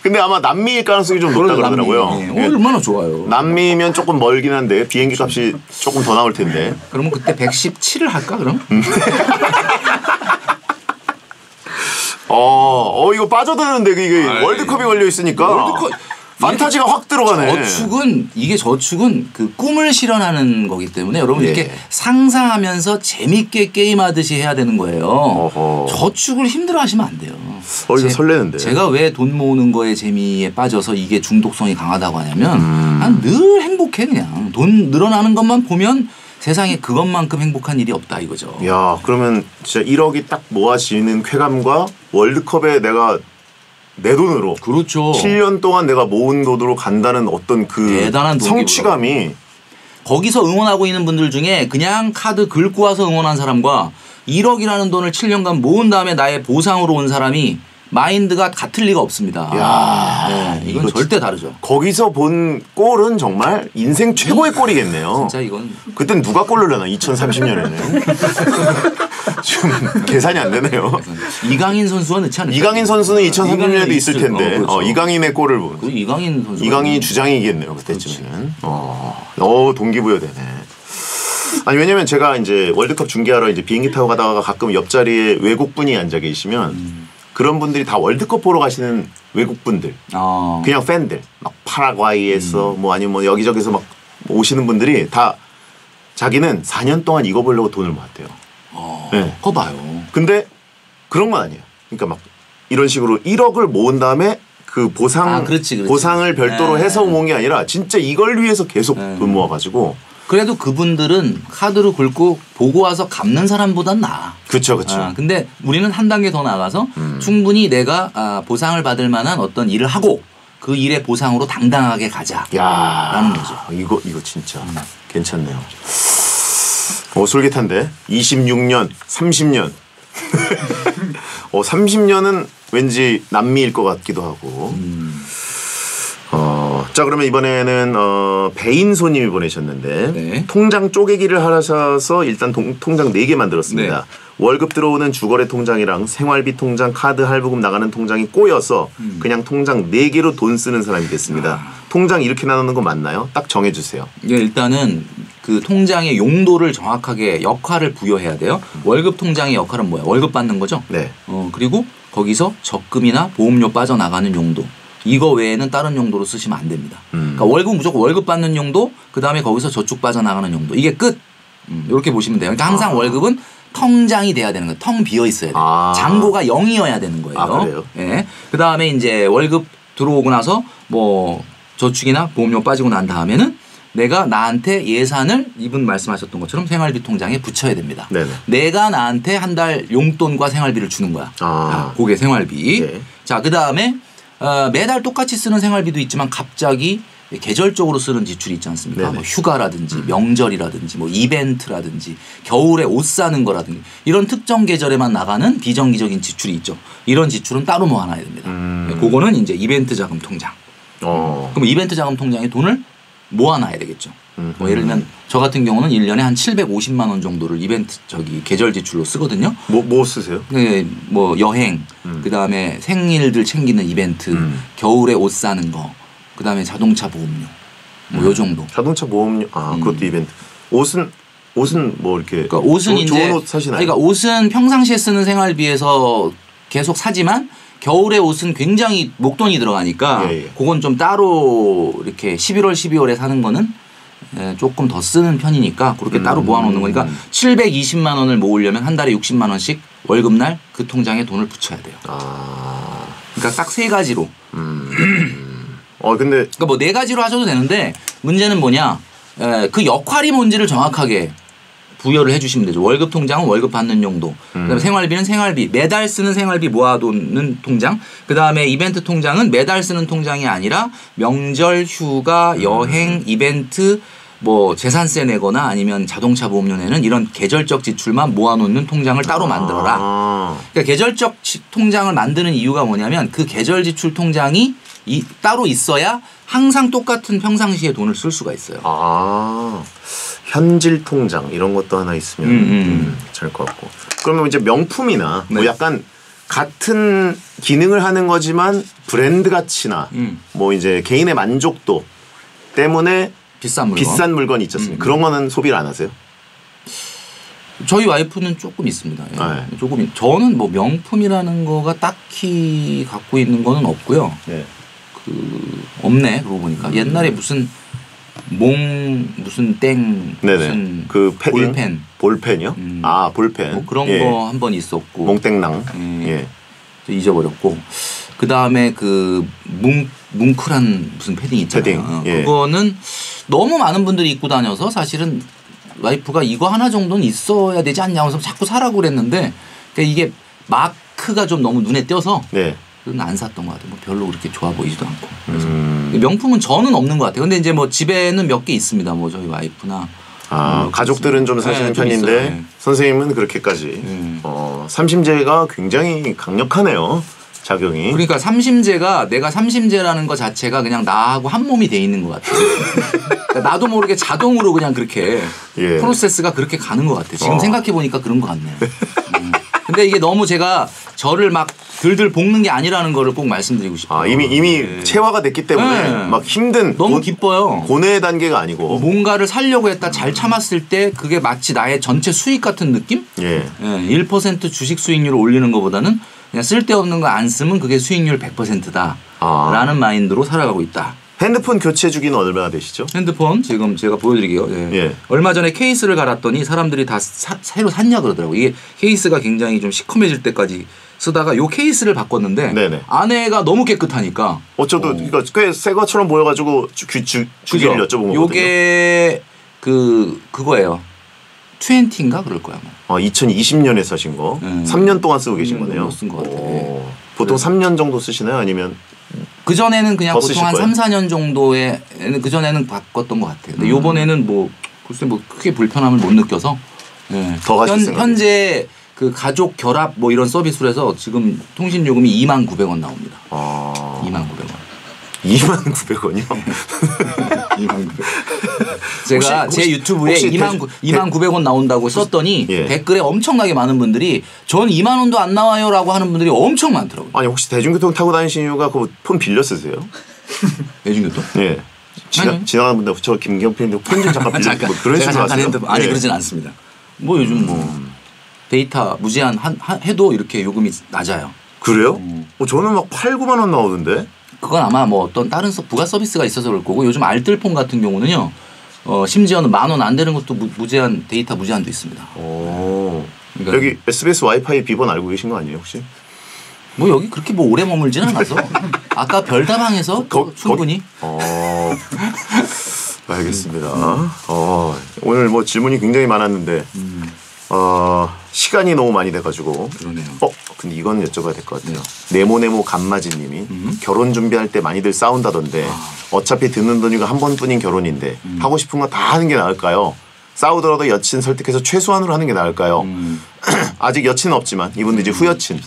Speaker 3: 근데 아마 남미일 가능성이 좀 높다 그러더라고요.
Speaker 1: 네. 얼마나 좋아요.
Speaker 3: 남미면 조금 멀긴 한데 비행기 값이 조금 더 나올 텐데.
Speaker 1: 그러면 그때 117을 할까 그럼?
Speaker 3: 이거 빠져드는데 이게 월드컵이 걸려 있으니까. 월드컵 판타지가 확 들어가네.
Speaker 1: 저축은 그 꿈을 실현하는 거기 때문에 여러분 이렇게 상상하면서 재밌게 게임하듯이 해야 되는 거예요. 저축을 힘들어하시면 안 돼요.
Speaker 3: 이거 설레는데.
Speaker 1: 제가 왜 돈 모으는 거에 재미에 빠져서 이게 중독성이 강하다고 하냐면 난 늘 행복해 그냥. 돈 늘어나는 것만 보면 세상에 그것만큼 행복한 일이 없다 이거죠.
Speaker 3: 야, 그러면 진짜 1억이 딱 모아지는 쾌감과 월드컵에 내가 내 돈으로
Speaker 1: 그렇죠.
Speaker 3: 7년 동안 내가 모은 돈으로 간다는 어떤 그
Speaker 1: 대단한
Speaker 3: 성취감이.
Speaker 1: 거기서 응원하고 있는 분들 중에 그냥 카드 긁고 와서 응원한 사람과 1억이라는 돈을 7년간 모은 다음에 나의 보상으로 온 사람이 마인드가 같을 리가 없습니다.
Speaker 3: 야,
Speaker 1: 이건 절대 다르죠.
Speaker 3: 거기서 본 골은 정말 인생 최고의 골이겠네요.
Speaker 1: 진짜 이건.
Speaker 3: 그땐 누가 골 넣으려나 2030년에는. 지금 계산이 안 되네요.
Speaker 1: 이강인 선수가 넣지 않을까?
Speaker 3: 이강인 선수는 2030년에도 있을 텐데.
Speaker 1: 그렇죠.
Speaker 3: 이강인의 골을 보는.
Speaker 1: 이강인 선수.
Speaker 3: 이강인이 주장이겠네요. 그때쯤에는. 동기부여되네. 아니 왜냐면 제가 이제 월드컵 중계하러 이제 비행기 타고 가다가 가끔 옆자리에 외국 분이 앉아 계시면 그런 분들이 다 월드컵 보러 가시는 외국 분들, 그냥 팬들, 막 파라과이에서 뭐 아니면 뭐 여기저기서 막 오시는 분들이 다 자기는 4년 동안 이거 보려고 돈을 모았대요.
Speaker 1: 그거 봐요.
Speaker 3: 근데 그런 건 아니에요. 그러니까 막 이런 식으로 1억을 모은 다음에 그 보상을 별도로 해서 모은 게 아니라 진짜 이걸 위해서 계속 돈 모아가지고.
Speaker 1: 그래도 그분들은 카드로 긁고 보고 와서 갚는 사람보단 나아.
Speaker 3: 그렇죠.
Speaker 1: 근데 우리는 한 단계 더 나가서 충분히 내가 보상을 받을 만한 어떤 일을 하고 그 일의 보상으로 당당하게 가자라는 거죠.
Speaker 3: 이거 진짜 괜찮네요. 솔깃한데 26년, 30년. 30년은 왠지 남미일 것 같기도 하고. 자 그러면 이번에는 배인소님이 보내셨는데 통장 쪼개기를 하셔서 일단 통장 4개 만들었습니다. 월급 들어오는 주거래 통장이랑 생활비 통장, 카드 할부금 나가는 통장이 꼬여서 그냥 통장 4개로 돈 쓰는 사람이 됐습니다. 통장 이렇게 나누는 거 맞나요? 딱 정해주세요.
Speaker 1: 일단은 그 통장의 용도를 정확하게 역할을 부여해야 돼요. 월급 통장의 역할은 뭐야? 월급 받는 거죠. 그리고 거기서 적금이나 보험료 빠져나가는 용도. 이거 외에는 다른 용도로 쓰시면 안 됩니다. 그러니까 월급은 무조건 월급 받는 용도, 그다음에 거기서 저축 빠져나가는 용도. 이게 끝. 이렇게 보시면 돼요. 그러니까 항상 월급은 통장이 돼야 되는 거예요. 텅 비어 있어야 돼요. 잔고가 0이어야 되는 거예요.
Speaker 3: 그래요?
Speaker 1: 예. 그다음에 이제 월급 들어오고 나서 뭐 저축이나 보험료 빠지고 난 다음에는 내가 나한테 예산을 이분 말씀하셨던 것처럼 생활비 통장에 붙여야 됩니다.
Speaker 3: 네네.
Speaker 1: 내가 나한테 한 달 용돈과 생활비를 주는 거야. 그게 생활비.
Speaker 3: 네.
Speaker 1: 자, 그다음에 매달 똑같이 쓰는 생활비도 있지만 갑자기 계절적으로 쓰는 지출이 있지 않습니까? 뭐 휴가라든지 명절이라든지 뭐 이벤트라든지 겨울에 옷 사는 거라든지 이런 특정 계절에만 나가는 비정기적인 지출이 있죠. 이런 지출은 따로 모아놔야 됩니다. 그거는 이제 이벤트 자금 통장. 그럼 이벤트 자금 통장에 돈을 모아놔야 되겠죠. 뭐 예를 들면 저 같은 경우는 1년에 한 750만 원 정도를 이벤트 계절 지출로 쓰거든요.
Speaker 3: 뭐 쓰세요?
Speaker 1: 네, 뭐 여행, 그다음에 생일들 챙기는 이벤트, 겨울에 옷 사는 거, 그다음에 자동차 보험료, 뭐 요 정도.
Speaker 3: 자동차 보험료, 그것도 이벤트. 옷은 뭐 이렇게
Speaker 1: 그러니까 옷은 이제
Speaker 3: 좋은 옷 사시나요?
Speaker 1: 그러니까 옷은 평상시에 쓰는 생활비에서 계속 사지만 겨울에 옷은 굉장히 목돈이 들어가니까 그건 좀 따로 이렇게 11월, 12월에 사는 거는 조금 더 쓰는 편이니까 그렇게 따로 모아놓는 거니까 720만 원을 모으려면 한 달에 60만 원씩 월급날 그 통장에 돈을 붙여야 돼요. 그러니까 딱 세 가지로.
Speaker 3: 근데
Speaker 1: 그러니까 뭐 네 가지로 하셔도 되는데 문제는 뭐냐? 그 역할이 뭔지를 정확하게 부여를 해주시면 되죠. 월급 통장은 월급 받는 용도. 그다음에 생활비는 생활비. 매달 쓰는 생활비 모아두는 통장. 그다음에 이벤트 통장은 매달 쓰는 통장이 아니라 명절, 휴가, 여행, 이벤트, 뭐 재산세 내거나 아니면 자동차 보험료 내는 이런 계절적 지출만 모아놓는 통장을 따로 만들어라. 그러니까 계절적 통장을 만드는 이유가 뭐냐면 그 계절 지출 통장이 따로 있어야 항상 똑같은 평상시에 돈을 쓸 수가 있어요.
Speaker 3: 현질 통장 이런 것도 하나 있으면 잘 것 같고. 그러면 이제 명품이나 뭐 약간 같은 기능을 하는 거지만 브랜드 가치나 뭐 이제 개인의 만족도 때문에 비싼 물건이 있지 않습니까? 그런 거는 소비를 안 하세요?
Speaker 1: 저희 와이프는 조금 있습니다. 예. 조금. 저는 뭐 명품이라는 거가 딱히 갖고 있는 거는 없고요. 없네. 그러고 보니까 옛날에 무슨 무슨 땡 무슨
Speaker 3: 그 패딩? 볼펜이요? 볼펜.
Speaker 1: 뭐 그런 거 한 번 있었고.
Speaker 3: 몽땡랑.
Speaker 1: 잊어버렸고. 그 다음에 그 뭉클한 무슨 패딩 있잖아요. 그거는 너무 많은 분들이 입고 다녀서 사실은 와이프가 이거 하나 정도는 있어야 되지 않냐면서 자꾸 사라고 그랬는데 그러니까 이게 마크가 좀 너무 눈에 띄어서 그건 안 샀던 것 같아요. 뭐 별로 그렇게 좋아 보이지도 않고. 그래서 명품은 저는 없는 것 같아요. 근데 이제 뭐 집에는 몇 개 있습니다. 뭐 저희 와이프나.
Speaker 3: 가족들은 좀 사시는 편인데 선생님은 그렇게까지. 삼심제가 굉장히 강력하네요. 작용이.
Speaker 1: 그러니까 삼심제가 내가 삼심제라는 것 자체가 그냥 나하고 한 몸이 돼 있는 것 같아요. 그러니까 나도 모르게 자동으로 그냥 그렇게 프로세스가 그렇게 가는 것 같아요. 지금 생각해 보니까 그런 것 같네요. 근데 이게 너무 제가 저를 막 들들 볶는 게 아니라는 거를 꼭 말씀드리고 싶어요.
Speaker 3: 이미 체화가 됐기 때문에 막 힘든
Speaker 1: 너무 기뻐요.
Speaker 3: 고뇌의 단계가 아니고
Speaker 1: 뭔가를 살려고 했다 잘 참았을 때 그게 마치 나의 전체 수익 같은 느낌? 1% 주식 수익률을 올리는 것보다는 그냥 쓸데없는 거 안 쓰면 그게 수익률 100%다 라는 마인드로 살아가고 있다.
Speaker 3: 핸드폰 교체 주기는 얼마나 되시죠?
Speaker 1: 핸드폰 지금 제가 보여드릴게요. 얼마 전에 케이스를 갈았더니 사람들이 다 새로 샀냐 그러더라고요. 이게 케이스가 굉장히 좀 시커매질 때까지 쓰다가 요 케이스를 바꿨는데 안에가 너무 깨끗하니까
Speaker 3: 저도 그러니까 꽤 새 것처럼 보여가지고 주기를 여쭤본 거거든요.
Speaker 1: 요게 그거예요. 20인가 그럴 거야.
Speaker 3: 2020년에 사신 거 3년 동안 쓰고 계신 거네요.
Speaker 1: 쓴 것 같아요.
Speaker 3: 보통 3년 정도 쓰시나요? 아니면
Speaker 1: 그전에는 그냥 보통 한 3, 4년 정도에 그전에는 바꿨던 것 같아요. 근데 요번에는 뭐 글쎄 뭐 크게 불편함을 못 느껴서
Speaker 3: 더 가셨어요.
Speaker 1: 현재 그 가족 결합 뭐 이런 서비스로 해서 지금 통신 요금이 29,000원 나옵니다. 29,000원.
Speaker 3: 29,000원이요?
Speaker 1: 29,000원. 제가 제 유튜브에 29,000원 나온다고 썼더니 댓글에 엄청나게 많은 분들이 전 20,000원도 안 나와요라고 하는 분들이 엄청 많더라고요.
Speaker 3: 아니 혹시 대중교통 타고 다니시는 이유가 그 폰 빌려 쓰세요?
Speaker 1: 대중교통?
Speaker 3: 지나가는 분들 저 김경필인데 폰 좀 잠깐 빌려 뭐 그런 식으로 하세요?
Speaker 1: 아니 그러진 않습니다. 뭐 요즘 뭐 데이터 무제한 해도 이렇게 요금이 낮아요.
Speaker 3: 그래요? 저는 막 8, 9만 원 나오던데.
Speaker 1: 그건 아마 뭐 어떤 다른 부가 서비스가 있어서 그럴 거고 요즘 알뜰폰 같은 경우는요. 심지어는 10,000원 안 되는 것도 무제한 데이터 무제한도 있습니다.
Speaker 3: 오.
Speaker 1: 그러니까
Speaker 3: 여기 SBS 와이파이 비번 알고 계신 거 아니에요 혹시?
Speaker 1: 뭐 여기 그렇게 뭐 오래 머물지는 않아서 아까 별다방에서 충분히.
Speaker 3: 알겠습니다. 오늘 뭐 질문이 굉장히 많았는데 시간이 너무 많이 돼가지고.
Speaker 1: 그러네요.
Speaker 3: 근데 이건 여쭤봐야 될 것 같아요. 네모네모 감마지님이 결혼 준비할 때 많이들 싸운다던데 어차피 듣는 돈이가 한 번뿐인 결혼인데 하고 싶은 거 다 하는 게 나을까요? 싸우더라도 여친 설득해서 최소한으로 하는 게 나을까요? 아직 여친은 없지만 이분도 이제 후여친.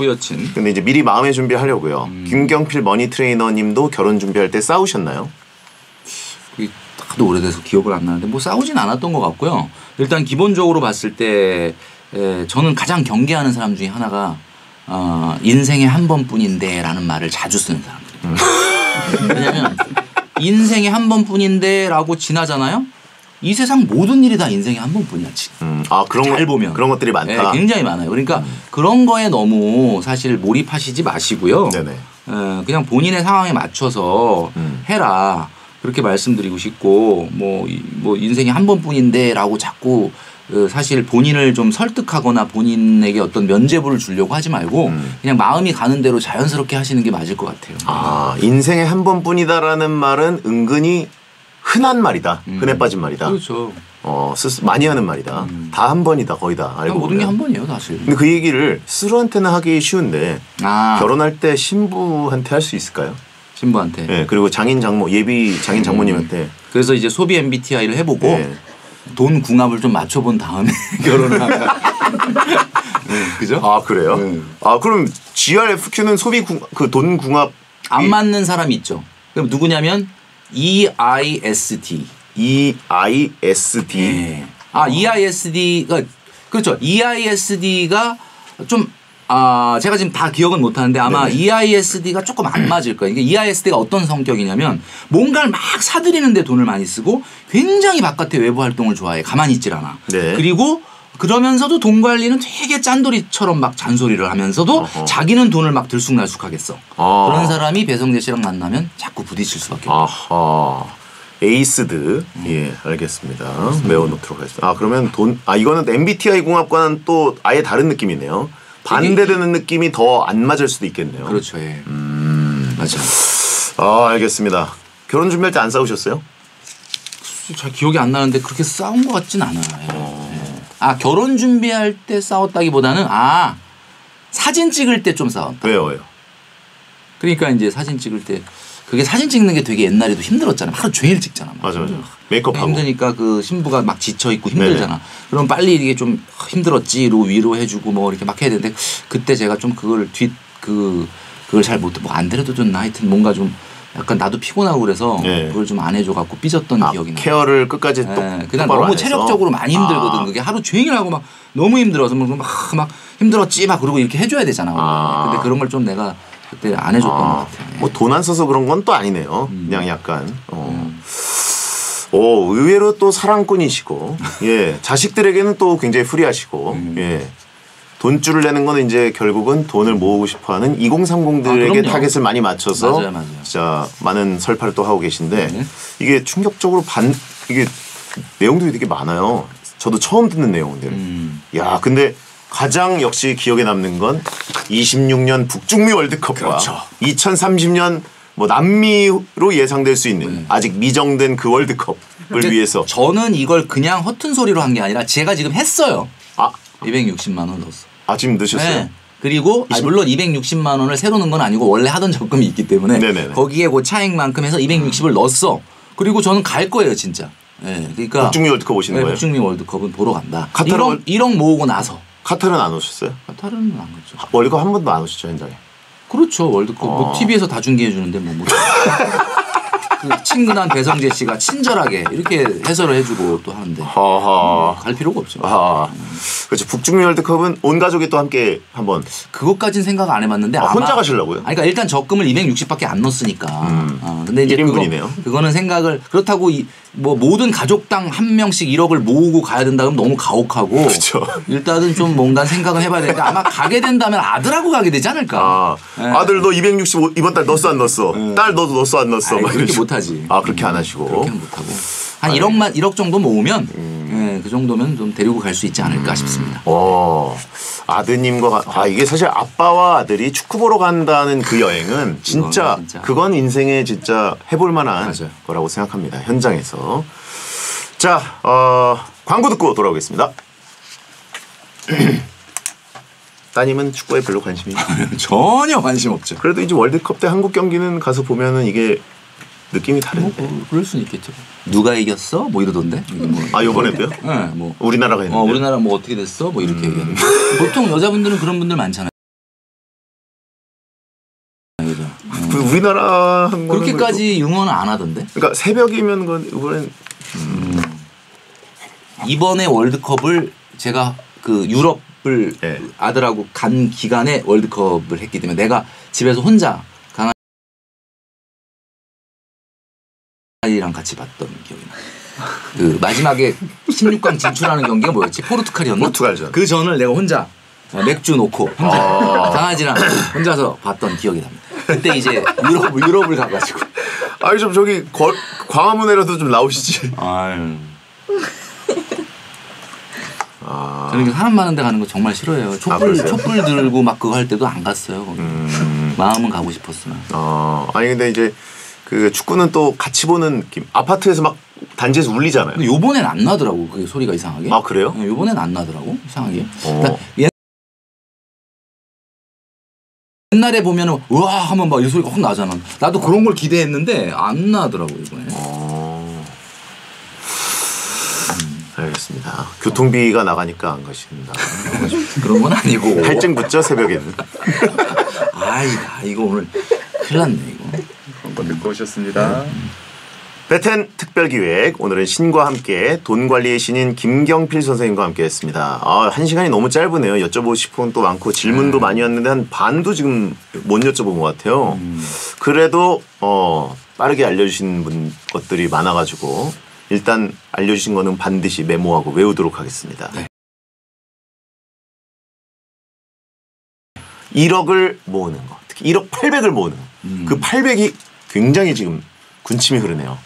Speaker 3: 근데 이제 미리 마음의 준비를 하려고요. 김경필 머니 트레이너님도 결혼 준비할 때 싸우셨나요?
Speaker 1: 하도 오래돼서 기억을 안 나는데 뭐 싸우진 않았던 것 같고요. 일단 기본적으로 봤을 때 저는 가장 경계하는 사람 중에 하나가 인생에 한 번뿐인데 라는 말을 자주 쓰는 사람들이에요. 왜냐하면 인생에 한 번뿐인데 라고 지나잖아요. 이 세상 모든 일이 다 인생에 한 번뿐이야 지금.
Speaker 3: 잘 보면 그런 것들이 많다.
Speaker 1: 굉장히 많아요. 그러니까 그런 거에 너무 사실 몰입하시지 마시고요.
Speaker 3: 네네.
Speaker 1: 그냥 본인의 상황에 맞춰서 해라. 그렇게 말씀드리고 싶고 뭐 인생이 한 번뿐인데라고 자꾸 사실 본인을 좀 설득하거나 본인에게 어떤 면죄부를 주려고 하지 말고 그냥 마음이 가는 대로 자연스럽게 하시는 게 맞을 것 같아요.
Speaker 3: 인생에 한 번뿐이다라는 말은 은근히 흔한 말이다. 흔해 빠진 말이다.
Speaker 1: 그렇죠.
Speaker 3: 많이 하는 말이다. 다 한 번이다. 거의 다 알고
Speaker 1: 모든 게
Speaker 3: 보면.
Speaker 1: 한 번이에요 사실.
Speaker 3: 근데 그 얘기를 스스로한테는 하기 쉬운데 결혼할 때 신부한테 할 수 있을까요?
Speaker 1: 신부한테.
Speaker 3: 네, 그리고 예비 장인 장모님한테.
Speaker 1: 그래서 이제 소비 MBTI를 해보고 돈 궁합을 좀 맞춰본 다음에 결혼을 하면. 그죠?
Speaker 3: 그래요? 그럼 GRFQ는 돈 궁합
Speaker 1: 안 맞는 사람이 있죠. 그럼 누구냐면 EISD.
Speaker 3: EISD.
Speaker 1: 네. EISD가 그렇죠. EISD가 좀 제가 지금 다 기억은 못하는데 아마 네네. EISD가 조금 안 맞을 거예요. 이게 EISD가 어떤 성격이냐면 뭔가를 막 사들이는데 돈을 많이 쓰고 굉장히 바깥에 외부 활동을 좋아해. 가만히 있질 않아.
Speaker 3: 네.
Speaker 1: 그리고 그러면서도 돈 관리는 되게 짠돌이처럼 막 잔소리를 하면서도 자기는 돈을 막 들쑥날쑥하겠어. 그런 사람이 배성재 씨랑 만나면 자꾸 부딪힐 수밖에 없어요.
Speaker 3: 에이스드. 예, 알겠습니다. 외워놓도록 하겠습니다. 그러면 이거는 MBTI 궁합과는 또 아예 다른 느낌이네요. 반대되는 느낌이 더 안 맞을 수도 있겠네요.
Speaker 1: 그렇죠. 예. 맞아요.
Speaker 3: 알겠습니다. 결혼 준비할 때 안 싸우셨어요?
Speaker 1: 잘 기억이 안 나는데 그렇게 싸운 것 같진 않아요. 결혼 준비할 때 싸웠다기보다는 사진 찍을 때 좀 싸웠다.
Speaker 3: 왜요?
Speaker 1: 그러니까 이제 사진 찍을 때 그게 사진 찍는 게 되게 옛날에도 힘들었잖아요. 하루 종일 찍잖아.
Speaker 3: 맞아. 메이크업하고.
Speaker 1: 힘드니까 그 신부가 막 지쳐 있고 힘들잖아. 네네. 그럼 빨리 이게 좀 힘들었지로 위로해주고 뭐 이렇게 막 해야 되는데 그때 제가 좀 그걸 그걸 잘 못 안 데려도 줬나 하여튼 뭔가 좀 약간 나도 피곤하고 그래서 그걸 좀 안 해줘갖고 삐졌던 기억이 나요.
Speaker 3: 케어를 끝까지
Speaker 1: 그냥 너무 체력적으로 많이 힘들거든. 그게 하루 종일 하고 막 너무 힘들어서 막 힘들었지 막 그러고 이렇게 해줘야 되잖아. 근데 그런 걸 좀 내가 그때 안 해줬던 것 같아요.
Speaker 3: 뭐 돈 안 써서 그런 건 또 아니네요. 그냥 약간. 의외로 또 사랑꾼이시고, 자식들에게는 또 굉장히 프리하시고, 돈줄을 내는 건 이제 결국은 돈을 모으고 싶어하는 2030들에게 타겟을 많이 맞춰서
Speaker 1: 맞아요.
Speaker 3: 진짜 많은 설파를 또 하고 계신데 이게 충격적으로 이게 내용들이 되게 많아요. 저도 처음 듣는 내용들. 근데 가장 역시 기억에 남는 건 26년 북중미 월드컵과
Speaker 1: 그렇죠.
Speaker 3: 2030년 뭐 남미로 예상될 수 있는 아직 미정된 그 월드컵을 위해서
Speaker 1: 저는 이걸 그냥 허튼 소리로 한 게 아니라 제가 지금 했어요. 260만 원 넣었어.
Speaker 3: 지금 넣으셨어요?
Speaker 1: 네. 그리고 물론 260만 원을 새로 넣은 건 아니고 원래 하던 적금이 있기 때문에
Speaker 3: 네네네.
Speaker 1: 거기에 그 차액만큼 해서 260을 넣었어. 그리고 저는 갈 거예요 진짜. 그러니까
Speaker 3: 북중미 월드컵 오시는 거예요?
Speaker 1: 북중미 월드컵은 보러 간다. 1억 모으고 나서.
Speaker 3: 카타르는 안 오셨어요?
Speaker 1: 카타르는 안 갔죠.
Speaker 3: 월드컵 한 번도 안 오셨죠 현장에?
Speaker 1: 그렇죠. 월드컵 뭐 TV에서 다 중계해 주는데 뭐. 그 친근한 배성재 씨가 친절하게 이렇게 해설을 해주고 또 하는데 갈 필요가 없죠.
Speaker 3: 그렇죠. 북중미 월드컵은 온 가족이 또 함께 한번.
Speaker 1: 그것까진 생각 안 해봤는데 아마
Speaker 3: 혼자 가시려고요?
Speaker 1: 그러니까 일단 적금을 260밖에 안 넣었으니까. 근데 이제
Speaker 3: 1인분이네요.
Speaker 1: 그거는 생각을 그렇다고 뭐 모든 가족당 한 명씩 1억을 모으고 가야 된다 그러면 너무 가혹하고.
Speaker 3: 그렇죠.
Speaker 1: 일단은 좀 뭔가 생각을 해봐야 되는데 아마 가게 된다면 아들하고 가게 되지 않을까.
Speaker 3: 아들 너 265 이번 달 넣었어 안 넣었어? 딸 너도 넣었어 안 넣었어? 막
Speaker 1: 그렇게 못하지.
Speaker 3: 그렇게 안 하시고.
Speaker 1: 그렇게는 못하고 한 1억 정도 모으면 그 정도면 좀 데리고 갈 수 있지 않을까 싶습니다.
Speaker 3: 아드님과 이게 사실 아빠와 아들이 축구 보러 간다는 그 여행은 진짜 그건 인생에 진짜 해볼 만한
Speaker 1: 맞아요.
Speaker 3: 거라고 생각합니다. 현장에서. 자, 광고 듣고 돌아오겠습니다. 따님은 축구에 별로 관심이
Speaker 1: 전혀 관심 없죠.
Speaker 3: 그래도 이제 월드컵 때 한국 경기는 가서 보면은 이게 느낌이 다른데.
Speaker 1: 그럴 수는 있겠죠. 누가 이겼어? 뭐 이러던데.
Speaker 3: 요번에도요?
Speaker 1: 네, 뭐
Speaker 3: 우리나라가 했는데.
Speaker 1: 우리나라 뭐 어떻게 됐어? 뭐 이렇게 얘기하는데. 보통 여자분들은 그런 분들 많잖아요.
Speaker 3: 우리나라 한 거는
Speaker 1: 그렇게까지 응원을 안 하던데.
Speaker 3: 그러니까 새벽이면 이번엔
Speaker 1: 이번에 월드컵을 제가 그 유럽을 아들하고 간 기간에 월드컵을 했기 때문에 내가 집에서 혼자 강아지랑 같이 봤던 기억이 나요. 그 마지막에 16강 진출하는 경기가 뭐였지? 포르투갈이었나?
Speaker 3: 포르투갈전.
Speaker 1: 그 전을 내가 혼자 맥주 놓고 혼자 강아지랑 혼자서 봤던 기억이 납니다. 그때 이제 유럽을 가가지고.
Speaker 3: 좀 저기 광화문에라도 좀 나오시지.
Speaker 1: 저는 사람 많은 데 가는 거 정말 싫어해요. 촛불 들고 막 그거 할 때도 안 갔어요. 거기. 마음은 가고 싶었으나.
Speaker 3: 근데 이제 그 축구는 또 같이 보는 느낌. 아파트에서 막 단지에서 울리잖아요.
Speaker 1: 근데 요번엔 안 나더라고. 그게 소리가 이상하게.
Speaker 3: 그래요?
Speaker 1: 네, 요번엔 안 나더라고. 이상하게. 그러니까 옛날에 보면은 우와 하면 막 이 소리가 확 나잖아. 나도 그런 걸 기대했는데 안 나더라고 이번에.
Speaker 3: 알겠습니다. 교통비가 나가니까 안 가신다.
Speaker 1: 그런 건 아니고.
Speaker 3: 할증 붙죠 새벽에는.
Speaker 1: 이거 오늘 큰일 났네 이거.
Speaker 4: 한번 듣고 오셨습니다.
Speaker 3: 베텐 특별기획 오늘은 신과 함께 돈관리의 신인 김경필 선생님과 함께했습니다. 1시간이 너무 짧으네요. 여쭤보고 싶은 건 또 많고 질문도 많이 왔는데 한 반도 지금 못 여쭤본 것 같아요. 그래도 빠르게 알려주신 것들이 많아가지고 일단 알려주신 거는 반드시 메모하고 외우도록 하겠습니다.
Speaker 1: 네.
Speaker 3: 1억을 모으는 거, 특히 1억 800을 모으는 거. 그 800이 굉장히 지금 군침이 흐르네요.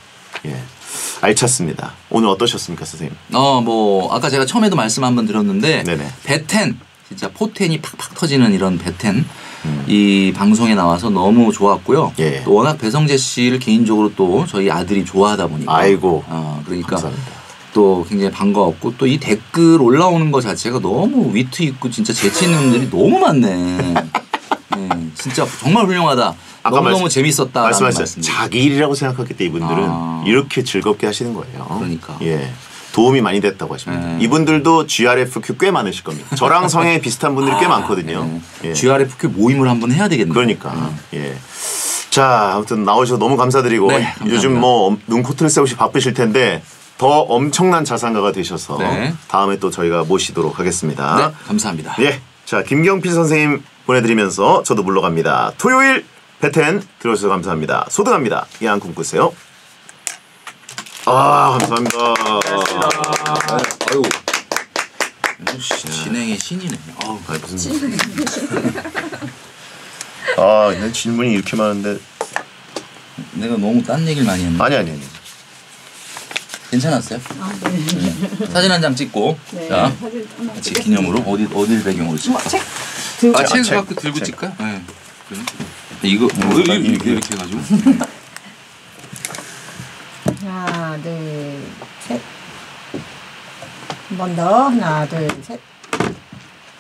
Speaker 3: 알찼습니다. 오늘 어떠셨습니까, 선생님?
Speaker 1: 아까 제가 처음에도 말씀 한번 드렸는데 베텐 진짜 포텐이 팍팍 터지는 이런 베텐 이 방송에 나와서 너무 좋았고요. 또 워낙 배성재 씨를 개인적으로 또 저희 아들이 좋아하다 보니까 그러니까
Speaker 3: 감사합니다.
Speaker 1: 또 굉장히 반가웠고 또 이 댓글 올라오는 거 자체가 너무 위트 있고 진짜 재치 있는 분들이 너무 많네. 진짜 정말 훌륭하다. 너무너무 재밌었다.
Speaker 3: 말씀하셨어요. 자기 일이라고 생각했기 때문에 이분들은 이렇게 즐겁게 하시는 거예요.
Speaker 1: 그러니까.
Speaker 3: 도움이 많이 됐다고 하십니다. 이분들도 GRFQ 꽤 많으실 겁니다. 저랑 성향이 비슷한 분들이 꽤 많거든요.
Speaker 1: GRFQ 모임을 한번 해야 되겠네요.
Speaker 3: 그러니까. 자, 아무튼 나오셔서 너무 감사드리고 요즘 눈코트를 세우시 바쁘실 텐데 더 엄청난 자산가가 되셔서 다음에 또 저희가 모시도록 하겠습니다.
Speaker 1: 네, 감사합니다.
Speaker 3: 자, 김경필 선생님 보내드리면서 저도 물러갑니다. 토요일 베텐 들어주셔서 감사합니다. 소등합니다. 예안 꿈꾸세요. 감사합니다.
Speaker 1: 아유, 진행의 신이네.
Speaker 3: 무슨 난 질문이 이렇게 많은데
Speaker 1: 내가 너무 딴 얘기를 많이 했네.
Speaker 3: 아니.
Speaker 1: 괜찮았어요? 사진 한 장 찍고 자 같이 기념으로 어딜 배경으로 찍까? 책 갖고 들고 찍까? 네. 이거 이렇게 해가지고
Speaker 2: 하나 둘 셋. 한 번 더 하나 둘 셋.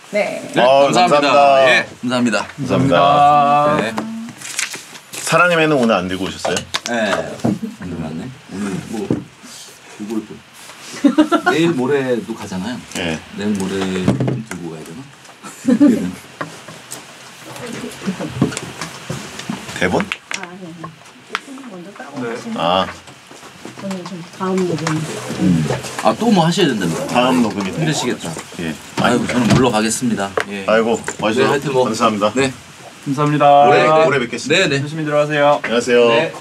Speaker 2: 네.
Speaker 3: 감사합니다.
Speaker 1: 감사합니다.
Speaker 3: 감사합니다.
Speaker 1: 네.
Speaker 3: 사랑의 매는 오늘 안 들고 오셨어요?
Speaker 1: 네. 안 들고 왔네. 오늘 이걸 또 내일 모레도 가잖아요. 내일 모레 들고 가야 되나?
Speaker 3: 대본?
Speaker 2: 먼저 따고.
Speaker 3: 아,
Speaker 2: 저는 좀 다음 녹음.
Speaker 1: 아 또 뭐 하셔야 된답니다.
Speaker 3: 다음 녹음이
Speaker 1: 힘드시겠다.
Speaker 3: 예.
Speaker 1: 아이고 저는 물러가겠습니다. 예.
Speaker 3: 아이고, 와주셔서
Speaker 1: 하여튼 뭐
Speaker 3: 감사합니다.
Speaker 1: 네.
Speaker 4: 감사합니다.
Speaker 3: 올해 뵙겠습니다.
Speaker 1: 네네.
Speaker 4: 조심히 들어가세요.
Speaker 3: 안녕하세요.
Speaker 1: 네.